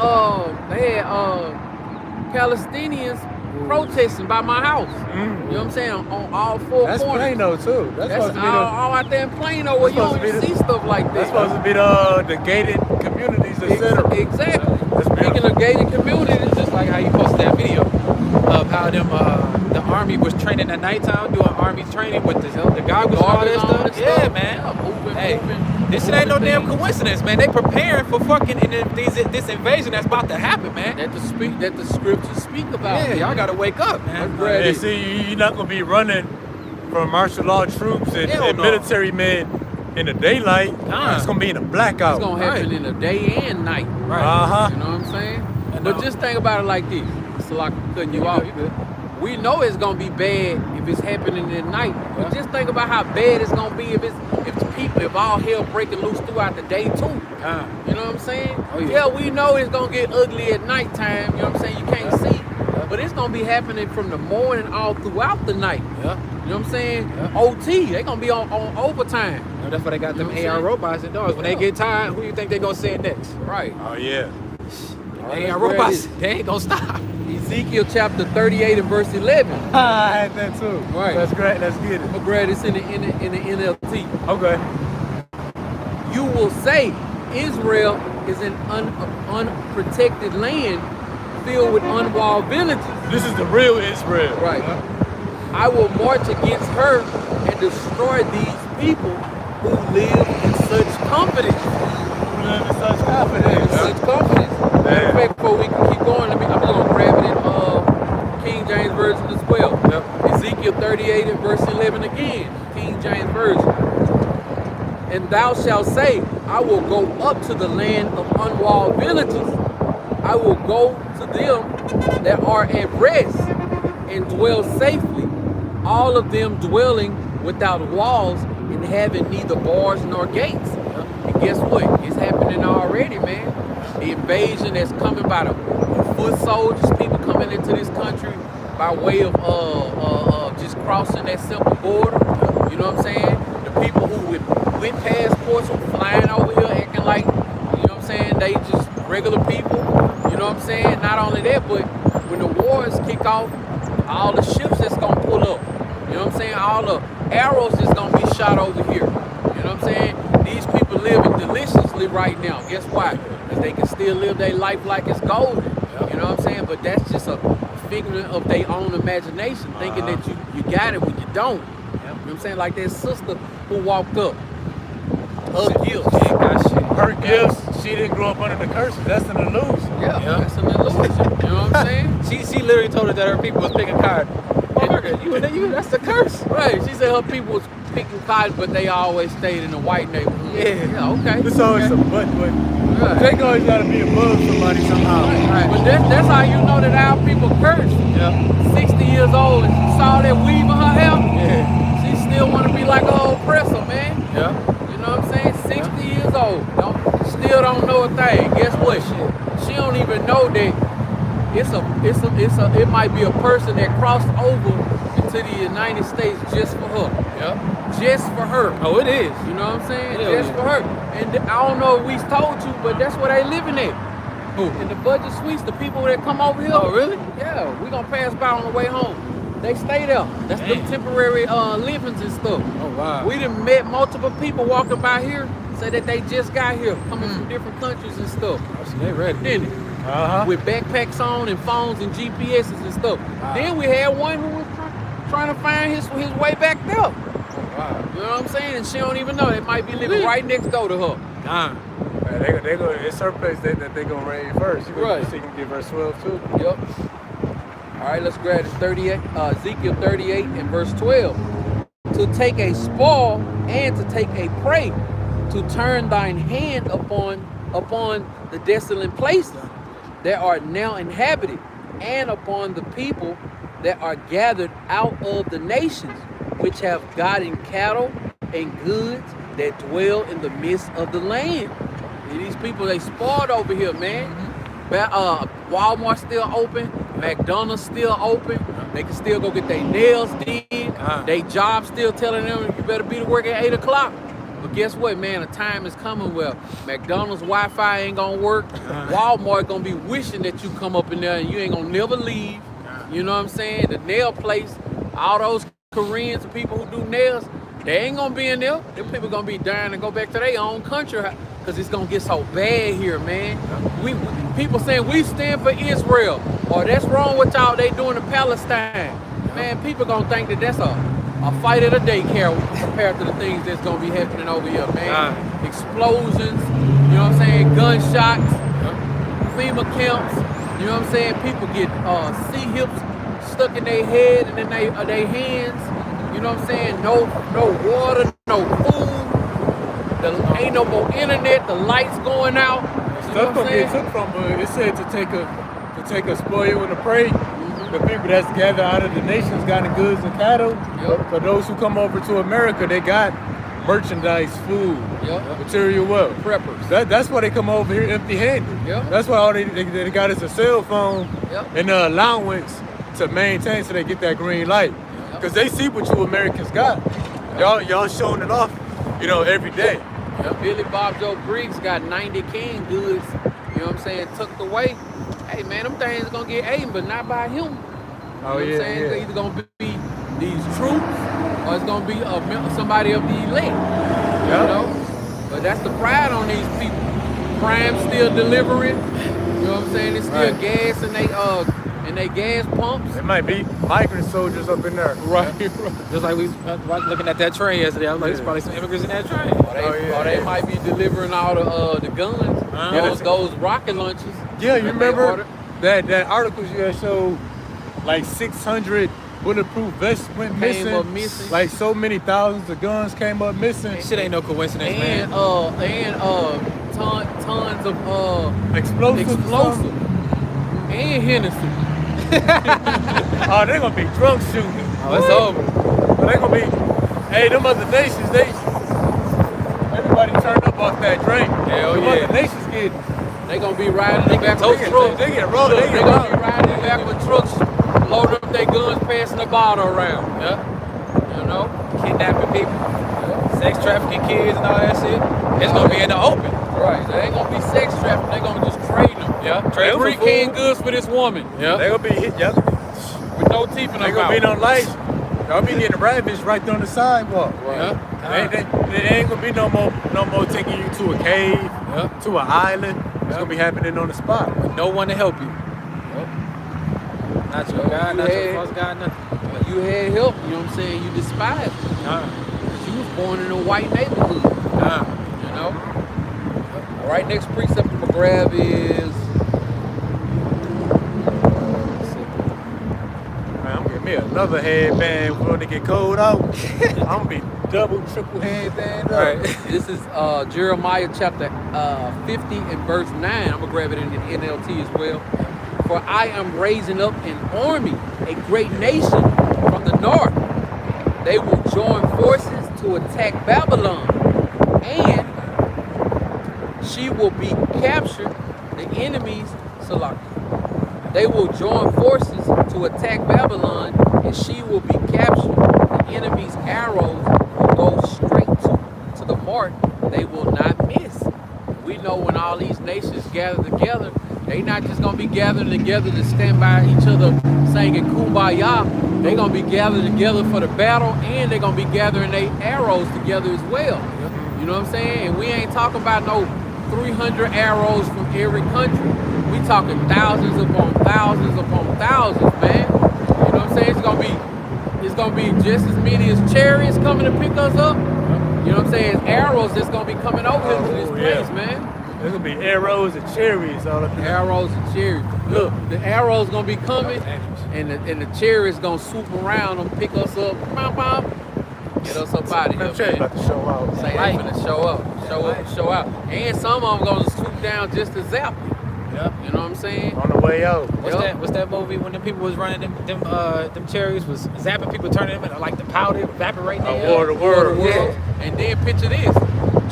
Palestinians protesting by my house. You know what I'm saying? On all four That's corners. Plano too. That's supposed to be all out there in Plano where you don't even see stuff like that. That's supposed to be the gated communities, etc. Exactly. That's Speaking beautiful. of gated communities, Just like how you posted that video of how the army was training at nighttime, doing army training with the goggles and all that stuff. Yeah, man. Hey, this shit ain't no damn coincidence, man. They preparing for fucking this invasion that's about to happen, man. that the scriptures speak about. Yeah, y'all gotta wake up, man. Right. And see, you're not gonna be running from martial law troops and Hell no. military men in the daylight. Nah. It's gonna be in a blackout. It's gonna happen in the day and night. Right. Uh-huh. You know what I'm saying? I But know. just think about it like this. It's like cutting you off. You good. We know it's gonna be bad if it's happening at night. But just think about how bad it's gonna be if all hell breaking loose throughout the day too. You know what I'm saying? Oh, yeah. We know it's gonna get ugly at nighttime. You know what I'm saying? You can't see. But it's gonna be happening from the morning all throughout the night. Yeah. You know what I'm saying? Yeah. OT, they gonna be on overtime. No, that's why they got You know them what I'm AR saying? robots and dogs. When they get tired, who you think they gonna send next? Right. Oh yeah. Right, AR let's grab robots, this. they ain't gonna stop. Ezekiel chapter 38 and verse 11. I had that too. Right. That's great. Let's get it. I'm gonna grab this in the NLT. Okay. You will say, Israel is an unprotected land filled with unwalled villages. This is the real Israel. Right. I will march against her and destroy these people who live in such confidence. We live in such confidence. Such confidence. Matter of fact, before we can keep going, I'm gonna grab it in King James Version as well. Ezekiel 38 and verse 11 again, King James Version. And thou shalt say, I will go up to the land of unwalled villages. I will go to them that are at rest and dwell safely, all of them dwelling without walls and having neither bars nor gates. And guess what? It's happening already, man. The invasion that's coming by the foot soldiers, people coming into this country by way of just crossing that simple border. You know what I'm saying? The people who with passports who flying over here acting like, you know what I'm saying, they just regular people. You know what I'm saying? Not only that, but when the wars kick off, all the ships that's gonna pull up. You know what I'm saying? All the arrows that's gonna be shot over here. You know what I'm saying? These people living deliciously right now. Guess why? Because they can still live their life like it's golden. You know what I'm saying? But that's just a figment of their own imagination, thinking that you got it when you don't. You know what I'm saying? Like that sister who walked up. Her gifts. She ain't got shit. Her gifts, she didn't grow up under the curses. That's an illusion. Yeah, that's an illusion. You know what I'm saying? She literally told her that her people was picking cotton. You, that's the curse. Right. She said her people was picking cotton, but they always stayed in the white neighborhood. Yeah. Okay. It's always some but Right. Jake always gotta be above somebody somehow. Right. But that's how you know that our people cursed. Yeah. 60 years old and she saw that weave in her hair. Yeah. She still want to be like an oppressor, man. Yeah. You know what I'm saying? 60 years old. Still don't know a thing. Guess what? She don't even know that it might be a person that crossed over into the United States just for her. Yeah. Just for her. Oh, it is. You know what I'm saying? Hell Just yeah. for her. And I don't know if we told you, but that's where they living at. Who? In the budget suites, the people that come over here. Oh, really? Yeah, we gonna pass by on the way home. They stay there. That's the Damn. temporary livings and stuff. Oh, wow. We done met multiple people walking by here, say that they just got here, coming from different countries and stuff. Oh, so they ready. Didn't it? With backpacks on and phones and GPSs and stuff. Wow. Then we had one who was trying to find his way back there. Oh, wow. You know what I'm saying? And she don't even know. They might be living right next door to her. Damn. They go. It's her place that they gonna raid first. Right. She can give her 12 too. Yep. All right, let's grab it. 38, Ezekiel 38 and verse 12. To take a spoil and to take a prey, to turn thine hand upon the desolate places that are now inhabited, and upon the people that are gathered out of the nations, which have gotten cattle and goods that dwell in the midst of the land. And these people, they spoiled over here, man. Walmart still open, McDonald's still open. They can still go get their nails did. They job still telling them you better be to work at 8 o'clock. But guess what, man? A time is coming where McDonald's Wi-Fi ain't gonna work. Walmart gonna be wishing that you come up in there and you ain't gonna never leave. You know what I'm saying? The nail place, all those Koreans and people who do nails, they ain't gonna be in there. Them people gonna be dying to go back to their own country because it's gonna get so bad here, man. People saying we stand for Israel, or that's wrong with y'all, they doing to Palestine. Man, people gonna think that that's a fight at a daycare compared to the things that's gonna be happening over here, man. Explosions, you know what I'm saying? Gunshots, FEMA camps, you know what I'm saying? People get C-hips stuck in their head and in their hands, you know what I'm saying? No water, no food, ain't no more internet, the lights going out. Stuff gonna get took from, but it said to take a spoil and a prey. The people that's gathered out of the nations got the goods and cattle. Yep. For those who come over to America, they got merchandise, food, material wealth. Preppers. That's why they come over here empty-handed. Yep. That's why all they got is a cell phone and the allowance to maintain so they get that green light. Because they see what you Americans got. Y'all showing it off, every day. Billy Bob Joe Briggs got 90 canned goods, you know what I'm saying, tucked away. Hey man, them things gonna get eaten, but not by him. You know what I'm saying? It's either gonna be these troops or it's gonna be somebody of the elite. You know? But that's the pride on these people. Crime still delivering. You know what I'm saying? It's still gas in they gas pumps. It might be migrant soldiers up in there. Right. Just like we was looking at that train yesterday. I was like, there's probably some immigrants in that train. Or they might be delivering all the guns, those rocket launchers. Yeah, you remember that articles you had showed like 600 bulletproof vests went Came up missing. Like so many thousands of guns came up missing. Shit ain't no coincidence, man. Tons of explosive and Hennessy. Oh, they're gonna be drunk shooting. Oh, it's over. But they're gonna be, hey, them other nations, everybody turned up off that drink. Hell them yeah. other nations They gonna be riding in the back tow with trucks. They get rolled. They gonna be riding in the back with trucks, loading up their guns, passing the bottle around. Yeah. You know? Kidnapping people, sex trafficking kids and all that shit. It's gonna be in the open. Right. They ain't gonna be sex trafficking. They gonna just trade them. Yeah. Trade Every for canned food. goods for this woman. Yeah. They gonna be hit. With no teeth in They their gonna be mouth. no lights. Y'all be getting ravaged right there on the sidewalk. Right. There ain't gonna be no more taking you to a cave, to an island. It's gonna be happening on the spot. With no one to help you. Not your God, not your false God, nothing. You had help, you know what I'm saying? You despised it. You was born in a white neighborhood. You know? All right, next precept I'm gonna grab is Man, I'm gonna get me another headband when it get cold out. I'm gonna be double, triple headband up. Right. This is Jeremiah chapter 50 and verse 9. I'm gonna grab it in the NLT as well. For I am raising up an army, a great nation from the north. They will join forces to attack Babylon, and she will be captured. The enemies, Salaki. They will join forces to attack Babylon, and she will be captured. The enemy's arrows will go straight to the mark. They will not miss. We know when all these nations gather together, they not just gonna be gathering together to stand by each other singing Kumbaya. They gonna be gathered together for the battle, and they gonna be gathering their arrows together as well. You know what I'm saying? And we ain't talking about no 300 arrows from every country. We talking thousands upon thousands, man. You know what I'm saying? It's gonna be just as many as chariots coming to pick us up. You know what I'm saying? Arrows that's gonna be coming over to this place, man. There's gonna be arrows and cherries all up there. Arrows and chariots. Look, the arrows gonna be coming, and the chariots gonna swoop around and pick us up. Bam, bam. Get us up out of here, Cherry man. about to show out. Say they finna show out. And some of them gonna swoop down just to zap you. Yep. You know what I'm saying? On the way out. What's that movie when the people was running them chariots was zapping people, turning them into like the powder, evaporating? War of the world. Yeah. And then picture this: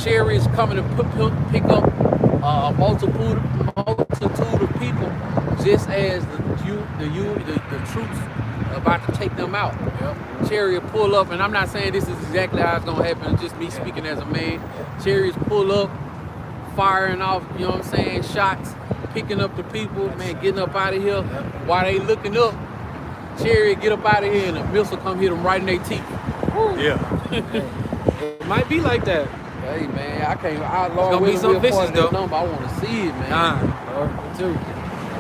chariots coming to pick up a multitude of people, just as the troops are about to take them out. Chariot pull up, and I'm not saying this is exactly how it's gonna happen. It's just me speaking as a man. Chariots pull up, firing off, you know what I'm saying, shots, picking up the people, man, getting up out of here. While they looking up, chariot get up out of here, and a missile come hit them right in their teeth. Yeah. It might be like that. Hey man, I can't. It's gonna be so vicious though. Number. I want to see it, man. Me too.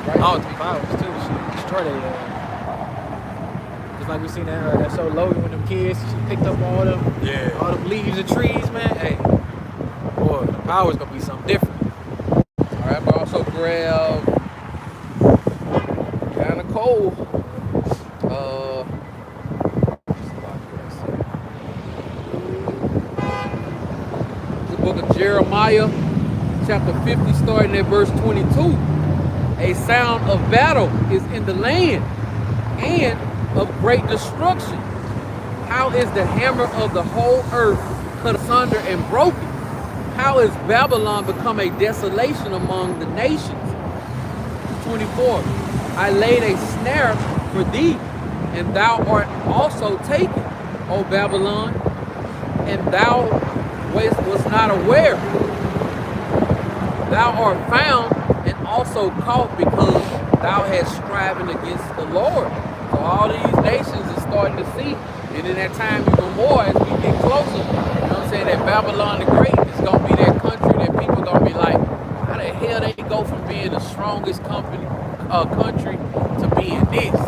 Right. Oh, 3 powers too. She destroyed it. Just like we seen that show Logan with them kids. She picked up all them leaves and trees, man. Hey, boy, the power's gonna be something different. All right, but also grab kind of cold. The book of Jeremiah, chapter 50, starting at verse 22. A sound of battle is in the land, and of great destruction. How is the hammer of the whole earth cut asunder and broken? How is Babylon become a desolation among the nations? 24. I laid a snare for thee, and thou art also taken, O Babylon, and thou wast not aware. Thou art found and also caught, because thou hast striven against the Lord. So all these nations are starting to see, and in that time even more as we get closer, you know what I'm saying, that Babylon the Great is going to be that country that people are going to be like, how the hell they go from being the strongest country to being this?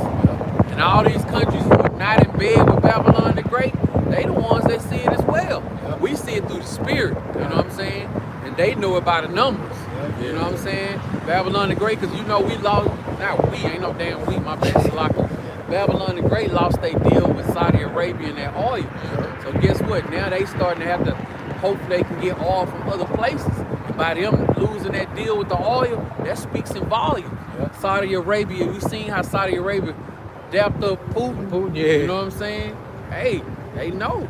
And all these countries who are not in bed with Babylon the Great, they the ones that see it as well. We see it through the spirit, you know what I'm saying? And they know it by the numbers. You know what I'm saying? Babylon the Great, because you know we lost, not we, ain't no damn we, my bad, Salaki. Babylon the Great lost their deal with Saudi Arabia and that oil. So guess what? Now they starting to have to hope they can get oil from other places. And by them losing that deal with the oil, that speaks in volume. Saudi Arabia, you seen how Saudi Arabia dapped up Putin? Yeah. You know what I'm saying? Hey, they know.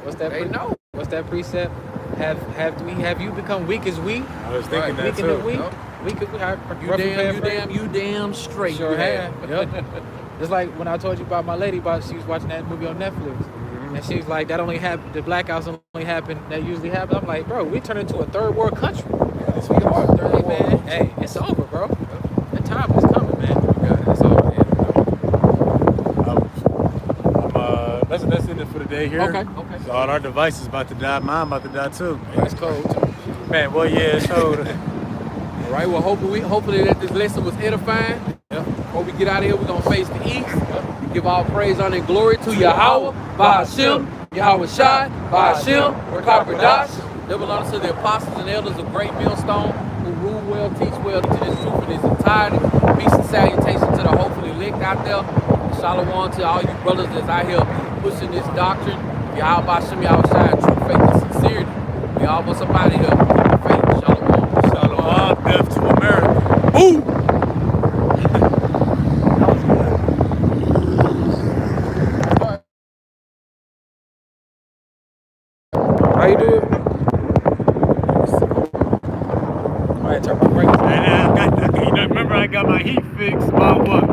What's that? They know. What's that precept? Have you become weak as we? I was thinking that Weaker too. than we? Yep. Weaker You damn straight. Sure you have. Yep. Just like when I told you about my lady, she was watching that movie on Netflix. And she was like, that only happened, the blackouts only happen, that usually happen. I'm like, bro, we turned into a third world country. Yes, we are. Hey, man, hey, it's over, bro. That time is coming, man. Yeah, it's over. Let's day here. Okay. So all our devices about to die. Mine about to die too. That's cold too. Man, well, yeah, so All right. Well, hopefully that this lesson was edifying. Before we get out of here, we're gonna face the east. Give all praise, honor, and glory to Yahweh, Ba'ashem, Yahweh Shai, Ba'ashem, Rekabradash. Double honor to the apostles and elders of Great Millstone who rule well, teach well, to this truth in its entirety. Peace and salutation to the hopefully elect out there. And shalom to all you brothers that's out here pushing this doctrine. Yahweh Ba'ashem, Yahweh Shai, true faith and sincerity. We all must up out of here. Keep the faith. Shalom. Shalom, death to America. Boom! how you do it? I had to turn my brakes. And remember I got my heat fixed about what?